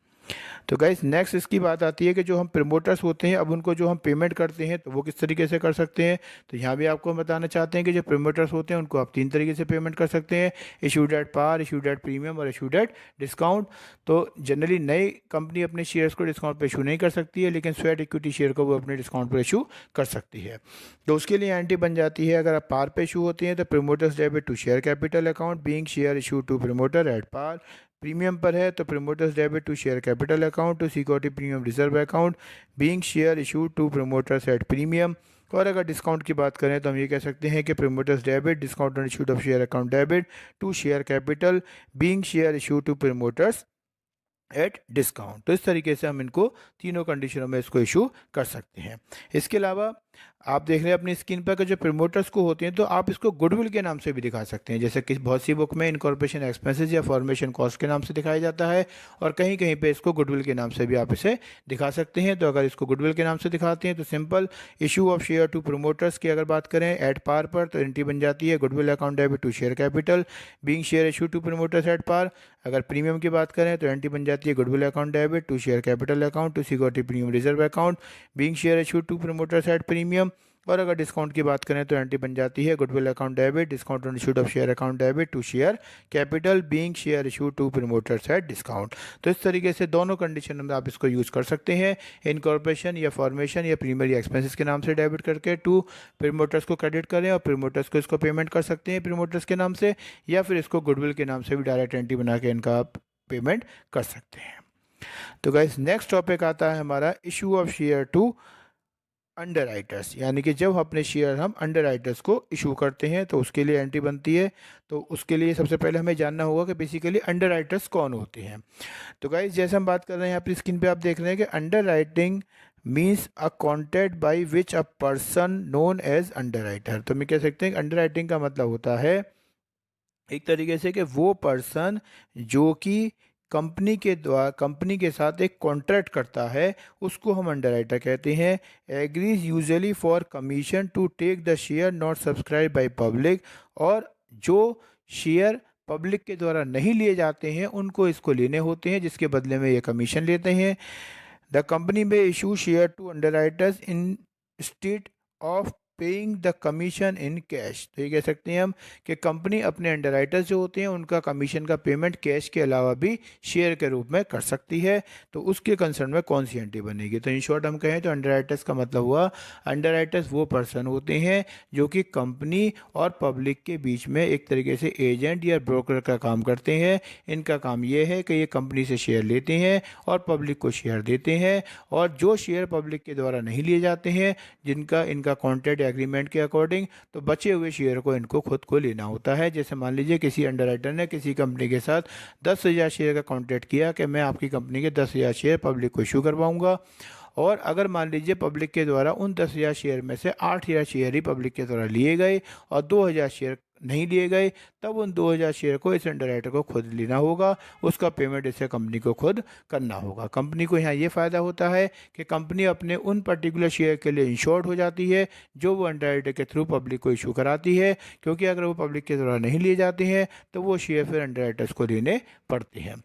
तो गाइस नेक्स्ट इसकी बात आती है कि जो हम प्रमोटर्स होते हैं अब उनको जो हम पेमेंट करते हैं तो वो किस तरीके से कर सकते हैं। तो यहाँ भी आपको बताना चाहते हैं कि जो प्रमोटर्स होते हैं उनको आप 3 तरीके से पेमेंट कर सकते हैं, issued at par, issued at premium और इशूड एट डिस्काउंट। तो जनरली नई कंपनी अपने शेयर्स को डिस्काउंट पर इशू नहीं कर सकती है, लेकिन स्वेट इक्विटी शेयर को वो अपने डिस्काउंट पर इशू कर सकती है। तो उसके लिए एंट्री बन जाती है, अगर आप पार पे इशू होते हैं तो promoters debit to share capital account being share issue to promoter at par, premium पर है तो promoters debit to share capital account to security premium reserve account being share issue to promoters at premium. और अगर discount की बात करें तो हम ये कह सकते हैं कि promoters debit discount on issued of share account debit to share capital being share issue to promoters at discount. तो इस तरीके से हम इनको तीनों कंडीशनों में इसको इशू कर सकते हैं। इसके अलावा आप देख रहे हैं अपनी स्क्रीन पर कि जो प्रमोटर्स को होते हैं तो आप इसको गुडविल के नाम से भी दिखा सकते हैं, जैसे कि बहुत सी बुक में इनकॉर्पोरेशन एक्सपेंसेस या फॉर्मेशन कॉस्ट के नाम से दिखाया जाता है, और कहीं कहीं पे इसको गुडविल के नाम से भी आप इसे दिखा सकते हैं। तो अगर इसको गुडविल के नाम से दिखाते हैं तो simple issue of share to promoters की अगर बात करें एट पार पर तो एंट्री बन जाती है goodwill account debit to share capital being share issue to promoters at par. अगर प्रीमियम की बात करें तो एंट्री बन जाती है goodwill account debit to share capital account to security premium reserve account being share issue to promoters at premium. और अगर डिस्काउंट की बात करें तो एंट्री बन जाती है goodwill account debit discount on issued of share account debit to share capital being share issue to promoters at discount. तो इस तरीके से दोनों कंडीशन में आप इसको यूज़ कर सकते हैं, इनकॉर्पोरेशन या फॉर्मेशन या प्रीमियम या एक्सपेंसेस के नाम से डेबिट करके टू प्रमोटर्स को क्रेडिट करें और प्रमोटर्स को इसको पेमेंट कर सकते हैं प्रमोटर्स के नाम से, या फिर इसको गुडविल के नाम से भी डायरेक्ट एंट्री बना के इनका पेमेंट कर सकते हैं। तो गाइस नेक्स्ट टॉपिक आता है हमारा issue of share to underwriters, यानी कि जब अपने शेयर हम अंडर राइटर्स को इशू करते हैं तो उसके लिए एंट्री बनती है। तो उसके लिए सबसे पहले हमें जानना होगा कि बेसिकली अंडर राइटर्स कौन होते हैं। तो गाइस जैसे हम बात कर रहे हैं यहाँ पर स्क्रीन पे आप देख रहे हैं कि underwriting means a contract by which a person known as underwriter. तो हम कह सकते हैं कि अंडर राइटिंग का मतलब होता है एक तरीके से कि वो पर्सन जो कि कंपनी के साथ एक कॉन्ट्रैक्ट करता है उसको हम अंडरराइटर कहते हैं। Agrees usually for commission to take the share not subscribe by public, और जो शेयर पब्लिक के द्वारा नहीं लिए जाते हैं उनको इसको लेने होते हैं जिसके बदले में ये कमीशन लेते हैं। The company may issue share to underwriters instead of paying the commission in cash. तो ये कह सकते हैं हम कि कंपनी अपने अंडरराइटर्स जो होते हैं उनका कमीशन का पेमेंट कैश के अलावा भी शेयर के रूप में कर सकती है। तो उसके कंसर्न में कौन सी एंट्री बनेगी? तो इन शॉर्ट हम कहें तो अंडरराइटर्स का मतलब हुआ अंडरराइटर्स वो पर्सन होते हैं जो कि कंपनी और पब्लिक के बीच में एक तरीके से एजेंट या ब्रोकर का काम करते हैं। इनका काम ये है कि ये कंपनी से शेयर लेते हैं और पब्लिक को शेयर देते हैं, और जो शेयर पब्लिक के द्वारा नहीं लिए जाते हैं जिनका इनका कॉन्ट्रैक्ट एग्रीमेंट के अकॉर्डिंग, तो बचे हुए शेयर को इनको खुद को लेना होता है। जैसे मान लीजिए किसी अंडरराइटर ने किसी कंपनी के साथ 10,000 शेयर का कॉन्ट्रैक्ट किया कि मैं आपकी कंपनी के 10,000 शेयर पब्लिक को इशू करवाऊंगा, और अगर मान लीजिए पब्लिक के द्वारा उन 10,000 शेयर में से 8,000 शेयर ही पब्लिक के द्वारा लिए गए और 2,000 शेयर नहीं लिए गए, तब उन 2,000 शेयर को इस अंडरराइटर को खुद लेना होगा, उसका पेमेंट इसे कंपनी को खुद करना होगा। कंपनी को यहाँ ये फ़ायदा होता है कि कंपनी अपने उन पर्टिकुलर शेयर के लिए इंश्योर्ड हो जाती है जो वो अंडरराइटर के थ्रू पब्लिक को इशू कराती है, क्योंकि अगर वो पब्लिक के द्वारा नहीं लिए जाते हैं तो वो शेयर फिर अंडरराइटर्स को देने पड़ते हैं।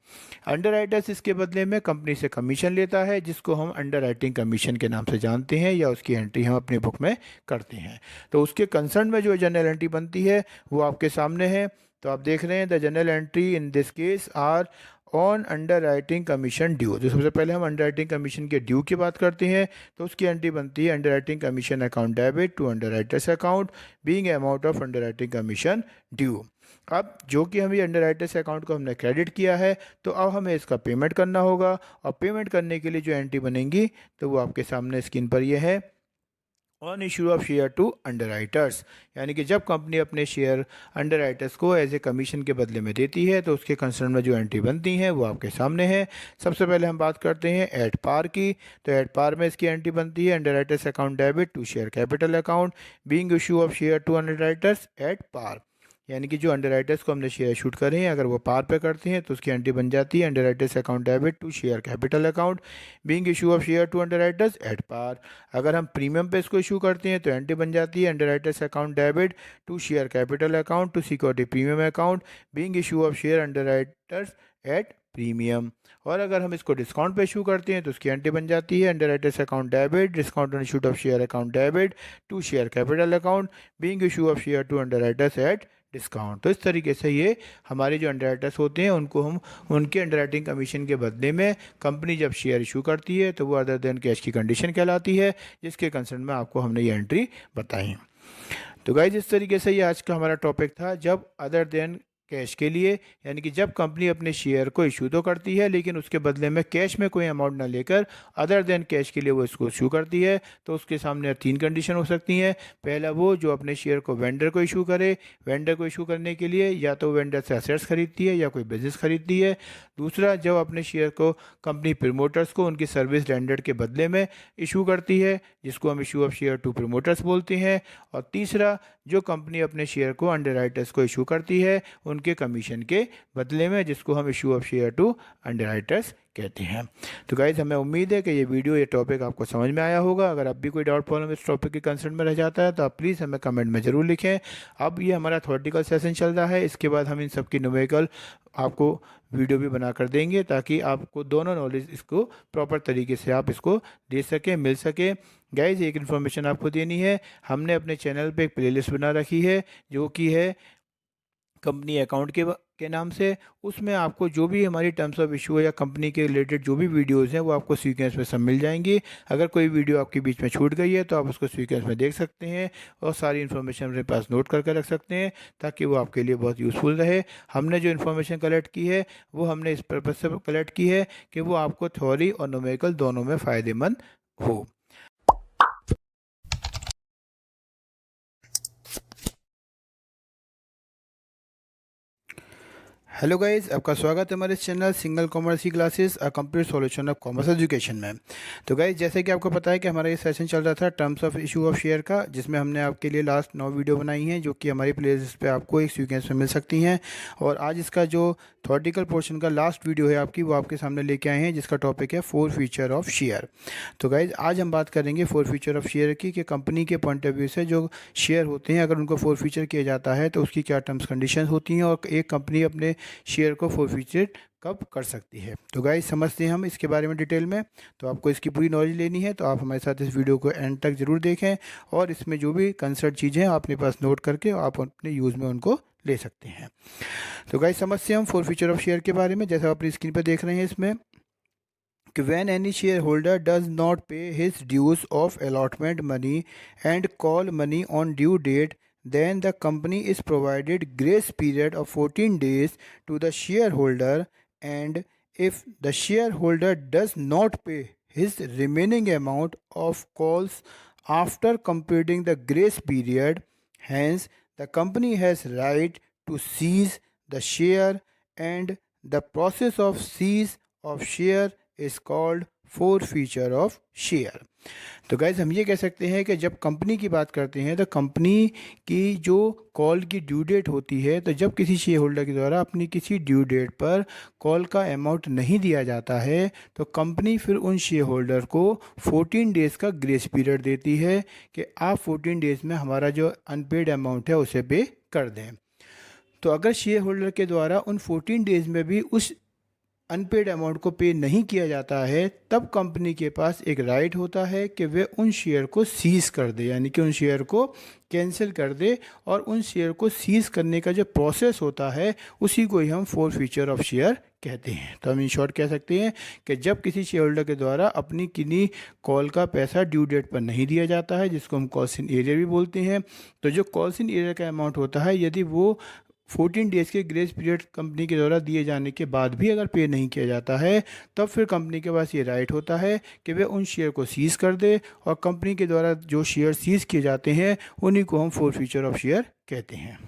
अंडरराइटर्स इसके बदले में कंपनी से कमीशन लेता है जिसको हम अंडरराइटिंग कमीशन के नाम से जानते हैं, या उसकी एंट्री हम अपनी बुक में करते हैं। तो उसके कंसर्न में जो जनरल एंट्री बनती है वो आपके सामने है। तो आप देख रहे हैं the general entry in this case are on underwriting commission due. तो सबसे पहले हम अंडर राइटिंग कमीशन के ड्यू की बात करते हैं, तो उसकी एंट्री बनती है underwriting commission account debit to underwriters account being amount of underwriting commission due. अब जो कि हम ये अंडर राइटर्स अकाउंट को हमने क्रेडिट किया है, तो अब हमें इसका पेमेंट करना होगा, और पेमेंट करने के लिए जो एंट्री बनेंगी तो वो आपके सामने स्क्रीन पर ये है on issue of share to underwriters, यानी कि जब कंपनी अपने शेयर अंडरराइटर्स को एज ए कमीशन के बदले में देती है तो उसके कंसर्न में जो एंट्री बनती हैं वो आपके सामने है। सबसे पहले हम बात करते हैं एट पार की। तो एट पार में इसकी एंट्री बनती है underwriters account debit to share capital account being issue of share to underwriters at par, यानी कि जो अंडरराइटर्स को हमने शेयर शूट करे हैं अगर वो पार पे करते हैं तो उसकी एंट्री बन जाती है underwriters account debit to share capital account being issue of share to underwriters at par. अगर हम प्रीमियम पे इसको इशू करते हैं तो एंट्री बन जाती है underwriters account debit to share capital account to security premium account being issue of share underwriters at premium. और अगर हम इसको डिस्काउंट पे इशू करते हैं तो उसकी एंट्री बन जाती है underwriters account debit discount on issued of share account debit to share capital account being issue of share to underwriters at discount. तो इस तरीके से ये हमारे जो अंडरराइटर्स होते हैं उनको हम उनके अंडरराइटिंग कमीशन के बदले में कंपनी जब शेयर इशू करती है तो वो अदर देन कैश की कंडीशन कहलाती है, जिसके कंसर्न में आपको हमने ये एंट्री बताई। तो गाइज इस तरीके से ये आज का हमारा टॉपिक था, जब अदर देन कैश के लिए, यानी कि जब कंपनी अपने शेयर को इशू तो करती है लेकिन उसके बदले में कैश में कोई अमाउंट ना लेकर अदर देन कैश के लिए वो इसको इशू करती है, तो उसके सामने 3 कंडीशन हो सकती हैं। पहला वो जो अपने शेयर को वेंडर को इशू करे, वेंडर को इशू करने के लिए या तो वेंडर से असेट्स खरीदती है या कोई बिजनेस खरीदती है। दूसरा, जब अपने शेयर को कंपनी प्रमोटर्स को उनकी सर्विस रेंडर्ड के बदले में इशू करती है, जिसको हम issue of share to promoters बोलते हैं। और तीसरा, जो कंपनी अपने शेयर को अंडरराइटर्स को इशू करती है उनके कमीशन के बदले में, जिसको हम issue of share to underwriters कहते हैं। तो गाइज, हमें उम्मीद है कि ये टॉपिक आपको समझ में आया होगा। अगर अब भी कोई डाउट प्रॉब्लम इस टॉपिक के कंसर्न में रह जाता है तो आप प्लीज़ हमें कमेंट में ज़रूर लिखें। अब ये हमारा थ्योरेटिकल सेशन चल रहा है, इसके बाद हम इन सब की न्यूमेरिकल आपको वीडियो भी बना कर देंगे ताकि आपको दोनों नॉलेज इसको प्रॉपर तरीके से आप इसको दे सकें, मिल सके। गाइज, एक इन्फॉर्मेशन आपको देनी है, हमने अपने चैनल पे एक प्लेलिस्ट बना रखी है जो कि है कंपनी अकाउंट के नाम से। उसमें आपको जो भी हमारी टर्म्स ऑफ इशू या कंपनी के रिलेटेड जो भी वीडियोस हैं वो आपको सीक्वेंस में सब मिल जाएंगी। अगर कोई वीडियो आपके बीच में छूट गई है तो आप उसको सीक्वेंस में देख सकते हैं और सारी इन्फॉर्मेशन अपने पास नोट करके रख सकते हैं ताकि वो आपके लिए बहुत यूज़फुल रहे। हमने जो इन्फॉर्मेशन कलेक्ट की है वो हमने इस पर्पज़ से कलेक्ट की है कि वो आपको थ्योरी और न्यूमेरिकल दोनों में फ़ायदेमंद हो। हेलो गाइस, आपका स्वागत है हमारे चैनल सिंगल कॉमर्स की classes a complete solution of commerce education में। तो गाइस, जैसे कि आपको पता है कि हमारा ये सेशन चल रहा था terms of issue of share का, जिसमें हमने आपके लिए लास्ट 9 वीडियो बनाई हैं जो कि हमारी प्लेलिस्ट पे आपको एक सीक्वेंस में मिल सकती हैं। और आज इसका जो थ्योरेटिकल पोर्शन का लास्ट वीडियो है आपकी, वो आपके सामने लेके आए हैं, जिसका टॉपिक है 4 फीचर ऑफ शेयर। तो गाइज, आज हम बात करेंगे 4 फीचर ऑफ शेयर की कि कंपनी के पॉइंट ऑफ व्यू से जो शेयर होते हैं अगर उनको 4 फीचर किया जाता है तो उसकी क्या टर्म्स कंडीशन होती हैं और एक कंपनी अपने शेयर को 4 फीचर कब कर सकती है। तो गाइस, समझते हैं हम इसके बारे में डिटेल में। तो आपको इसकी पूरी नॉलेज लेनी है तो आप हमारे साथ इस वीडियो को एंड तक ज़रूर देखें और इसमें जो भी कंसर्न चीज़ें आप अपने पास नोट करके आप अपने यूज़ में उनको ले सकते हैं। तो गाइस, समझते हैं हम 4 फीचर ऑफ शेयर के बारे में। जैसा आप अपनी स्क्रीन पर देख रहे हैं इसमें कि when any shareholder does not pay his dues of allotment money and call money on due date, then the company is provided grace period of 14 days to the shareholder, and if the shareholder does not pay his remaining amount of calls after completing the grace period, hence the company has right to seize the share, and the process of seize of share is called 4 feature of share. तो guys, हम ये कह सकते हैं कि जब company की बात करते हैं तो कंपनी की जो कॉल की ड्यू डेट होती है, तो जब किसी शेयर होल्डर के द्वारा अपनी किसी ड्यू डेट पर कॉल का अमाउंट नहीं दिया जाता है तो कंपनी फिर उन शेयर होल्डर को 14 डेज़ का ग्रेस पीरियड देती है कि आप 14 डेज़ में हमारा जो अनपेड अमाउंट है उसे पे कर दें। तो अगर शेयर होल्डर के द्वारा उन 14 डेज़ में भी उस अनपेड अमाउंट को पे नहीं किया जाता है, तब कंपनी के पास एक राइट होता है कि वे उन शेयर को सीज़ कर दे, यानी कि उन शेयर को कैंसिल कर दे। और उन शेयर को सीज़ करने का जो प्रोसेस होता है उसी को ही हम 4 फीचर ऑफ शेयर कहते हैं। तो हम इन शॉर्ट कह सकते हैं कि जब किसी शेयर होल्डर के द्वारा अपनी किन्हीं कॉल का पैसा ड्यू डेट पर नहीं दिया जाता है, जिसको हम कॉल्स इन एरियर भी बोलते हैं, तो जो कॉल्स इन एरियर का अमाउंट होता है, यदि वो 14 डेज़ के ग्रेस पीरियड कंपनी के द्वारा दिए जाने के बाद भी अगर पे नहीं किया जाता है, तब फिर कंपनी के पास ये राइट होता है कि वे उन शेयर को सीज़ कर दे। और कंपनी के द्वारा जो शेयर सीज़ किए जाते हैं उन्हीं को हम 4 फीचर ऑफ शेयर कहते हैं।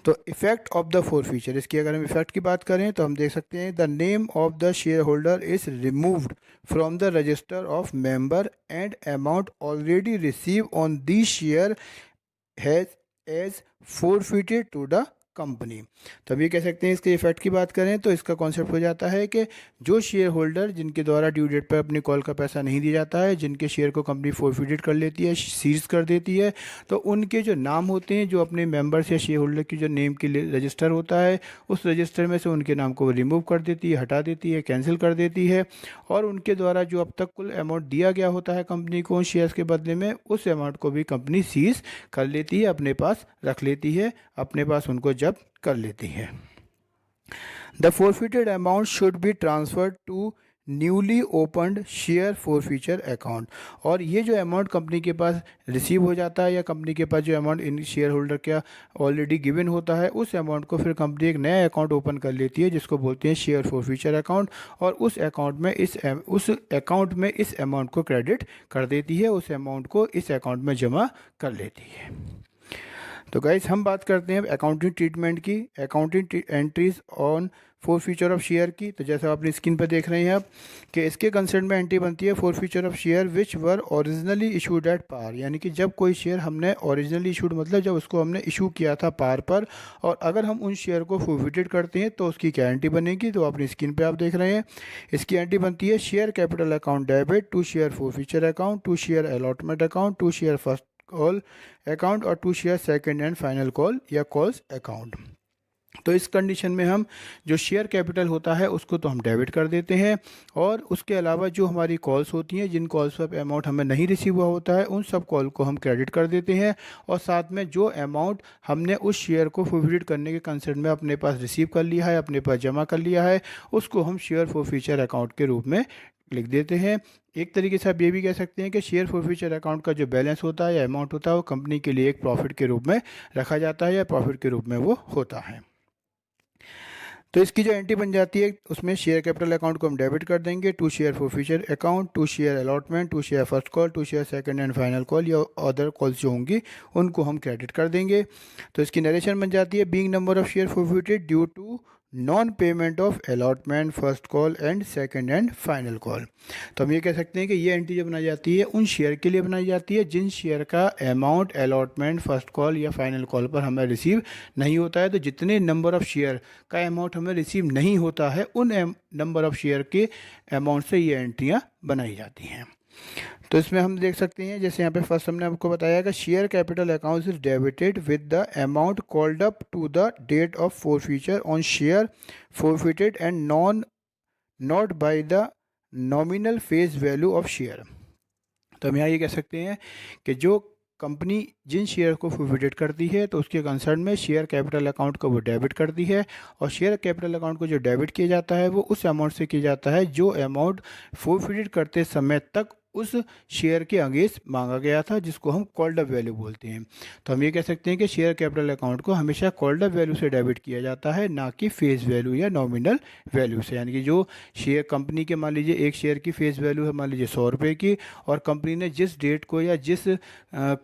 तो इफेक्ट ऑफ द 4 फीचर, इसकी अगर हम इफेक्ट की बात करें तो हम देख सकते हैं the name of the shareholder is removed from the register of member and amount already receive on the share has as forfeited to the company. तो अब ये कह सकते हैं इसके इफेक्ट की बात करें तो इसका कॉन्सेप्ट हो जाता है कि जो शेयर होल्डर जिनके द्वारा ड्यू डेट पर अपनी कॉल का पैसा नहीं दिया जाता है, जिनके शेयर को कंपनी फोरफिटेड कर लेती है, सीज कर देती है, तो उनके जो नाम होते हैं, जो अपने मेंबर्स या शेयर होल्डर की जो नेम के लिए रजिस्टर होता है, उस रजिस्टर में से उनके नाम को रिमूव कर देती है, हटा देती है, कैंसिल कर देती है। और उनके द्वारा जो अब तक कुल अमाउंट दिया गया होता है कंपनी को उन शेयर्स के बदले में, उस अमाउंट को भी कंपनी सीज कर लेती है, अपने पास रख लेती है, अपने पास उनको जब्त कर लेती है। The forfeited amount should be transferred to newly opened share forfeiture account. और ये जो अमाउंट कंपनी के पास रिसीव हो जाता है या कंपनी के पास जो अमाउंट इन शेयर होल्डर का ऑलरेडी गिवन होता है, उस अमाउंट को फिर कंपनी एक नया अकाउंट ओपन कर लेती है जिसको बोलते हैं शेयर फॉरफीचर अकाउंट, और उस अकाउंट में इस अमाउंट को क्रेडिट कर देती है, उस अमाउंट को इस अकाउंट में जमा कर लेती है। तो गाइस हम बात करते हैं अकाउंटिंग ट्रीटमेंट की, accounting entries on forfeiture of share की। तो जैसा आप अपनी स्क्रीन पर देख रहे हैं आप कि इसके कंसर्न में एंट्री बनती है forfeiture of share which were originally issued at par, यानी कि जब कोई शेयर हमने ओरिजिनली इशूड मतलब जब उसको हमने इशू किया था पार पर, और अगर हम उन शेयर को फॉरफीटेड करते हैं तो उसकी क्या एंट्री बनेगी। तो अपनी स्क्रीन पर आप देख रहे हैं इसकी एंट्री बनती है share capital account debit to share forfeiture account to share allotment account to share first call account और to share second and final call या कॉल्स अकाउंट। तो इस कंडीशन में हम जो शेयर कैपिटल होता है उसको तो हम डेबिट कर देते हैं, और उसके अलावा जो हमारी कॉल्स होती हैं जिन कॉल्स पर अमाउंट हमें नहीं रिसीव हुआ होता है उन सब कॉल को हम क्रेडिट कर देते हैं, और साथ में जो अमाउंट हमने उस शेयर को फॉरफीट करने के कंसर्न में अपने पास रिसीव कर लिया है, अपने पास जमा कर लिया है, उसको हम शेयर फॉरफीचर अकाउंट के रूप में लिख देते हैं। एक तरीके से आप ये भी कह सकते हैं कि शेयर फॉरफीचर अकाउंट का जो बैलेंस होता है या अमाउंट होता है वो कंपनी के लिए एक प्रॉफिट के रूप में रखा जाता है या प्रॉफिट के रूप में वो होता है। तो इसकी जो एंट्री बन जाती है उसमें शेयर कैपिटल अकाउंट को हम डेबिट कर देंगे to share forfeiture account to share allotment to share first call to share second and final call या अदर कॉल्स जो होंगी उनको हम क्रेडिट कर देंगे। तो इसकी नरेशन बन जाती है being number of share forfeited due to non payment of allotment first call and second and final call. तो हम ये कह सकते हैं कि ये एंट्री जो बनाई जाती है उन शेयर के लिए बनाई जाती है जिन शेयर का अमाउंट अलॉटमेंट फर्स्ट कॉल या फाइनल कॉल पर हमें रिसीव नहीं होता है। तो जितने नंबर ऑफ शेयर का अमाउंट हमें रिसीव नहीं होता है उन नंबर ऑफ शेयर के अमाउंट से ये एंट्रियाँ बनाई जाती हैं। तो इसमें हम देख सकते हैं जैसे यहाँ पे फर्स्ट हमने आपको बताया कि share capital account is debited with the amount called up to the date of forfeiture on share forfeited and not by the nominal face value of share. तो हम यहाँ ये कह सकते हैं कि जो कंपनी जिन शेयर को फॉरफीटेड करती है तो उसके कंसर्न में शेयर कैपिटल अकाउंट को वो डेबिट करती है, और शेयर कैपिटल अकाउंट को जो डेबिट किया जाता है वो उस अमाउंट से किया जाता है जो अमाउंट फॉरफीटेड करते समय तक उस शेयर के अगेंस्ट मांगा गया था, जिसको हम कॉल्ड अप वैल्यू बोलते हैं। तो हम ये कह सकते हैं कि शेयर कैपिटल अकाउंट को हमेशा कॉल्ड अप वैल्यू से डेबिट किया जाता है, ना कि फेस वैल्यू या नॉमिनल वैल्यू से। यानी कि जो शेयर कंपनी के मान लीजिए एक शेयर की फेस वैल्यू है मान लीजिए 100 रुपये की, और कंपनी ने जिस डेट को या जिस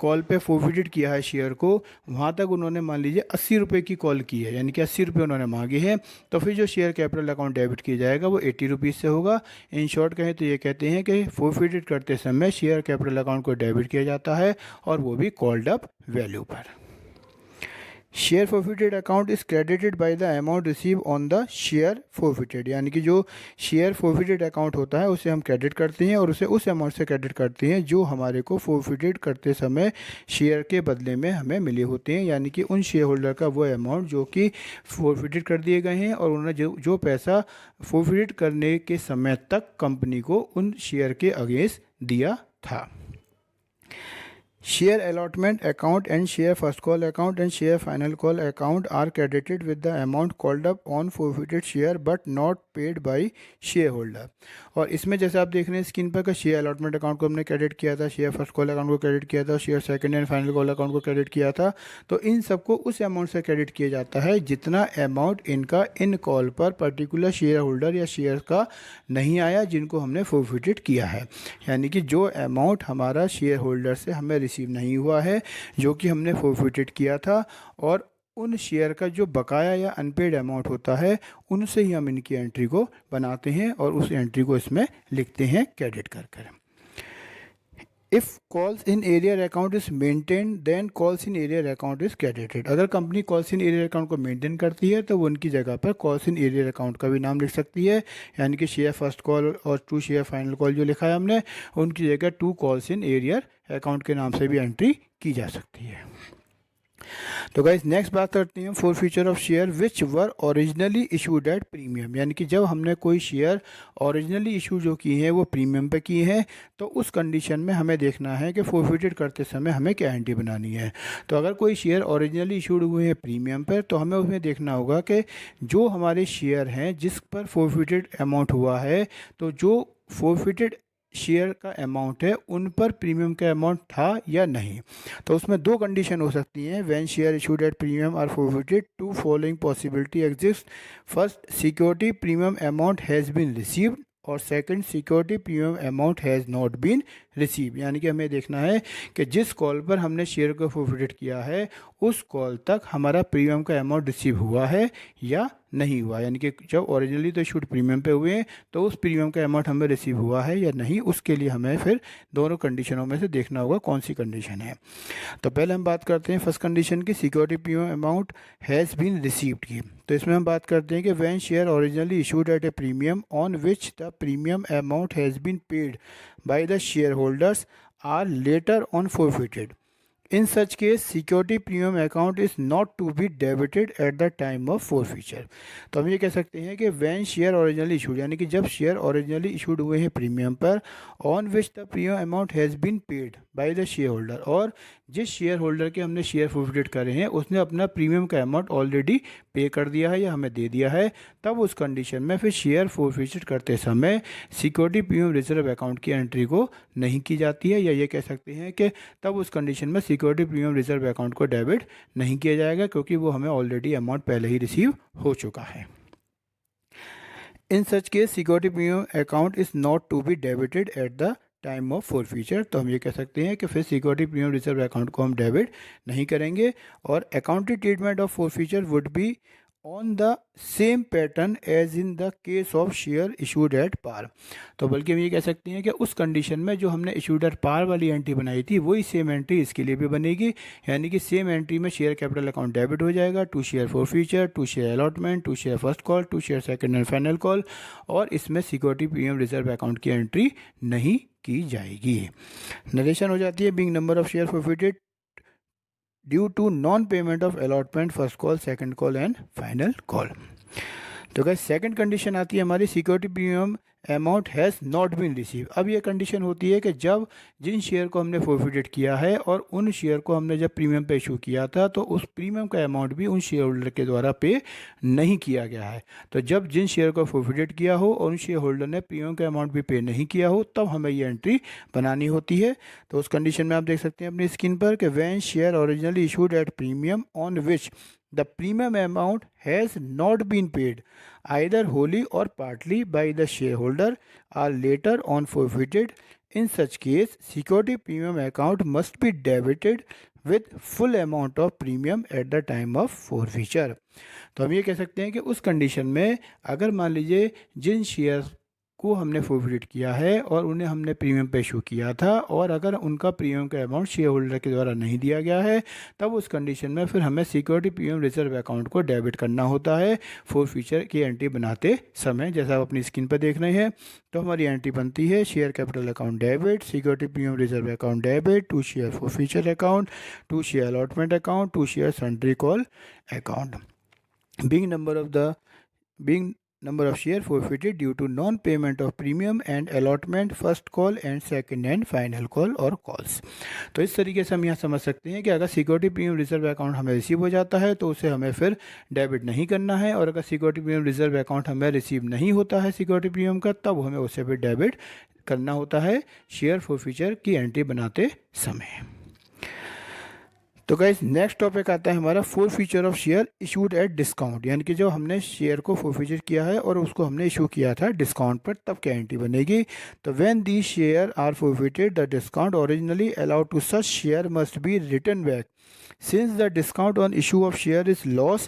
कॉल पे फॉरफीटेड किया है शेयर को वहाँ तक उन्होंने मान लीजिए 80 रुपये की कॉल की है, यानी कि 80 रुपये उन्होंने मांगे हैं, तो फिर जो शेयर कैपिटल अकाउंट डेबिट किया जाएगा वो 80 रुपीज़ से होगा। इन शॉर्ट कहें तो ये कहते हैं कि फॉरफीटेड करते समय शेयर कैपिटल अकाउंट को डेबिट किया जाता है, और वो भी कॉल्ड अप वैल्यू पर। Share forfeited account is credited by the amount receive on the share forfeited, यानी कि जो शेयर फॉरफीटेड अकाउंट होता है उसे हम क्रेडिट करते हैं और उसे उस अमाउंट से क्रेडिट करते हैं जो हमारे को फॉरफीटेड करते समय शेयर के बदले में हमें मिले होते हैं, यानी कि उन शेयर होल्डर का वो अमाउंट जो कि फॉरफीटेड कर दिए गए हैं और उन्होंने जो पैसा फॉरफीटेड करने के समय तक कंपनी को उन शेयर के अगेंस्ट दिया था। Share allotment account and share first call account and share final call account are credited with the amount called up on forfeited share but not paid by shareholder। और इसमें जैसे आप देख रहे हैं स्क्रीन पर का शेयर अलॉटमेंट अकाउंट को हमने क्रेडिट किया था, शेयर फर्स्ट कॉल अकाउंट को क्रेडिट किया था, share second and final call account को क्रेडिट किया था। तो इन सबको उस अमाउंट से क्रेडिट किया जाता है जितना अमाउंट इनका इन कॉल पर पर्टिकुलर शेयर होल्डर या शेयर का नहीं आया जिनको हमने फॉरफीटेड किया है, यानी कि जो अमाउंट हमारा शेयर होल्डर से हमें रिसीव नहीं हुआ है जो कि हमने फॉरफीटेड किया था, और उन शेयर का जो बकाया या अनपेड अमाउंट होता है उनसे ही हम इनकी एंट्री को बनाते हैं और उस एंट्री को इसमें लिखते हैं क्रेडिट कर कर। If calls in arrear account is maintain then calls in arrear account is credited. अगर company calls in arrear account को मेंटेन करती है तो वो उनकी जगह पर कॉल्स इन एरियर अकाउंट का भी नाम लिख सकती है, यानी कि शेयर फर्स्ट कॉल और टू शेयर फाइनल कॉल जो लिखा है हमने उनकी जगह to calls in arrear account के नाम से भी एंट्री की जा सकती है। तो गाइस नेक्स्ट बात करते हैं four feature of share which were originally issued at premium, यानी कि जब हमने कोई शेयर ओरिजिनली इशू जो की है वो प्रीमियम पे की है, तो उस कंडीशन में हमें देखना है कि फोरफिटेड करते समय हमें क्या एंट्री बनानी है। तो अगर कोई शेयर ओरिजिनली इशूड हुए हैं प्रीमियम पर, तो हमें उसमें देखना होगा कि जो हमारे शेयर हैं जिस पर फोरफिटेड अमाउंट हुआ है, तो जो फोरफिटेड शेयर का अमाउंट है उन पर प्रीमियम का अमाउंट था या नहीं। तो उसमें दो कंडीशन हो सकती हैं, when share issued at premium are forfeited two following possibility exist. First, security premium amount has been received, और second, security premium amount has not been receive. यानी कि हमें देखना है कि जिस कॉल पर हमने शेयर को फॉरफिटेड किया है उस कॉल तक हमारा प्रीमियम का अमाउंट रिसीव हुआ है या नहीं हुआ, यानी कि जब ओरिजिनली तो इशूड प्रीमियम पे हुए हैं तो उस प्रीमियम का अमाउंट हमें रिसीव हुआ है या नहीं, उसके लिए हमें फिर दोनों कंडीशनों में से देखना होगा कौन सी कंडीशन है। तो पहले हम बात करते हैं फर्स्ट कंडीशन की, security premium amount has been received की। तो इसमें हम बात करते हैं कि when share originally issued at a premium on which the premium amount has been paid by the shareholders are later on forfeited, in such case security premium account is not to be debited at the time of forfeiture। तो हम ये कह सकते हैं कि when share originally issued, यानी कि जब शेयर ओरिजिनली इशूड हुए हैं प्रीमियम पर, on which the premium amount has been paid by the shareholder, और जिस शेयर होल्डर के हमने शेयर फॉरफिटेड करे हैं उसने अपना प्रीमियम का अमाउंट ऑलरेडी पे कर दिया है या हमें दे दिया है, तब उस कंडीशन में फिर शेयर फॉरफिटेड करते समय सिक्योरिटी प्रीमियम रिजर्व अकाउंट की एंट्री को नहीं की जाती है, या ये कह सकते हैं कि तब उस कंडीशन में सिक्योरिटी प्रीमियम रिजर्व अकाउंट को डेबिट नहीं किया जाएगा, क्योंकि वो हमें ऑलरेडी अमाउंट पहले ही रिसीव हो चुका है। In such case security premium account is not to be debited at the time of forfeiture. तो हम ये कह सकते हैं कि फिर सिक्योरिटी प्रीमियम रिजर्व अकाउंट को हम डेबिट नहीं करेंगे, और accounting treatment of forfeiture would be on the same pattern as in the case of share issued at par. तो बल्कि हम ये कह सकते हैं कि उस कंडीशन में जो हमने इशूड एट पार वाली एंट्री बनाई थी वही सेम एंट्री इसके लिए भी बनेगी, यानी कि सेम एंट्री में शेयर कैपिटल अकाउंट डेबिट हो जाएगा to share forfeiture, to share allotment, to share first call, to share second and final call, और इसमें सिक्योरिटी प्रीमियम रिजर्व अकाउंट की एंट्री नहीं की जाएगी। नरेशन हो जाती है being number of share forfeited due to non payment of allotment, first call, second call and final call. तो गाइस सेकंड कंडीशन आती है हमारी, security premium amount has not been receive. अब ये कंडीशन होती है कि जब जिन शेयर को हमने फॉरफिटेड किया है और उन शेयर को हमने जब प्रीमियम पे इशू किया था, तो उस प्रीमियम का अमाउंट भी उन शेयर होल्डर के द्वारा पे नहीं किया गया है। तो जब जिन शेयर को फॉरफिटेड किया हो और उन शेयर होल्डर ने प्रीमियम का अमाउंट भी पे नहीं किया हो, तब हमें ये एंट्री बनानी होती है। तो उस कंडीशन में आप देख सकते हैं अपनी स्क्रीन पर कि when share originally issued at premium on which the premium amount has not been paid either wholly or partly by the shareholder are later on forfeited. In such case, security premium account must be debited with full amount of premium at the time of forfeiture। तो हम ये कह सकते हैं कि उस condition में अगर मान लीजिए जिन शेयर को हमने फॉरफिटेड किया है और उन्हें हमने प्रीमियम पे इशू किया था, और अगर उनका प्रीमियम का अमाउंट शेयर होल्डर के द्वारा नहीं दिया गया है, तब उस कंडीशन में फिर हमें सिक्योरिटी प्रीमियम रिजर्व अकाउंट को डेबिट करना होता है फॉरफिचर की एंट्री बनाते समय। जैसा आप अपनी स्क्रीन पर देख रहे हैं, तो हमारी एंट्री बनती है share capital account debit, security premium reserve account debit, to share forfeiture account, to share allotment account, to share sundry call account. being number of share forfeited due to non-payment of premium and allotment, first call and second and final call और calls। तो इस तरीके से हम यहाँ समझ सकते हैं कि अगर सिक्योरिटी प्रीमियम रिजर्व अकाउंट हमें रिसीव हो जाता है तो उसे हमें फिर डेबिट नहीं करना है, और अगर सिक्योरिटी प्रीमियम रिजर्व अकाउंट हमें रिसीव नहीं होता है सिक्योरिटी प्रीमियम का, तब हमें उसे फिर डेबिट करना होता है शेयर फॉरफिचर की एंट्री बनाते समय। तो गाइस नेक्स्ट टॉपिक आता है हमारा forfeiture of share issued at discount, यानी कि जो हमने शेयर को फॉरफिचर किया है और उसको हमने इशू किया था डिस्काउंट पर, तब क्या एंट्री बनेगी। तो when the share are forfeited the discount originally allowed to such share must be return back since the discount on issue of share is loss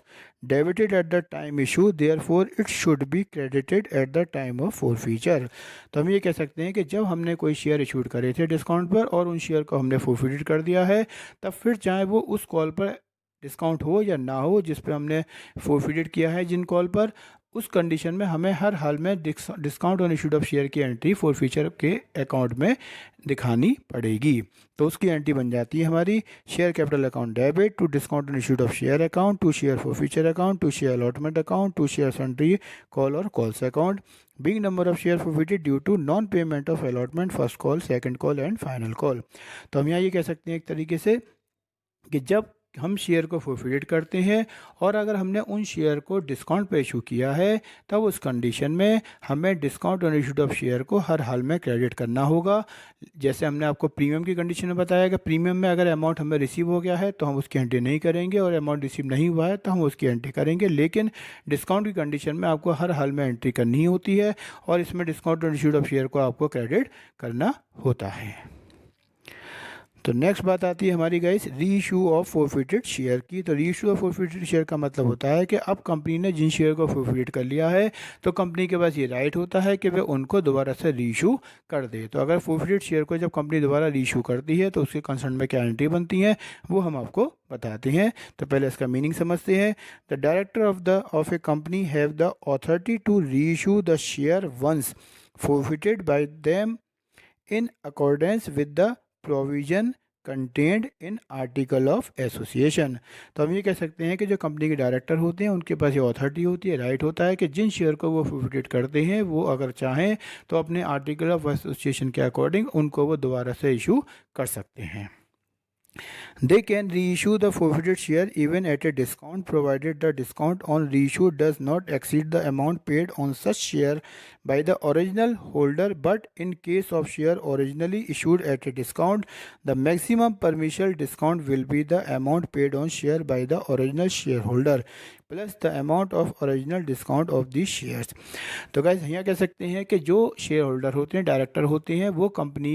debited at the time issue, therefore it should be credited at the time of forfeiture। तो हम ये कह सकते हैं कि जब हमने कोई शेयर इशूड करे थे डिस्काउंट पर और उन शेयर को हमने फॉरफिटेड कर दिया है, तब फिर चाहे वो उस कॉल पर डिस्काउंट हो या ना हो जिस पर हमने फॉरफिटेड किया है जिन कॉल पर, उस कंडीशन में हमें हर हाल में discount on issued of share की एंट्री फॉरफीचर के अकाउंट में दिखानी पड़ेगी। तो उसकी एंट्री बन जाती है हमारी share capital account debit to discount on issued of share account to share forfeiture account to share allotment account to share sundry call और calls account being number of share forfeited due to non payment of allotment first call second call and final call. तो हम यहाँ ये कह सकते हैं एक तरीके से कि जब हम शेयर को फॉरफीटेड करते हैं और अगर हमने उन शेयर को डिस्काउंट पे इशू किया है तब उस कंडीशन में हमें discount on issued of share को हर हाल में क्रेडिट करना होगा। जैसे हमने आपको प्रीमियम की कंडीशन में बताया कि प्रीमियम में अगर अमाउंट हमें रिसीव हो गया है तो हम उसकी एंट्री नहीं करेंगे और अमाउंट रिसीव नहीं हुआ है तो हम उसकी एंट्री करेंगे, लेकिन डिस्काउंट की कंडीशन में आपको हर हाल में एंट्री करनी होती है और इसमें discount on issued of share को आपको क्रेडिट करना होता है। तो नेक्स्ट बात आती है हमारी गाइस री इशू ऑफ फॉरफीटेड शेयर की। तो री इशू ऑफ फॉरफीटेड शेयर का मतलब होता है कि अब कंपनी ने जिन शेयर को फॉरफीट कर लिया है तो कंपनी के पास ये राइट होता है कि वे उनको दोबारा से री इशू कर दे। तो अगर फॉरफीटेड शेयर को जब कंपनी दोबारा री इशू करती है तो उसके कंसर्न में क्या एंट्री बनती है वो हम आपको बताते हैं। तो पहले इसका मीनिंग समझते हैं। The director of a company have the authority to reissue the share once forfeited by them in accordance with the provision contained in article of association. तो हम ये कह सकते हैं कि जो कंपनी के डायरेक्टर होते हैं उनके पास ये अथॉरिटी होती है, राइट होता है कि जिन शेयर को वो फॉरफीटेड करते हैं वो अगर चाहें तो अपने आर्टिकल ऑफ एसोसिएशन के अकॉर्डिंग उनको वो दोबारा से इशू कर सकते हैं। They can reissue the forfeited share even at a discount provided the discount on reissue does not exceed the amount paid on such share by the original holder, but in case of share originally issued at a discount, the maximum permissible discount will be the amount paid on share by the original shareholder plus the amount of original discount of the shares. तो guys यहाँ कह सकते हैं कि जो share holder होते हैं, director होते हैं, वो कंपनी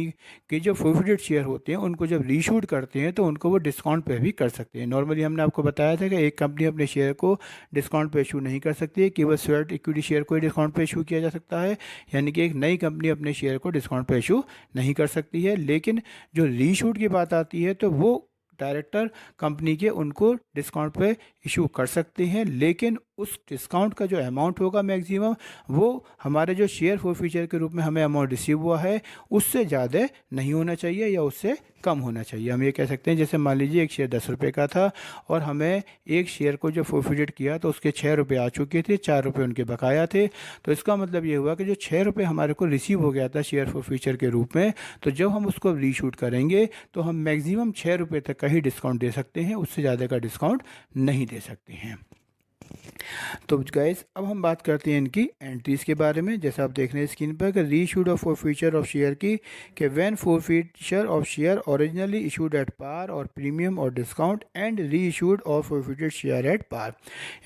के जो फॉरफीटेड शेयर होते हैं उनको जब रीशूट करते हैं तो उनको वो डिस्काउंट पे भी कर सकते हैं। नॉर्मली हमने आपको बताया था कि एक कंपनी अपने शेयर को डिस्काउंट पे इशू नहीं कर सकती है, केवल स्वेट इक्विटी शेयर को ही डिस्काउंट पे इशू किया जा सकता है, यानी कि एक नई कंपनी अपने शेयर को डिस्काउंट पे इशू नहीं कर सकती है। लेकिन जो रीशूट की बात आती है तो वो डायरेक्टर कंपनी के उनको डिस्काउंट पे इशू कर सकते हैं, लेकिन उस डिस्काउंट का जो अमाउंट होगा मैक्सिमम वो हमारे जो शेयर फॉरफीचर के रूप में हमें अमाउंट रिसीव हुआ है उससे ज़्यादा नहीं होना चाहिए या उससे कम होना चाहिए। हम ये कह सकते हैं जैसे मान लीजिए एक शेयर 10 रुपये का था और हमें एक शेयर को जो फॉरफीटेड किया तो उसके 6 रुपये आ चुके थे, 4 रुपये उनके बकाया थे। तो इसका मतलब ये हुआ कि जो 6 रुपये हमारे को रिसीव हो गया था शेयर फॉरफीचर के रूप में, तो जब हम उसको रीशूट करेंगे तो हम मैक्सिमम 6 रुपये तक का ही डिस्काउंट दे सकते हैं, उससे ज़्यादा का डिस्काउंट नहीं दे सकते हैं। तो गाइस अब हम बात करते हैं इनकी एंट्रीज के बारे में। जैसा आप देख रहे हैं स्क्रीन पर कि reissued of forfeiture of share की कि when forfeiture of share originally issued at par और प्रीमियम और discount and reissued of forfeited share at par,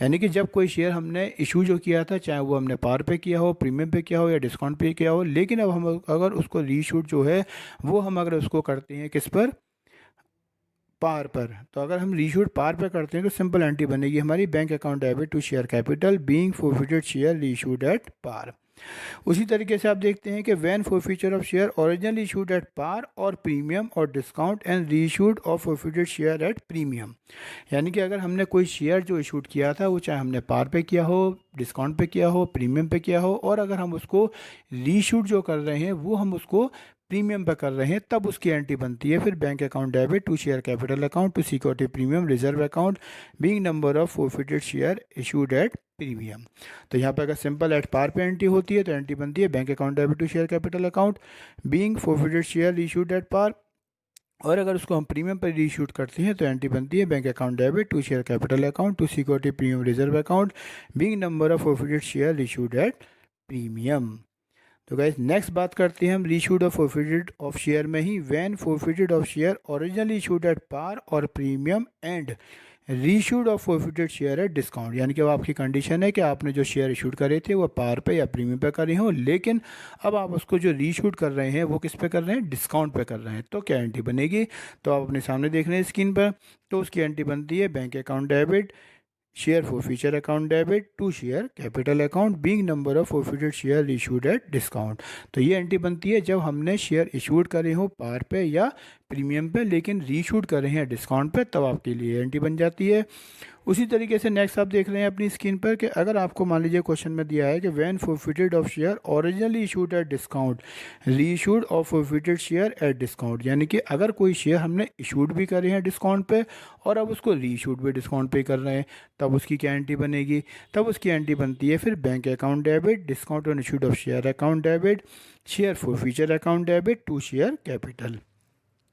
यानी कि जब कोई शेयर हमने इशू जो किया था चाहे वो हमने पार पे किया हो, प्रीमियम पे किया हो या डिस्काउंट पे किया हो, लेकिन अब हम अगर उसको रीइशूड जो है वो हम अगर उसको करते हैं किस पर, पार पर। तो अगर हम रीशूट पार पर करते हैं तो सिंपल एंट्री बनेगी हमारी bank account debit to share capital being forfeited share reissued at par. उसी तरीके से आप देखते हैं कि when forfeiture of share originally issued at par और प्रीमियम और discount and reissued of forfeited share at premium, यानी कि अगर हमने कोई शेयर जो इशूड किया था वो चाहे हमने पार पे किया हो, डिस्काउंट पे किया हो, प्रीमियम पे किया हो, और अगर हम उसको रीशूट जो कर रहे हैं वो हम उसको प्रीमियम पे कर रहे हैं, तब उसकी एंट्री बनती है फिर bank account debit to share capital account to security premium reserve account being number of forfeited share issued at premium. तो यहाँ पे अगर सिंपल एट पार पे एंट्री होती है तो एंट्री बनती है bank account debit to share capital account being forfeited share issued at par, और अगर उसको हम प्रीमियम पर रीशूट करते हैं तो एंट्री बनती है bank account debit to share capital account to security premium reserve account being number of forfeited share issued at premium. तो गाइस नेक्स्ट बात करते हैं हम reissued of forfeited of share में ही। When forfeited of share originally issued at par और premium and reissued of forfeited share at discount, यानी कि वो आपकी कंडीशन है कि आपने जो शेयर इशूड करे थे वो पार पे या प्रीमियम पे करे हों, लेकिन अब आप उसको जो रीशूड कर रहे हैं वो किस पे कर रहे हैं, डिस्काउंट पे कर रहे हैं। तो क्या एंट्री बनेगी, तो आप अपने सामने देख रहे हैं स्क्रीन पर, तो उसकी एंट्री बनती है bank account debit share forfeiture account debit to share capital account being number of forfeited share issued at discount. तो ये एंट्री बनती है जब हमने शेयर इशूड करे हो पार पे या प्रीमियम पे लेकिन रीशूड कर रहे हैं डिस्काउंट पे, तब आपके लिए एंट्री बन जाती है। उसी तरीके से नेक्स्ट आप देख रहे हैं अपनी स्क्रीन पर कि अगर आपको मान लीजिए क्वेश्चन में दिया है कि when forfeited of share originally issued at discount reissued of forfeited share at discount, यानी कि अगर कोई शेयर हमने इशूड भी करे हैं डिस्काउंट पे और अब उसको री इशूड भी डिस्काउंट पे कर रहे हैं, तब उसकी क्या एंट्री बनेगी? तब उसकी एंट्री बनती है फिर bank account debit, discount on issued of share account debit, share forfeiture account debit to share capital.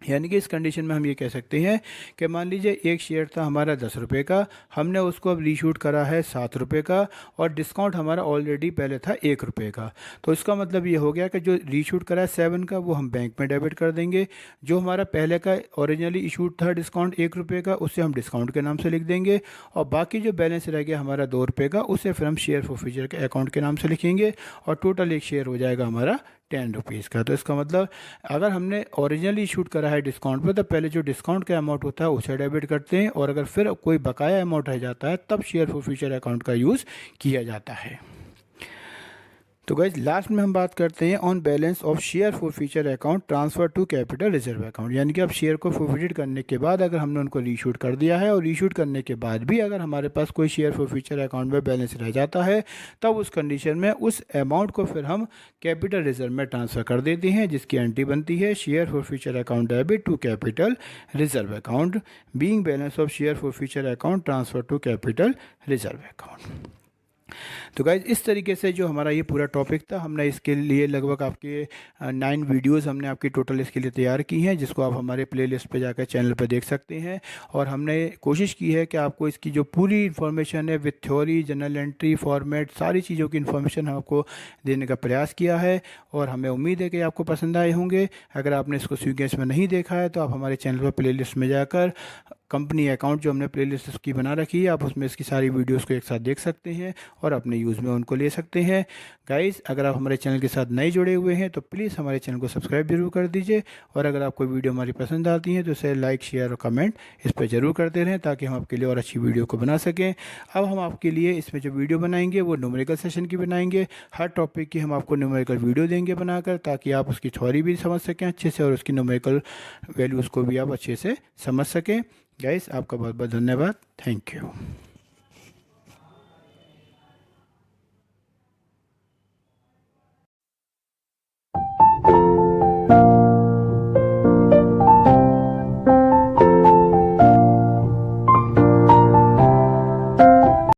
यानी कि इस कंडीशन में हम ये कह सकते हैं कि मान लीजिए एक शेयर था हमारा 10 रुपये का, हमने उसको अब रीशूट करा है 7 रुपये का और डिस्काउंट हमारा ऑलरेडी पहले था 1 रुपये का। तो इसका मतलब ये हो गया कि जो रीशूट करा है 7 का वो हम बैंक में डेबिट कर देंगे, जो हमारा पहले का ओरिजिनली इशूट था डिस्काउंट 1 रुपये का उसे हम डिस्काउंट के नाम से लिख देंगे, और बाकी जो बैलेंस रह गया हमारा 2 रुपये का उसे फिर हम शेयर फॉरफिचर के अकाउंट के नाम से लिखेंगे और टोटल एक शेयर हो जाएगा हमारा 10 रुपीज़ का। तो इसका मतलब अगर हमने ओरिजिनली इशूट करा है डिस्काउंट पर तो पहले जो डिस्काउंट का अमाउंट होता है उसे डेबिट करते हैं, और अगर फिर कोई बकाया अमाउंट रह जाता है तब शेयर फॉरफिचर अकाउंट का यूज़ किया जाता है। तो गाइज लास्ट में हम बात करते हैं on balance of share forfeiture account transfer to capital reserve account, यानी कि अब शेयर को फॉरफिटेड करने के बाद अगर हमने उनको रीशूट कर दिया है और रीशूट करने के बाद भी अगर हमारे पास कोई शेयर फॉरफिचर अकाउंट में बैलेंस रह जाता है तब उस कंडीशन में उस अमाउंट को फिर हम कैपिटल रिजर्व में ट्रांसफ़र कर देते हैं, जिसकी एंट्री बनती है share forfeiture account debit to capital reserve account being balance of share forfeiture account transfer to capital reserve account. तो गाइज इस तरीके से जो हमारा ये पूरा टॉपिक था हमने इसके लिए लगभग आपके 9 वीडियोस हमने आपकी टोटल इसके लिए तैयार की हैं, जिसको आप हमारे प्लेलिस्ट पे जाकर चैनल पे देख सकते हैं। और हमने कोशिश की है कि आपको इसकी जो पूरी इन्फॉर्मेशन है with theory, general entry, format, सारी चीज़ों की इन्फॉर्मेशन हम आपको देने का प्रयास किया है, और हमें उम्मीद है कि आपको पसंद आए होंगे। अगर आपने इसको सीक्वेंस में नहीं देखा है तो आप हमारे चैनल पर प्लेलिस्ट में जाकर कंपनी अकाउंट जो हमने प्लेलिस्ट इसकी बना रखी है आप उसमें इसकी सारी वीडियोस को एक साथ देख सकते हैं और अपने यूज़ में उनको ले सकते हैं। गाइस अगर आप हमारे चैनल के साथ नए जुड़े हुए हैं तो प्लीज़ हमारे चैनल को सब्सक्राइब जरूर कर दीजिए, और अगर आपको वीडियो हमारी पसंद आती है तो इसे लाइक, शेयर और कमेंट इस पर ज़रूर करते रहें ताकि हम आपके लिए और अच्छी वीडियो को बना सकें। अब हम आपके लिए इसमें जो वीडियो बनाएंगे वो न्यूमेरिकल सेशन की बनाएंगे, हर टॉपिक की हम आपको न्यूमेरिकल वीडियो देंगे बनाकर ताकि आप उसकी थ्योरी भी समझ सकें अच्छे से और उसकी न्यूमेरिकल वैल्यूज़ को भी आप अच्छे से समझ सकें। गाइस आपका बहुत बहुत धन्यवाद, थैंक यू।